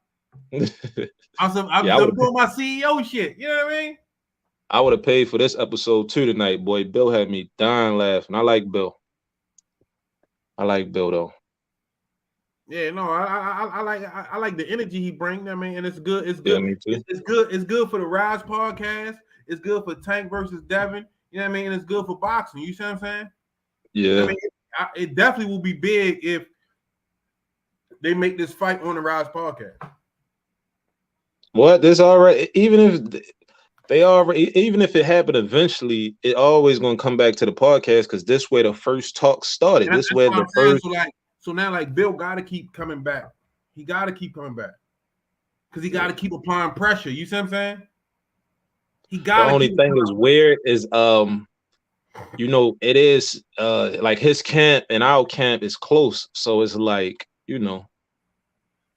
I'm doing my CEO shit. You know what I mean? I would have paid for this episode too tonight, boy. Bill had me dying laughing. I like Bill. I like Bill though. Yeah, no, I like the energy he brings. I mean, and it's good. It's good. Yeah, me too. It's good. It's good for the Rise podcast. It's good for Tank versus Devin. You know what I mean? And it's good for boxing. You see what I'm saying? Yeah. I mean, it definitely will be big if they make this fight on the Rise podcast. What? This already, even if it happened eventually, it always gonna come back to the podcast because this way the first talk started. This way the first. So now, like, Bill got to keep coming back. He got to keep coming back because he got to keep applying pressure. You see what I'm saying? He got. The only thing is weird is you know, it is like his camp and our camp is close, so it's like, you know,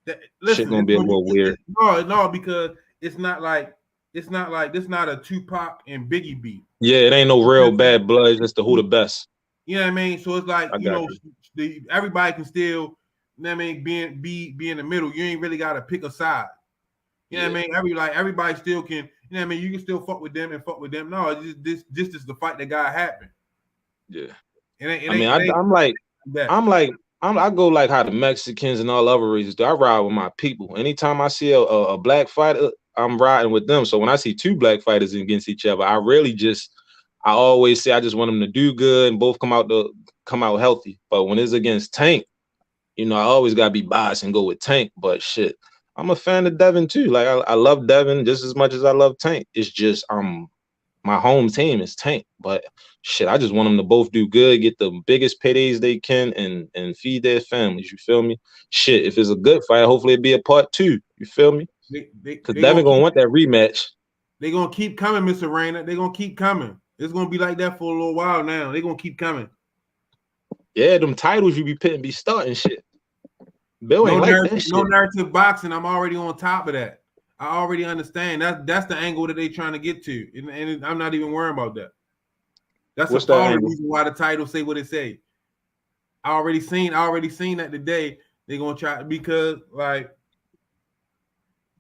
shit gonna be a little weird. No, because it's not like this. Not a Tupac and Biggie beat. Yeah, it ain't no real bad blood. It's just who the best. You know what I mean? So it's like, you know, everybody can still, you know what I mean, be in the middle. You ain't really got to pick a side. You know what I mean? Everybody still can, you know what I mean? You can still fuck with them and fuck with them. No, this is the fight that got happen. Yeah. I go like how the Mexicans and all other races do. I ride with my people. Anytime I see a black fighter, I'm riding with them. So when I see two black fighters against each other, I always say I just want them to do good and both come out healthy. But when it's against Tank, you know, I always gotta be biased and go with Tank. But shit, I'm a fan of Devin too. Like I love Devin just as much as I love Tank. It's just my home team is Tank. But shit, I just want them to both do good, get the biggest paydays they can, and feed their families. You feel me? Shit, if it's a good fight, hopefully it'll be a part 2. You feel me? Because Devin gonna want that rematch. They're gonna keep coming, Mr. Rayner. They're gonna keep coming. It's gonna be like that for a little while now. They're gonna keep coming. Yeah, them titles you be pitting be starting shit. Bill ain't like that shit. No narrative boxing. I'm already on top of that. I already understand. That's the angle that they trying to get to, and I'm not even worrying about that. That's a part of the reason why the titles say what it say. I already seen that today. They're gonna try because like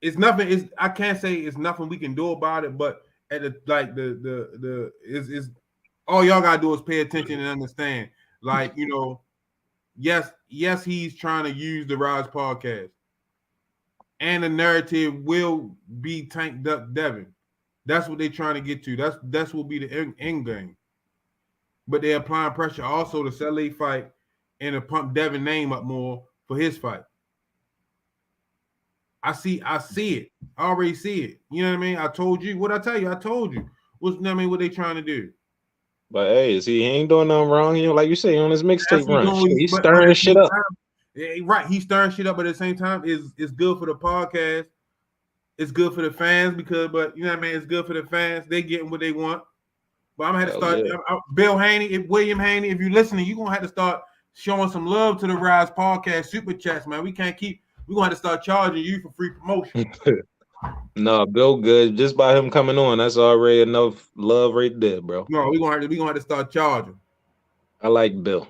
it's nothing. I can't say it's nothing we can do about it, but at the is all y'all gotta do is pay attention and understand. Like, you know, yes, he's trying to use the Rise podcast, and the narrative will be Tank Devin. That's what they're trying to get to. That's will be the end game. But they're applying pressure also to sell a fight and to pump Devin name up more for his fight. I see it. I already see it. You know what I mean? I told you. What I tell you? I told you. What they trying to do? But hey, he ain't doing nothing wrong. You know, like you say, on his mixtape run, he's stirring shit up. Right, he's stirring shit up. But at the same time, it's good for the podcast. It's good for the fans but you know what I mean. It's good for the fans. They getting what they want. But I'm gonna have to start. Bill Haney, William Haney, if you're listening, you're gonna have to start showing some love to the Rise podcast super chats, man. We're gonna have to start charging you for free promotion. No, Bill good. Just by him coming on, that's already enough love right there, bro. No, we're gonna have to start charging. I like Bill.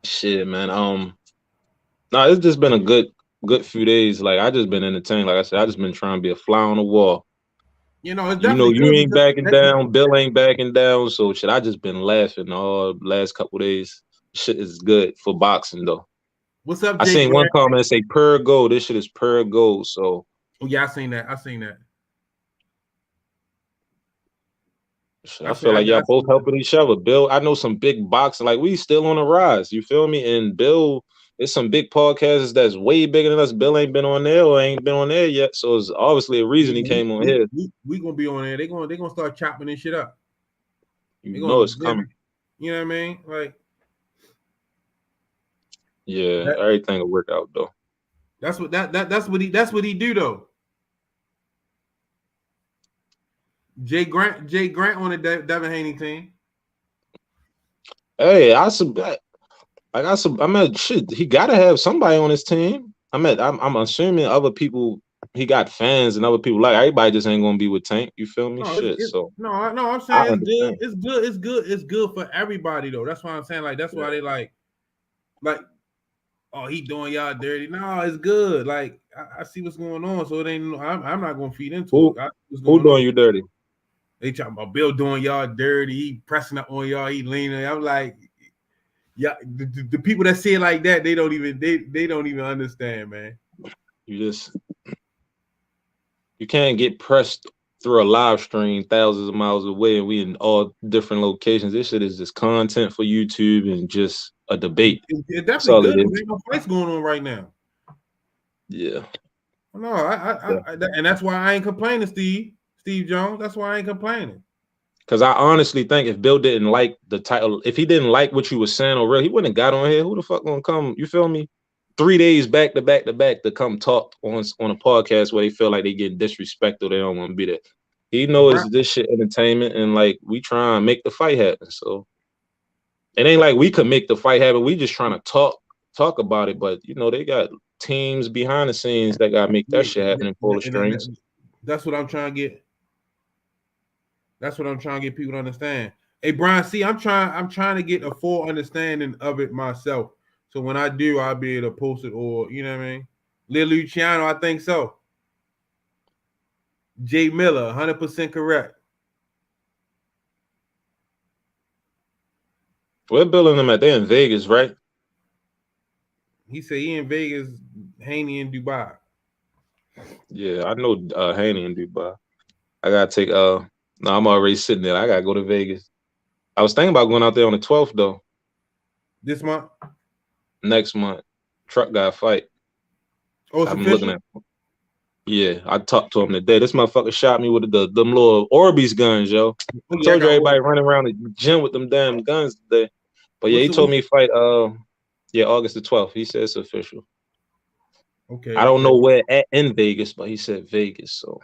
Shit, man. No, it's just been a good few days. Like I just been entertained. Like I said, I just been trying to be a fly on the wall. You know, you ain't backing down. Bill ain't backing down. So shit, I just been laughing all last couple days. Shit is good for boxing though. What's up, Jake? I seen one comment say per goal. This shit is per goal. So yeah, I seen that. I feel like y'all both helping each other. Bill, I know some big boxing. Like we still on the rise. You feel me? And Bill It's some big podcasters that's way bigger than us. Bill ain't been on there or ain't been on there yet, so it's obviously a reason he came on here. We gonna be on there. They gonna start chopping this shit up. You know it's coming. You know what I mean? Like, yeah, everything will work out though. That's what he do though. Jay Grant on the Devin Haney team. Hey, shit. He got to have somebody on his team. I'm assuming other people. He got fans and other people like everybody just ain't gonna be with Tank. You feel me? I'm saying it's good for everybody though. That's why I'm saying like that's why they like, oh, he doing y'all dirty. No, it's good. Like I see what's going on, so it ain't. I'm not gonna feed into it. Who doing you dirty? They talking about Bill doing y'all dirty. He pressing up on y'all. He leaning. I'm like, yeah. The people that say it like that, they don't even understand, man. You can't get pressed through a live stream thousands of miles away, and we in all different locations. This shit is just content for YouTube and just a debate. It's definitely good. There's no fights going on right now. Yeah. No, and that's why I ain't complaining, Steve Jones. That's why I ain't complaining. Because I honestly think if Bill didn't like the title, if he didn't like what you were saying already, he wouldn't have got on here. Who the fuck gonna come? You feel me? 3 days back to come talk on a podcast where they feel like they getting disrespected. They don't want to be there. He knows this shit entertainment and like we try and make the fight happen. So it ain't like we could make the fight happen. We just trying to talk about it. But you know they got teams behind the scenes that gotta make that shit happen and pull the strings. That's what I'm trying to get. That's what I'm trying to get people to understand. Hey Brian, see, I'm trying to get a full understanding of it myself. So when I do, I'll be able to post it, or you know what I mean. Lil Luciano, I think so. Jay Miller, 100% correct. We're building them at they in Vegas, right? He said he in Vegas, Haney in Dubai. Yeah, I know Haney in Dubai. I gotta take no, I'm already sitting there. I gotta go to Vegas. I was thinking about going out there on the 12th though. This month? Next month. Truck guy fight. Oh, it's official? Yeah, I talked to him today. This motherfucker shot me with them little Orbeez guns, yo. I told you everybody running around the gym with them damn guns today. But yeah, he told me fight August the 12th. He said it's official. Okay. I don't know where in Vegas, but he said Vegas, so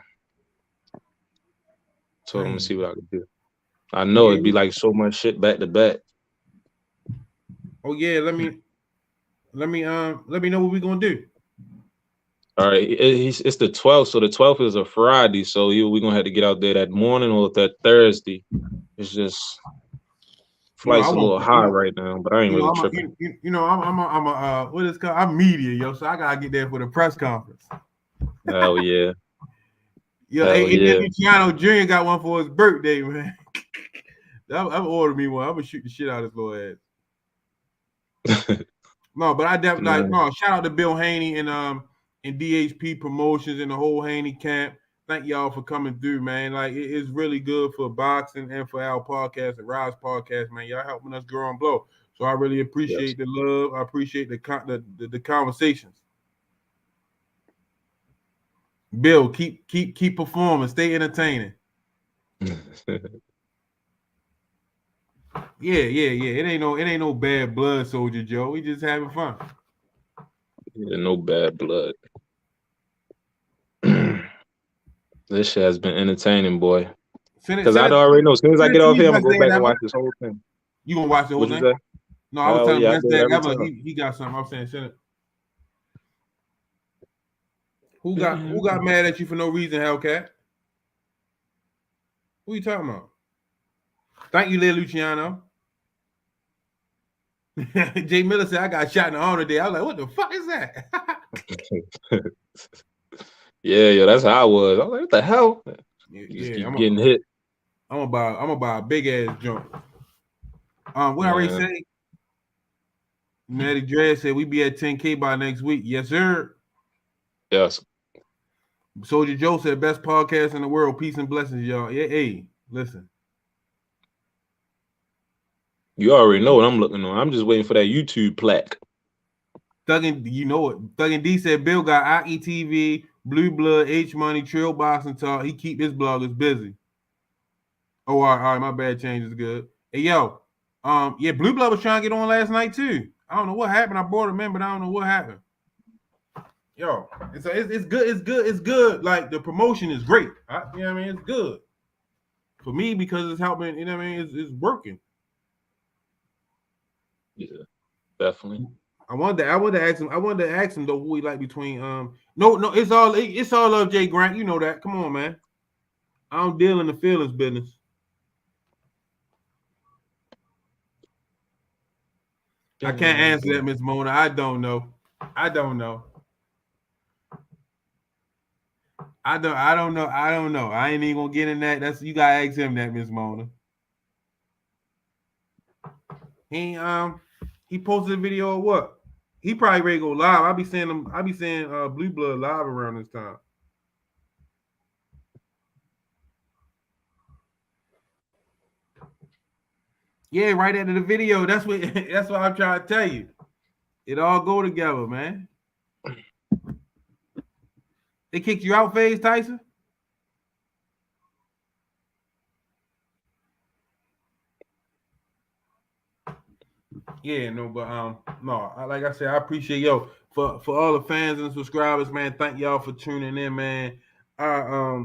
told him to see what I could do. I know it'd be like so much shit back to back. Oh yeah, let me know what we're gonna do. All right, it's the 12th, so the 12th is a Friday, so we're gonna have to get out there that morning or that Thursday. It's just flight's a little high right now, but I ain't really tripping. I'm a what is it called? I'm media, yo, so I gotta get there for the press conference. Hell yeah. Luciano Jr. got one for his birthday, man. I'm ordering me one. I'm gonna shoot the shit out of his little ass. No, but I definitely shout out to Bill Haney and DHP Promotions and the whole Haney camp. Thank y'all for coming through, man. Like it's really good for boxing and for our podcast, the Rise podcast, man. Y'all helping us grow and blow. So I really appreciate the love. I appreciate the conversations. Bill, keep performing, stay entertaining. Yeah. It ain't no bad blood, Soldier Joe. We just having fun. Yeah, no bad blood. This shit has been entertaining, boy. Because I already know as soon as I get off here, I'm gonna go back and watch this whole thing. You gonna watch the whole thing? No, I was telling him best day ever. He got something. I'm saying, send it. Who got mad at you for no reason, Hellcat? Who you talking about? Thank you, Lil Luciano. Jay Miller said I got shot in the arm today. I was like, what the fuck is that? Yeah, that's how I was. I was like, what the hell? I'm getting hit. I'm gonna buy a big ass jump. What I already say? Matty Dre said we be at 10K by next week. Yes, sir. Yes. Soldier Joe said best podcast in the world. Peace and blessings, y'all. Yeah, hey, listen. You already know what I'm looking on. I'm just waiting for that YouTube plaque. Thuggin, you know it. Thuggin D said Bill got Aki TV, Blue Blood, H Money, Trill Boxing Talk. He keep his bloggers busy. Oh, all right, my bad. Change is good. Hey, yo, yeah, Blue Blood was trying to get on last night too. I don't know what happened. I brought him in, but I don't know what happened. Yo, it's good. It's good. Like the promotion is great. You know what I mean? It's good for me because it's helping. You know what I mean? It's working. Yeah, definitely. I wanted to ask him though who he like between no, it's all love Jay Grant. You know that. Come on, man. I don't deal in the feelings business. I can't answer that, Miss Mona. I don't know. I don't know. I ain't even gonna get in that. That's you gotta ask him that, Miss Mona. He posted a video of what? He probably ready to go live. I be seeing Blue Blood live around this time. Yeah, right after the video. That's what I'm trying to tell you. It all go together, man. They kicked you out, FaZe Tyson? Yeah, no, but no, like I said, I appreciate for all the fans and subscribers, man. Thank y'all for tuning in, man. I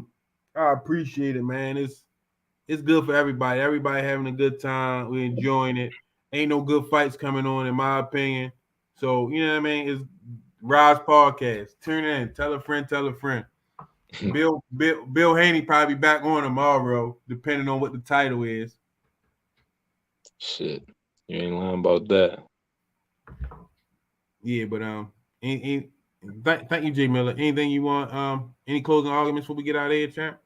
appreciate it, man. It's good for everybody. Everybody having a good time. We're enjoying it. Ain't no good fights coming on, in my opinion. So you know what I mean. It's Rod's podcast. Tune in. Tell a friend. Tell a friend. Bill Haney probably back on tomorrow, depending on what the title is. Shit. You ain't lying about that. Yeah, but thank you, Jay Miller. Anything you want? Any closing arguments before we get out of here, champ?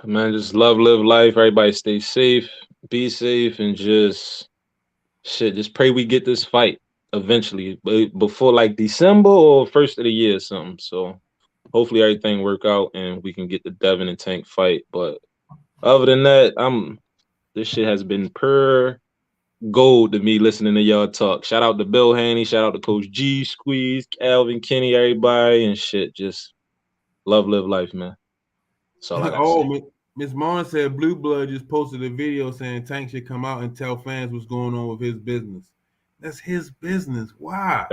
Man, just live life. Everybody stay safe, be safe, and just pray we get this fight eventually, before like December or first of the year or something. So hopefully everything work out and we can get the Devin and Tank fight. But other than that, this shit has been pure gold to me listening to y'all talk. Shout out to Bill Haney, shout out to Coach G, Squeeze, Calvin, Kenny, everybody, and shit. Just live life, man. That's all I gotta say. Miss Mona said Blue Blood just posted a video saying Tank should come out and tell fans what's going on with his business. That's his business. Why?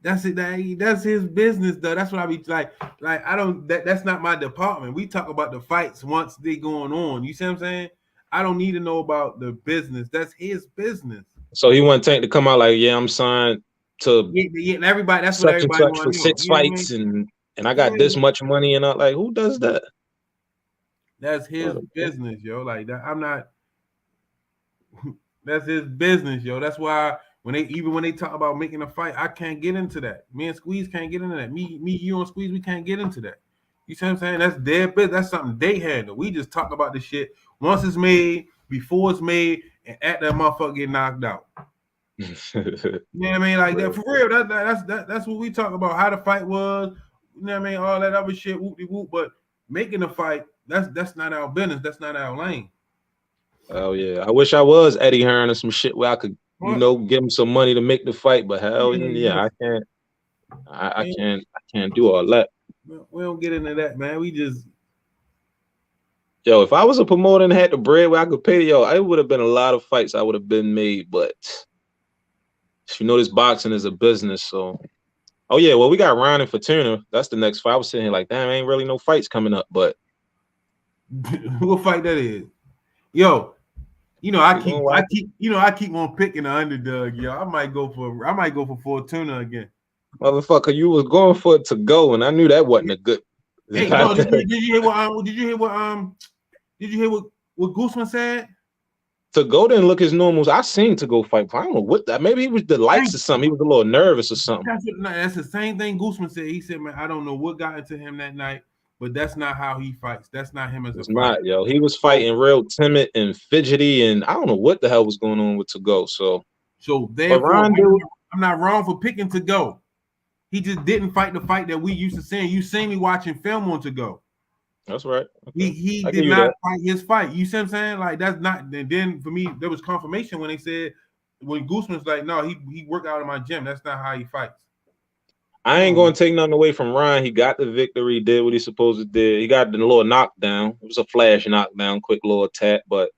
That's it. That's his business, though. That's what I be like. I don't. That's not my department. We talk about the fights once they going on. You see what I'm saying? I don't need to know about the business. That's his business. So he want Tank to come out like, yeah, I'm signed to everybody. That's what everybody wants for 6 fights, and I got this much money, and like, who does that? That's his business, yo. Like that, I'm not. That's his business, yo. That's why when they talk about making a fight, I can't get into that. Me and Squeeze can't get into that. Me, you and Squeeze, we can't get into that. You see what I'm saying? That's their business. That's something they handle. We just talk about the shit once it's made, before it's made, and at that motherfucker get knocked out. You know what I mean? Like that for real. That's what we talk about. How the fight was. You know what I mean? All that other shit, whoop de whoop. But making a fight, that's not our business. That's not our lane. Oh yeah, I wish I was Eddie Hearn or some shit where I could, give him some money to make the fight. But hell yeah, I can't. I can't do all that. We don't get into that, man. We just. Yo, if I was a promoter and had the bread where I could pay, it would have been a lot of fights I would have been made. But this boxing is a business, so. Oh yeah, well we got Ryan and Fortuna. That's the next fight. I was sitting here like, damn, ain't really no fights coming up. But what fight that is? Yo, I keep on picking the underdog. Yo, I might go for Fortuna again. Motherfucker, you was going for it to go, and I knew that wasn't a good. Hey, no, did you hear what Guzman said? To go didn't look his normals. I seen to go fight. I don't know what that. Maybe he was the lights or something. He was a little nervous or something. That's the same thing Guzman said. He said, "Man, I don't know what got into him that night, but that's not how he fights. That's not him as a fighter." Not, yo. He was fighting real timid and fidgety, and I don't know what the hell was going on with to go. So therefore, I'm not wrong for picking to go. He just didn't fight the fight that we used to seeing. You seen me watching film on to go. That's right. Okay. He did not fight his fight. You see what I'm saying? Like that's not. And then for me, there was confirmation when they said when Gooseman's like, no, he worked out in my gym. That's not how he fights. I ain't going to take nothing away from Ryan. He got the victory, did what he supposed to do. He got the little knockdown. It was a flash knockdown, quick little tap, but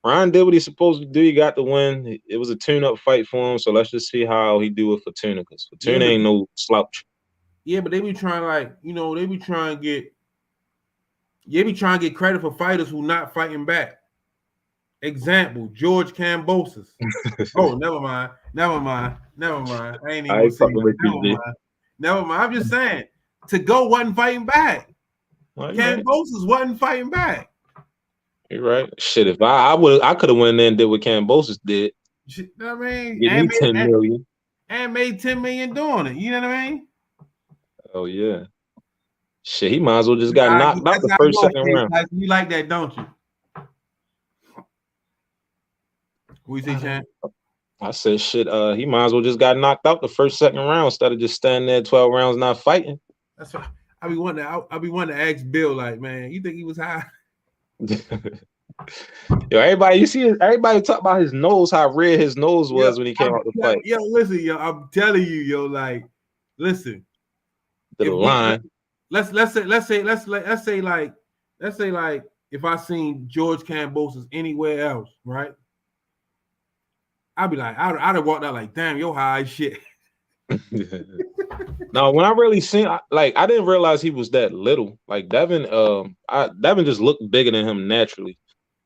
Ryan did what he's supposed to do. He got the win. It was a tune-up fight for him, so let's just see how he do with Fortuna, because Fortuna ain't no slouch. Yeah, but they be trying they be trying to get credit for fighters who not fighting back. Example, George Kambosos. Oh, never mind. I ain't even Never mind. I'm just saying, to go wasn't fighting back. Kambosos wasn't fighting back. You're right. Shit, if I could have went in and did what Kambosos did. I mean, give me 10 million. And made 10 million doing it. You know what I mean? Oh yeah. Shit, he might as well just got knocked out the first second round. You like that, don't you? What you say, Shan? I said shit. He might as well just got knocked out the first second round instead of just standing there 12 rounds not fighting. That's what I be wanting to ask Bill, like, man, you think he was high? Yo, everybody talk about his nose, how red his nose was when he came out the fight. Yo, listen, yo, I'm telling you, yo, like, listen. The line. Let's say like if I seen George Kambosos anywhere else, right? I'd be like, I'd have walked out like, damn, yo, high as shit. No, when I really seen, I didn't realize he was that little. Like Devin, Devin just looked bigger than him naturally,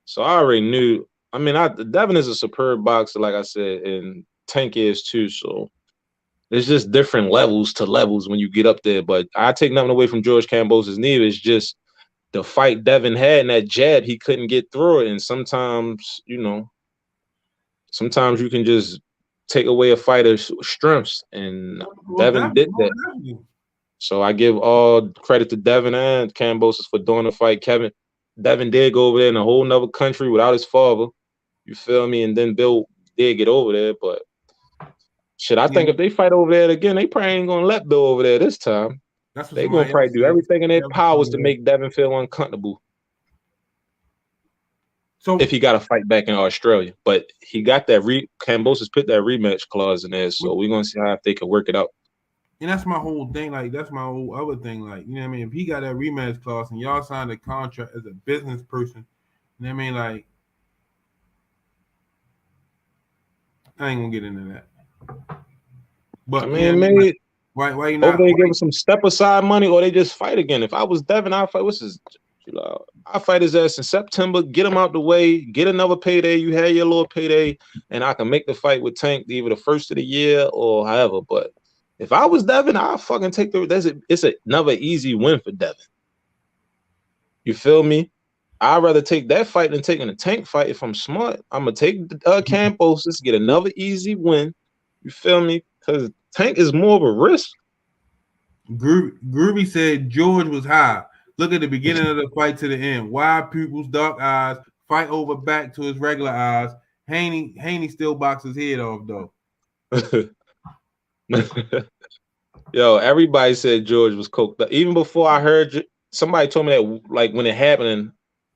so I already knew. I mean, Devin is a superb boxer, like I said, and Tank is too. So it's just different levels when you get up there. But I take nothing away from George Kambosos neither. It's just the fight Devin had and that jab, he couldn't get through it, and sometimes you can just take away a fighter's strengths, and Devin did that. So I give all credit to Devin and Kambosos for doing the fight. Devin did go over there in a whole nother country without his father. You feel me? And then Bill did get over there, but shit, I think if they fight over there again, they probably ain't gonna let Bill over there this time. They gonna probably do everything in their powers to make Devin feel uncomfortable. So if he got to fight back in Australia, but he got that Kambosos put that rematch clause in there, so we're gonna see how if they can work it out. And that's my whole thing. Like that's my whole other thing. Like you know what I mean. If he got that rematch clause and y'all signed a contract as a business person, you know what I mean. Like I ain't gonna get into that. But I mean, maybe why you not? Hope they give him some step aside money, or they just fight again. If I was Devin, I'd fight. What's his? I fight his ass in September, get him out the way, get another payday. You had your little payday, and I can make the fight with Tank either the first of the year or however. But if I was Devin, I'd fucking take it's another easy win for Devin. You feel me? I'd rather take that fight than taking a Tank fight. If I'm smart, I'm gonna take Kambosos, get another easy win. You feel me? Because Tank is more of a risk. Groovy said George was high. Look at the beginning of the fight to the end. Wide pupils, dark eyes, fight over back to his regular eyes. Haney still boxes his head off, though. Yo, everybody said George was coked up. Even before I heard somebody told me that, like, when it happened,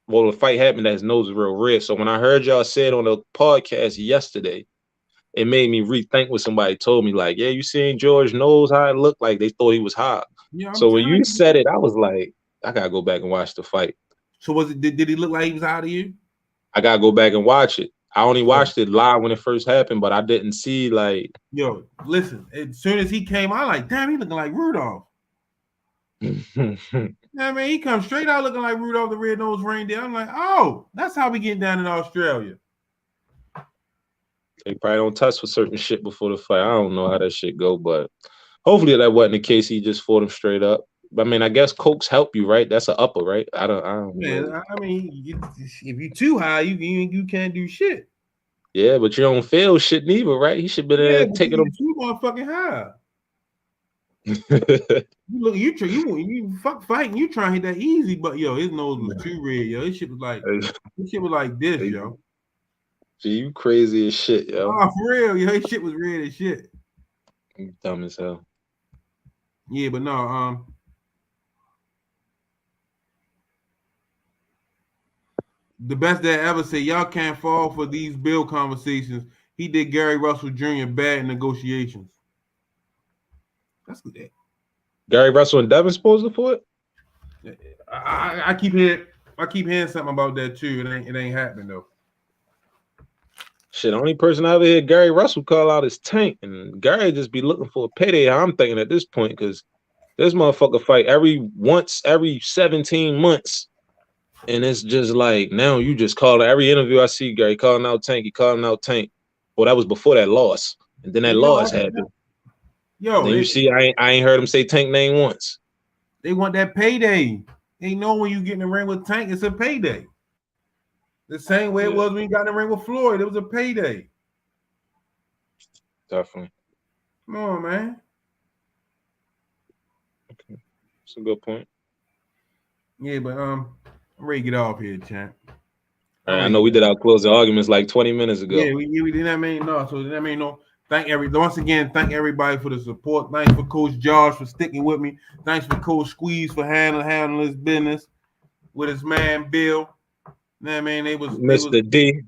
the fight happened, that his nose was real red. So when I heard y'all say it on the podcast yesterday, it made me rethink what somebody told me. Like, yeah, you seen George nose how it looked like? They thought he was hot. Yeah, so when you said it, I was like, I gotta go back and watch the fight. So was it? Did he look like he was out of you? I gotta go back and watch it. I only watched it live when it first happened, but I didn't see like. Yo, listen. As soon as he came out, like, damn, he looking like Rudolph. I mean, he comes straight out looking like Rudolph the Red-Nosed Reindeer. I'm like, oh, that's how we get down in Australia. They probably don't touch for certain shit before the fight. I don't know how that shit go, but hopefully that wasn't the case. He just fought him straight up. I mean, I guess cokes help you, right? That's an upper, right? I don't. Man, know. I mean, if you're too high, you can't do shit. Yeah, but you don't feel shit neither, right? He should be there taking them too motherfucking high. you fuck fighting. You trying to hit that easy, but yo, his nose was too red, yo. This shit was like this, yo. Gee, you crazy as shit, yo. Oh, for real, yo. His shit was red as shit. You dumb as hell. Yeah, but no, the best dad ever said, y'all can't fall for these bill conversations. he did Gary Russell Jr. bad in negotiations. That's good. Gary Russell and Devin supposed for it. I keep hearing something about that too. It ain't happening though. Shit, the only person I ever heard Gary Russell call out is Tank, and Gary just be looking for a payday. I'm thinking at this point because this motherfucker fight every 17 months, and it's just like now you just call every interview I see Gary calling out Tank. He calling out Tank. Well, that was before that loss, and then that loss happened. Then you see, I ain't heard him say Tank name once. They want that payday. They know when you get in the ring with Tank, it's a payday. The same way it was when you got in the ring with Floyd. It was a payday. Definitely. Come on, man. Okay. That's a good point. Yeah, but I'm ready to get off here, champ. All right, I know we did our closing arguments like 20 minutes ago. Yeah, we did that mean no. So that mean no. Once again, thank everybody for the support. Thanks for Coach Josh for sticking with me. Thanks for Coach Squeeze for handling his business with his man Bill. Nah, man, Mr. D,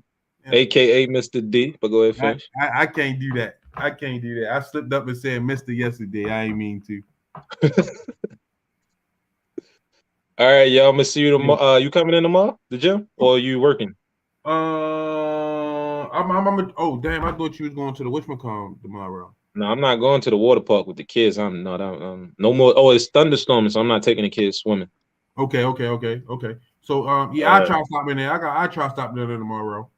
aka Mr. D. But go ahead, finish. I can't do that. I slipped up and said Mr. yesterday. I ain't mean to. All right, y'all. I'm gonna see you tomorrow. You coming in tomorrow? The gym, or you working? Oh damn! I thought you was going to the whatchamacallit tomorrow. No, I'm not going to the water park with the kids. I'm not. No more. Oh, it's thunderstorming, so I'm not taking the kids swimming. Okay. So I'll try to stop in there. I try to stop there tomorrow.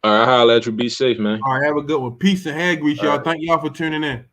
All right, I'll let you. Be safe, man. All right, have a good one. Peace and hair grease, y'all. Thank y'all for tuning in.